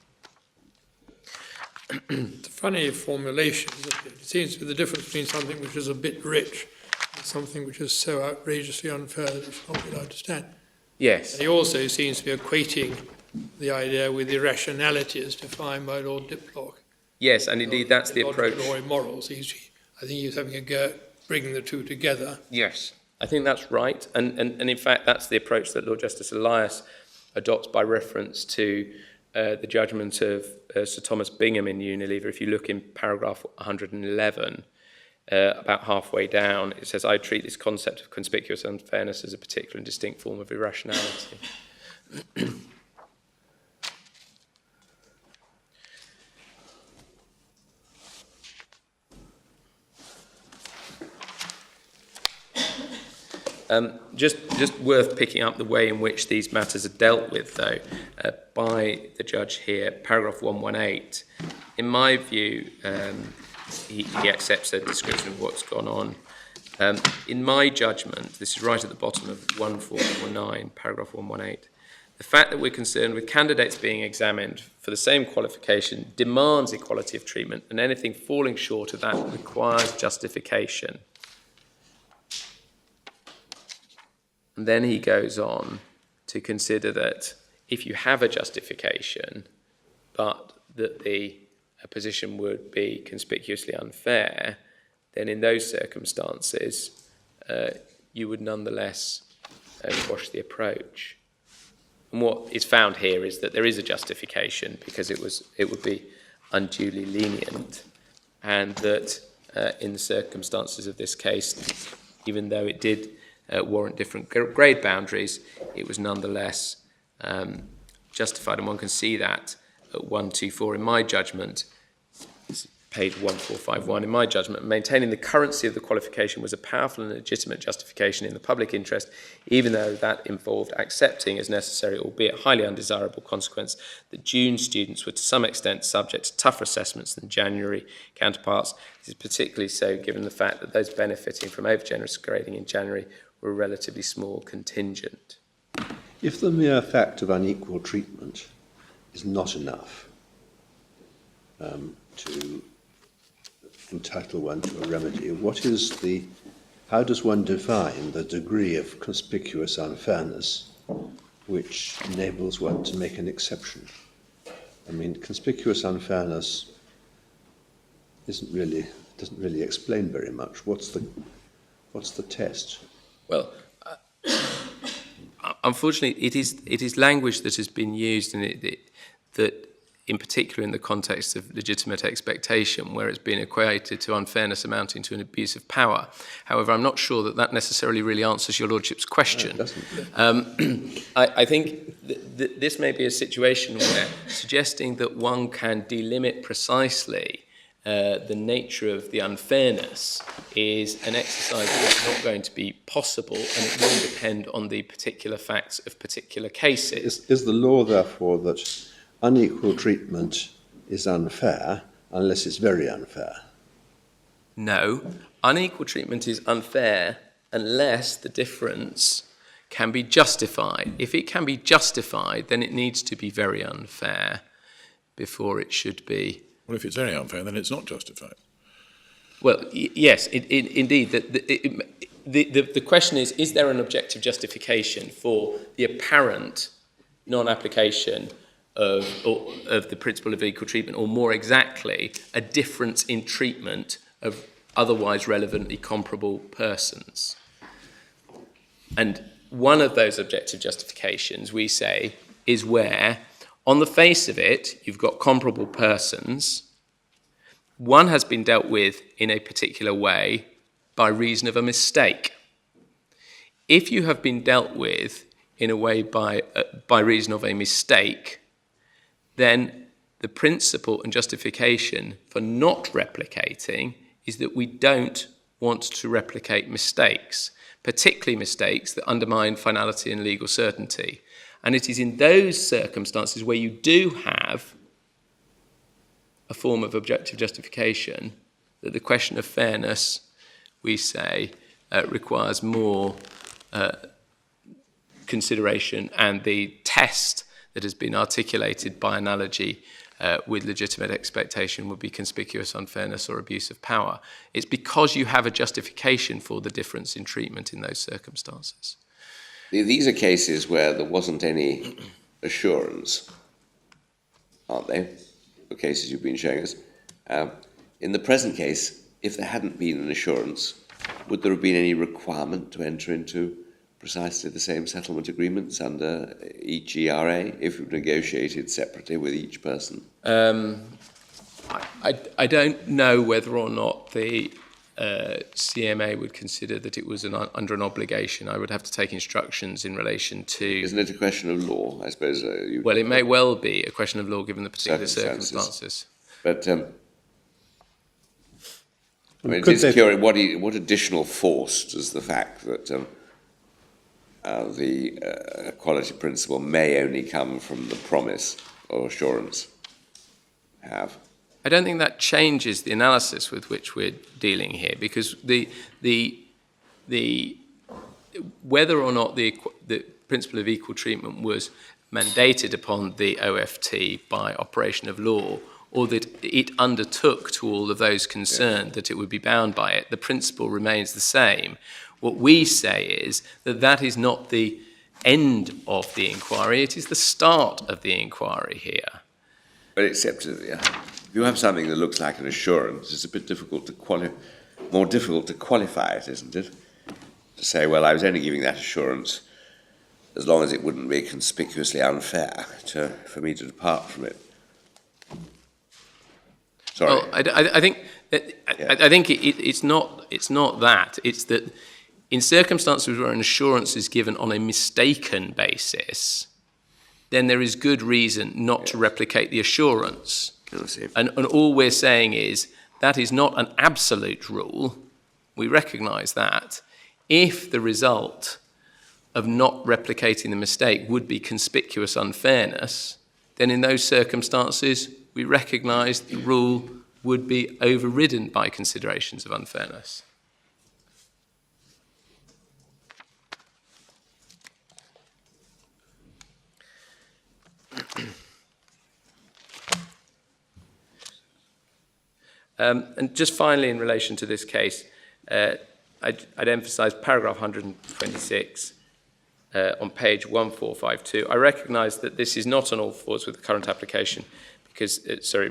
It's a funny formulation, isn't it? It seems to be the difference between something which is a bit rich and something which is so outrageously unfair that it's not be allowed to stand.
Yes.
And he also seems to be equating the idea with irrationality as defined by Lord Diplock.
Yes, and indeed that's the approach.
Law in morals. I think he's having a go at bringing the two together.
Yes, I think that's right. And in fact, that's the approach that Lord Justice Elias adopts by reference to the judgment of Sir Thomas Bingham in Unilever. If you look in paragraph 111, about halfway down, it says, I treat this concept of conspicuous unfairness as a particular and distinct form of irrationality. Just worth picking up the way in which these matters are dealt with, though, by the judge here, paragraph 118. In my view, he accepts a description of what's gone on. In my judgment, this is right at the bottom of 1449, paragraph 118, the fact that we're concerned with candidates being examined for the same qualification demands equality of treatment, and anything falling short of that requires justification. And then he goes on to consider that if you have a justification, but that the position would be conspicuously unfair, then in those circumstances, you would nonetheless quash the approach. And what is found here is that there is a justification because it would be unduly lenient, and that in the circumstances of this case, even though it did warrant different grade boundaries, it was nonetheless justified, and one can see that at 124 in my judgment, page 1451 in my judgment, maintaining the currency of the qualification was a powerful and legitimate justification in the public interest, even though that involved accepting as necessary, albeit highly undesirable consequence, that June students were to some extent subject to tougher assessments than January counterparts. This is particularly so given the fact that those benefiting from over-generous grading in January were a relatively small contingent.
If the mere fact of unequal treatment is not enough to entitle one to a remedy, how does one define the degree of conspicuous unfairness which enables one to make an exception? I mean, conspicuous unfairness doesn't really explain very much. What's the test?
Well, unfortunately, it is language that has been used that, in particular in the context of legitimate expectation, where it's been equated to unfairness amounting to an abuse of power. However, I'm not sure that that necessarily really answers your Lordship's question.
No, it doesn't.
I think this may be a situation where suggesting that one can delimit precisely the nature of the unfairness is an exercise that's not going to be possible, and it will depend on the particular facts of particular cases.
Is the law, therefore, that unequal treatment is unfair unless it's very unfair?
No, unequal treatment is unfair unless the difference can be justified. If it can be justified, then it needs to be very unfair before it should be.
Well, if it's very unfair, then it's not justified.
Well, yes, indeed. The question is there an objective justification for the apparent non-application of the principle of equal treatment, or more exactly, a difference in treatment of otherwise relevantly comparable persons? And one of those objective justifications, we say, is where, on the face of it, you've got comparable persons. One has been dealt with in a particular way by reason of a mistake. If you have been dealt with in a way by reason of a mistake, then the principle and justification for not replicating is that we don't want to replicate mistakes, particularly mistakes that undermine finality and legal certainty. And it is in those circumstances where you do have a form of objective justification that the question of fairness, we say, requires more consideration, and the test that has been articulated by analogy with legitimate expectation would be conspicuous unfairness or abuse of power. It's because you have a justification for the difference in treatment in those circumstances.
These are cases where there wasn't any assurance, aren't they? The cases you've been showing us. In the present case, if there hadn't been an assurance, would there have been any requirement to enter into precisely the same settlement agreements under each ERA if you negotiated separately with each person?
I don't know whether or not the CMA would consider that it was under an obligation. I would have to take instructions in relation to...
Isn't it a question of law, I suppose?
Well, it may well be a question of law given the particular circumstances.
But I mean, it's curious, what additional force does the fact that the equality principle may only come from the promise or assurance have?
I don't think that changes the analysis with which we're dealing here, because whether or not the principle of equal treatment was mandated upon the OFT by operation of law, or that it undertook to all of those concerned that it would be bound by it, the principle remains the same. What we say is that that is not the end of the inquiry, it is the start of the inquiry here.
But except if you have something that looks like an assurance, it's a bit difficult to more difficult to qualify it, isn't it? To say, well, I was only giving that assurance as long as it wouldn't be conspicuously unfair for me to depart from it. Sorry.
Well, I think it's not that. It's that in circumstances where an assurance is given on a mistaken basis, then there is good reason not to replicate the assurance. And all we're saying is that is not an absolute rule. We recognise that. If the result of not replicating the mistake would be conspicuous unfairness, then in those circumstances we recognise the rule would be overridden by considerations of unfairness. And just finally, in relation to this case, I'd emphasise paragraph 126 on page 1452. I recognise that this is not on all fours with the current application, because,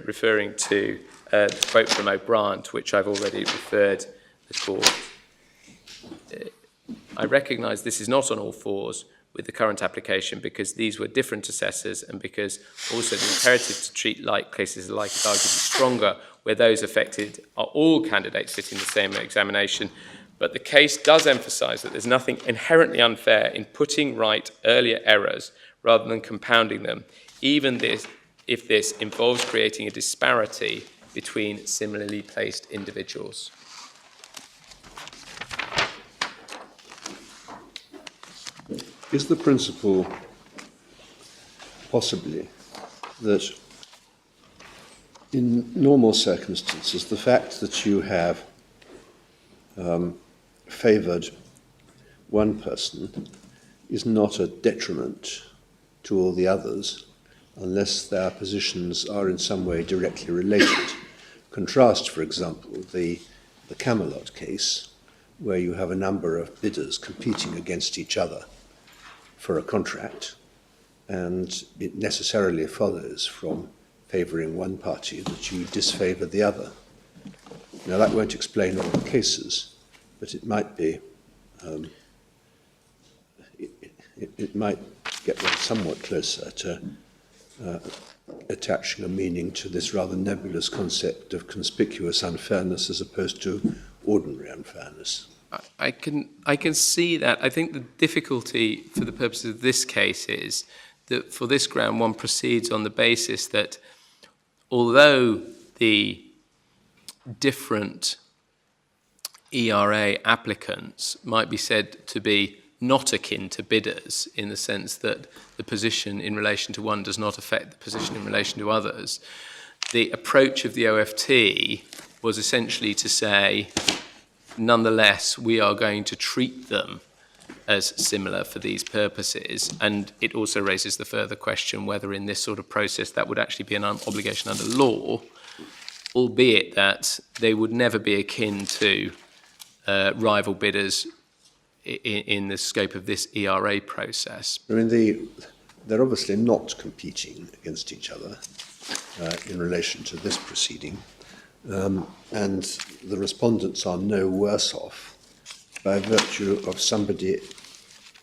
referring to the quote from O'Brien, to which I've already referred the court. I recognise this is not on all fours with the current application because these were different assessors and because also the imperative to treat like cases alike is arguably stronger where those affected are all candidates sitting the same examination. But the case does emphasise that there's nothing inherently unfair in putting right earlier errors rather than compounding them, even if this involves creating a disparity between similarly placed individuals.
Is the principle possibly that in normal circumstances, the fact that you have favoured one person is not a detriment to all the others unless their positions are in some way directly related? Contrast, for example, the Camelot case, where you have a number of bidders competing against each other for a contract, and it necessarily follows from favouring one party that you disfavour the other. Now, that won't explain all the cases, but it might be, it might get one somewhat closer to attaching a meaning to this rather nebulous concept of conspicuous unfairness as opposed to ordinary unfairness.
I can see that. I think the difficulty for the purposes of this case is that for this ground one proceeds on the basis that although the different ERA applicants might be said to be not akin to bidders in the sense that the position in relation to one does not affect the position in relation to others, the approach of the OFT was essentially to say, nonetheless, we are going to treat them as similar for these purposes. And it also raises the further question whether in this sort of process that would actually be an obligation under law, albeit that they would never be akin to rival bidders in the scope of this ERA process.
I mean, they're obviously not competing against each other in relation to this proceeding. And the respondents are no worse off by virtue of somebody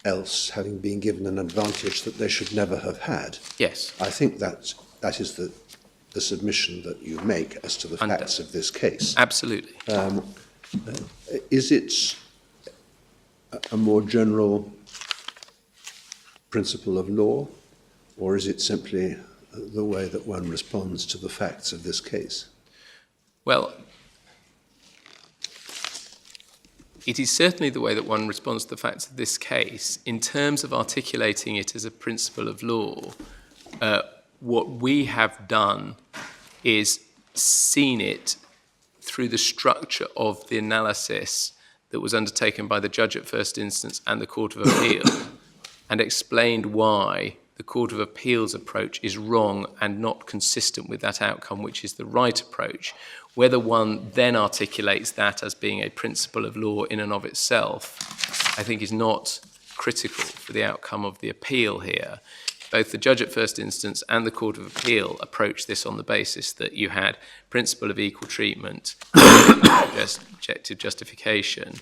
else having been given an advantage that they should never have had.
Yes.
I think that is the submission that you make as to the facts of this case.
Absolutely.
Is it a more general principle of law, or is it simply the way that one responds to the facts of this case?
Well, it is certainly the way that one responds to the facts of this case. In terms of articulating it as a principle of law, what we have done is seen it through the structure of the analysis that was undertaken by the judge at first instance and the Court of Appeal, and explained why the Court of Appeal's approach is wrong and not consistent with that outcome, which is the right approach. Whether one then articulates that as being a principle of law in and of itself, I think is not critical for the outcome of the appeal here. Both the judge at first instance and the Court of Appeal approached this on the basis that you had principle of equal treatment, objective justification,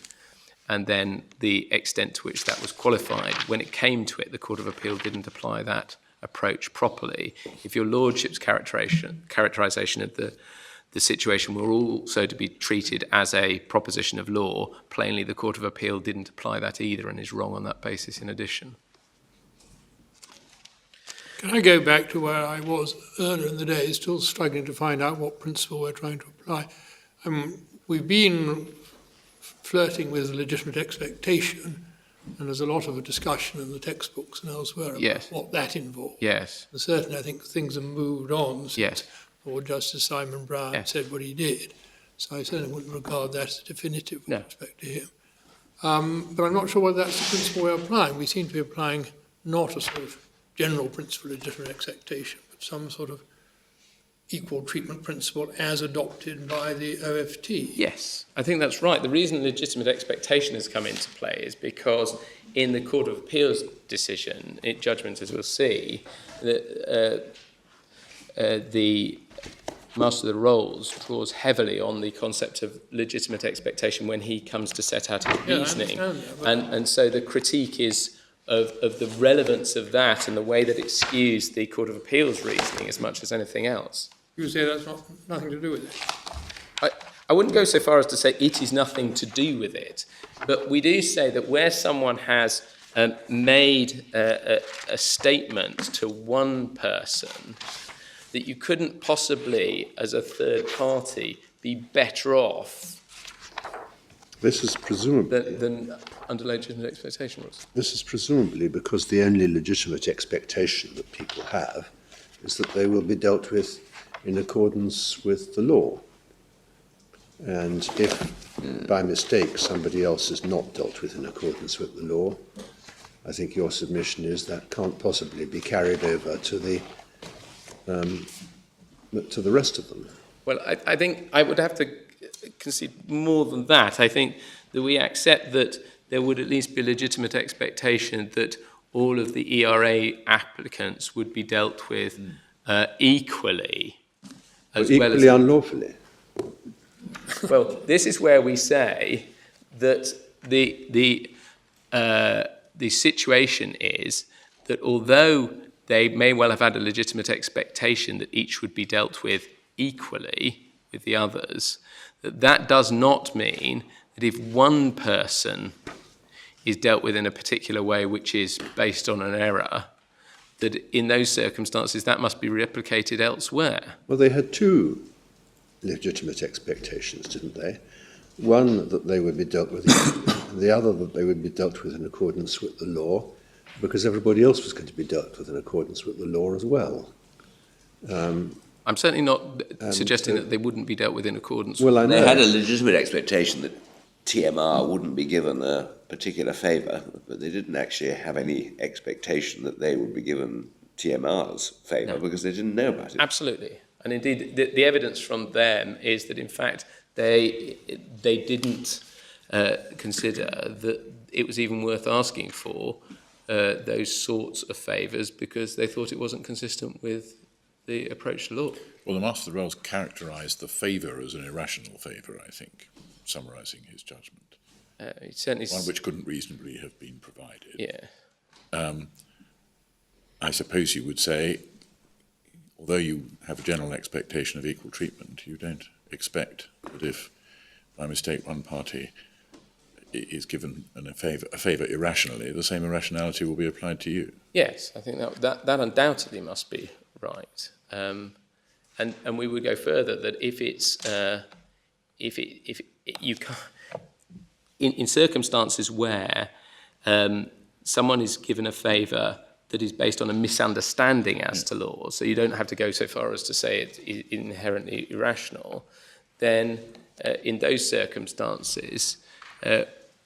and then the extent to which that was qualified. When it came to it, the Court of Appeal didn't apply that approach properly. If your Lordship's characterisation of the situation were also to be treated as a proposition of law, plainly the Court of Appeal didn't apply that either and is wrong on that basis in addition.
Can I go back to where I was earlier in the day, still struggling to find out what principle we're trying to apply? We've been flirting with legitimate expectation, and there's a lot of a discussion in the textbooks and elsewhere about what that involves.
Yes.
And certainly I think things have moved on since Lord Justice Simon Brown said what he did. So I certainly wouldn't regard that as definitive with respect to him. But I'm not sure whether that's the principle we're applying. We seem to be applying not a sort of general principle of legitimate expectation, but some sort of equal treatment principle as adopted by the OFT.
Yes, I think that's right. The reason legitimate expectation has come into play is because in the Court of Appeal's decision, judgment, as we'll see, the Master of the Rolls draws heavily on the concept of legitimate expectation when he comes to set out his reasoning. And so the critique is of the relevance of that and the way that it skews the Court of Appeal's reasoning as much as anything else.
You say that's nothing to do with it?
I wouldn't go so far as to say it is nothing to do with it, but we do say that where someone has made a statement to one person, that you couldn't possibly, as a third party, be better off
This is presumably...
than under legitimate expectation rules.
This is presumably because the only legitimate expectation that people have is that they will be dealt with in accordance with the law. And if, by mistake, somebody else is not dealt with in accordance with the law, I think your submission is that can't possibly be carried over to the rest of them.
Well, I think I would have to concede more than that. I think that we accept that there would at least be a legitimate expectation that all of the ERA applicants would be dealt with equally.
Equally unlawfully.
Well, this is where we say that the situation is that although they may well have had a legitimate expectation that each would be dealt with equally with the others, that does not mean that if one person is dealt with in a particular way which is based on an error, that in those circumstances that must be replicated elsewhere.
Well, they had two legitimate expectations, didn't they? One, that they would be dealt with equally, and the other, that they would be dealt with in accordance with the law, because everybody else was going to be dealt with in accordance with the law as well.
I'm certainly not suggesting that they wouldn't be dealt with in accordance with
Well, I know.
They had a legitimate expectation that TMR wouldn't be given a particular favour, but they didn't actually have any expectation that they would be given TMR's favour because they didn't know about it.
Absolutely. And indeed, the evidence from them is that, in fact, they didn't consider that it was even worth asking for those sorts of favours because they thought it wasn't consistent with the approach to law.
Well, the Master of the Rolls characterised the favour as an irrational favour, I think, summarising his judgment.
It certainly
one which couldn't reasonably have been provided.
Yeah.
I suppose you would say, although you have a general expectation of equal treatment, you don't expect that if, by mistake, one party is given a favour irrationally, the same irrationality will be applied to you.
Yes, I think that undoubtedly must be right. And we would go further that if you can't, in circumstances where someone is given a favour that is based on a misunderstanding as to law, so you don't have to go so far as to say it's inherently irrational, then in those circumstances,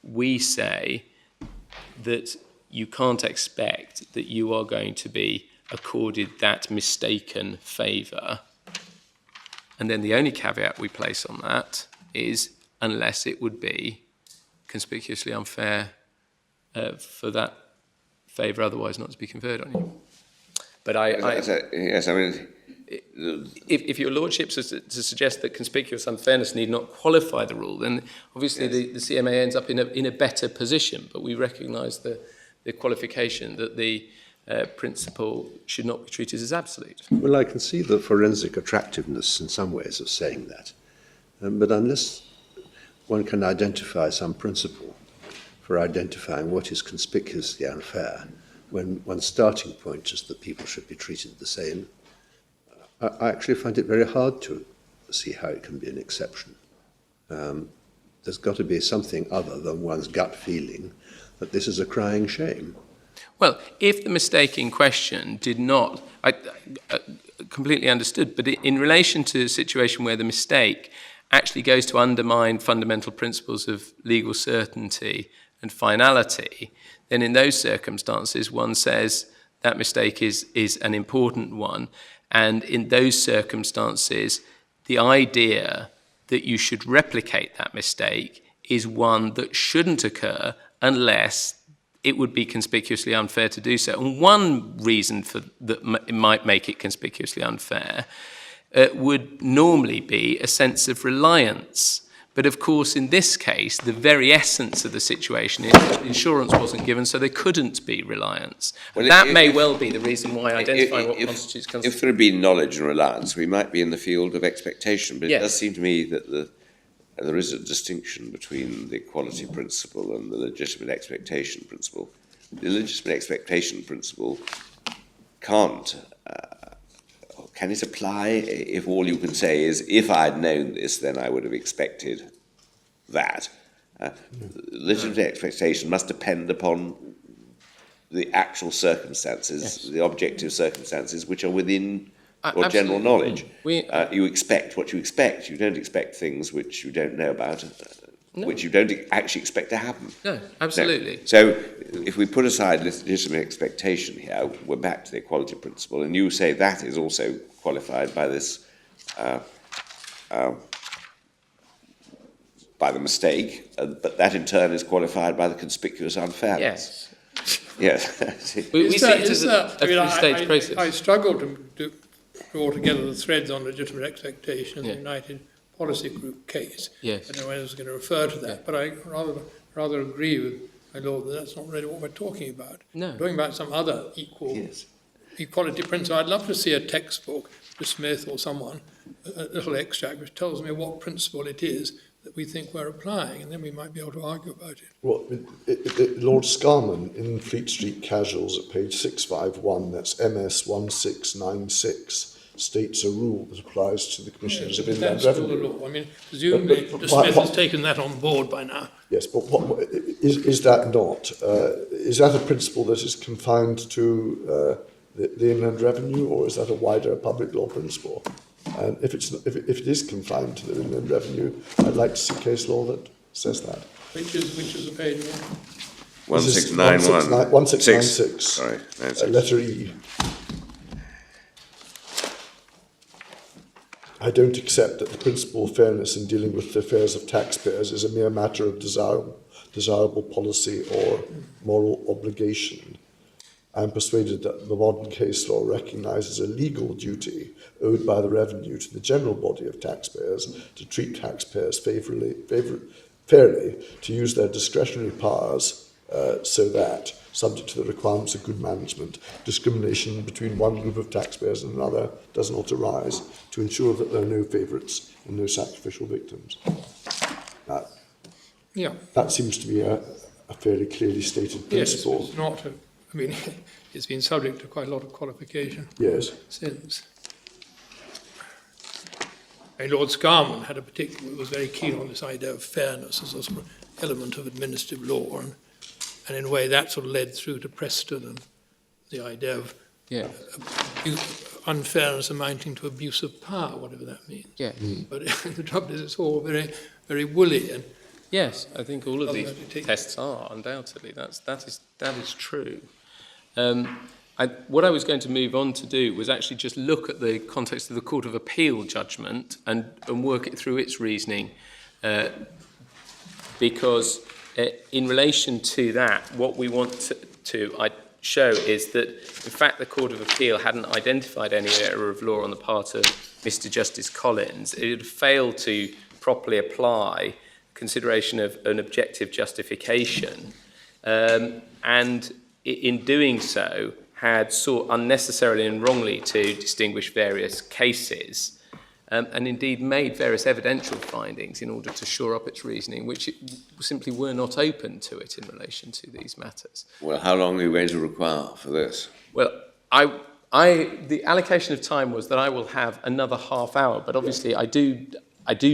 we say that you can't expect that you are going to be accorded that mistaken favour. And then the only caveat we place on that is unless it would be conspicuously unfair for that favour otherwise not to be conferred on you. But
yes, I mean...
If your lordship is to suggest that conspicuous unfairness need not qualify the rule, then obviously the CMA ends up in a better position, but we recognise the qualification that the principle should not be treated as absolute.
Well, I can see the forensic attractiveness in some ways of saying that, but unless one can identify some principle for identifying what is conspicuously unfair, when one's starting point is that people should be treated the same, I actually find it very hard to see how it can be an exception. There's got to be something other than one's gut feeling that this is a crying shame.
Well, if the mistake in question did not, I completely understood, but in relation to a situation where the mistake actually goes to undermine fundamental principles of legal certainty and finality, then in those circumstances one says that mistake is an important one. And in those circumstances, the idea that you should replicate that mistake is one that shouldn't occur unless it would be conspicuously unfair to do so. And one reason for that it might make it conspicuously unfair would normally be a sense of reliance But of course, in this case, the very essence of the situation is that insurance wasn't given, so there couldn't be reliance.
Well,
And that may well be the reason why identifying what
if,
constitutes
If there had been knowledge and reliance, we might be in the field of expectation. But
Yes.
it does seem to me that there is a distinction between the equality principle and the legitimate expectation principle. The legitimate expectation principle can't, can it apply if all you can say is, if I'd known this, then I would have expected that? Legitimate expectation must depend upon the actual circumstances,
Yes.
the objective circumstances, which are within your
Absolutely.
general knowledge.
You
expect what you expect. You don't expect things which you don't know about,
No.
which you don't actually expect to happen.
No, absolutely.
No. So if we put aside legitimate expectation here, we're back to the equality principle, and you say that is also qualified by this, by the mistake, but that in turn is qualified by the conspicuous unfairness.
Yes.
Yes.
We see it as a three-stage process.
I struggle to draw together the threads on legitimate expectation in
Yeah.
the United Policy Group case.
Yes.
I don't know whether I was going to refer to that, but I rather agree with my lord that that's not really what we're talking about.
No.
We're talking about some other equality principle. I'd love to see a textbook, Mr. Smith or someone, a little extract which tells me what principle it is that we think we're applying, and then we might be able to argue about it.
Well, Lord Scarman in Fleet Street Casuals at page 651, that's MS 1696, states a rule that applies to the Commissioners of Inland
That's still the
Revenue.
law. I mean, presumably Mr. Smith has taken that on board by now.
Yes, but is that not? Is that a principle that is confined to the Inland Revenue, or is that a wider public law principle? And if it is confined to the Inland Revenue, I'd like to see case law that says that.
Which is the page one?
1691.
1696.
Sorry,
Letter E. I don't accept that the principle of fairness in dealing with the affairs of taxpayers is a mere matter of desirable policy or moral obligation. I am persuaded that the modern case law recognises a legal duty owed by the revenue to the general body of taxpayers to treat taxpayers fairly, to use their discretionary powers so that, subject to the requirements of good management, discrimination between one group of taxpayers and another does not arise, to ensure that there are no favourites and no sacrificial victims. That seems to be a fairly clearly stated principle.
Yes, it's not. I mean, it's been subject to quite a lot of qualification.
Yes.
Since. And Lord Scarman was very keen on this idea of fairness as a sort of element of administrative law, and in a way that sort of led through to Preston and the idea of unfairness amounting to abuse of power, whatever that means.
Yeah.
But the trouble is, it's all very, very woolly. And
yes, I think all of these tests are, undoubtedly. That is true. What I was going to move on to do was actually just look at the context of the Court of Appeal judgment and work it through its reasoning, because in relation to that, what we want to show is that, in fact, the Court of Appeal hadn't identified any error of law on the part of Mr. Justice Collins. It had failed to properly apply consideration of an objective justification, and in doing so had sought unnecessarily and wrongly to distinguish various cases, and indeed made various evidential findings in order to shore up its reasoning, which simply were not open to it in relation to these matters.
Well, how long are you going to require for this?
Well, the allocation of time was that I will have another half hour, but obviously I do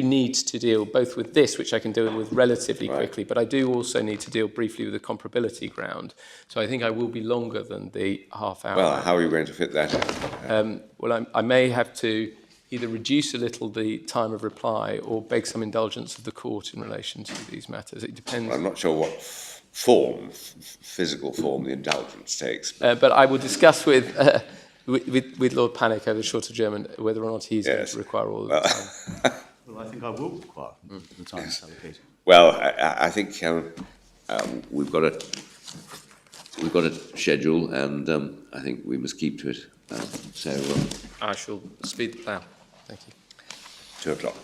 need to deal both with this, which I can deal with relatively quickly, but I do also need to deal briefly with the comparability ground. So I think I will be longer than the half hour.
Well, how are you going to fit that in?
Well, I may have to either reduce a little the time of reply or beg some indulgence of the court in relation to these matters. It depends.
I'm not sure what physical form the indulgence takes.
But I will discuss with Lord Panic over the short adjournment whether or not he's going to require all of the time.
Well, I think I will require the time allocated.
Well, I think we've got a schedule, and I think we must keep to it.
I shall speed the plough. Thank you.
2 o'clock.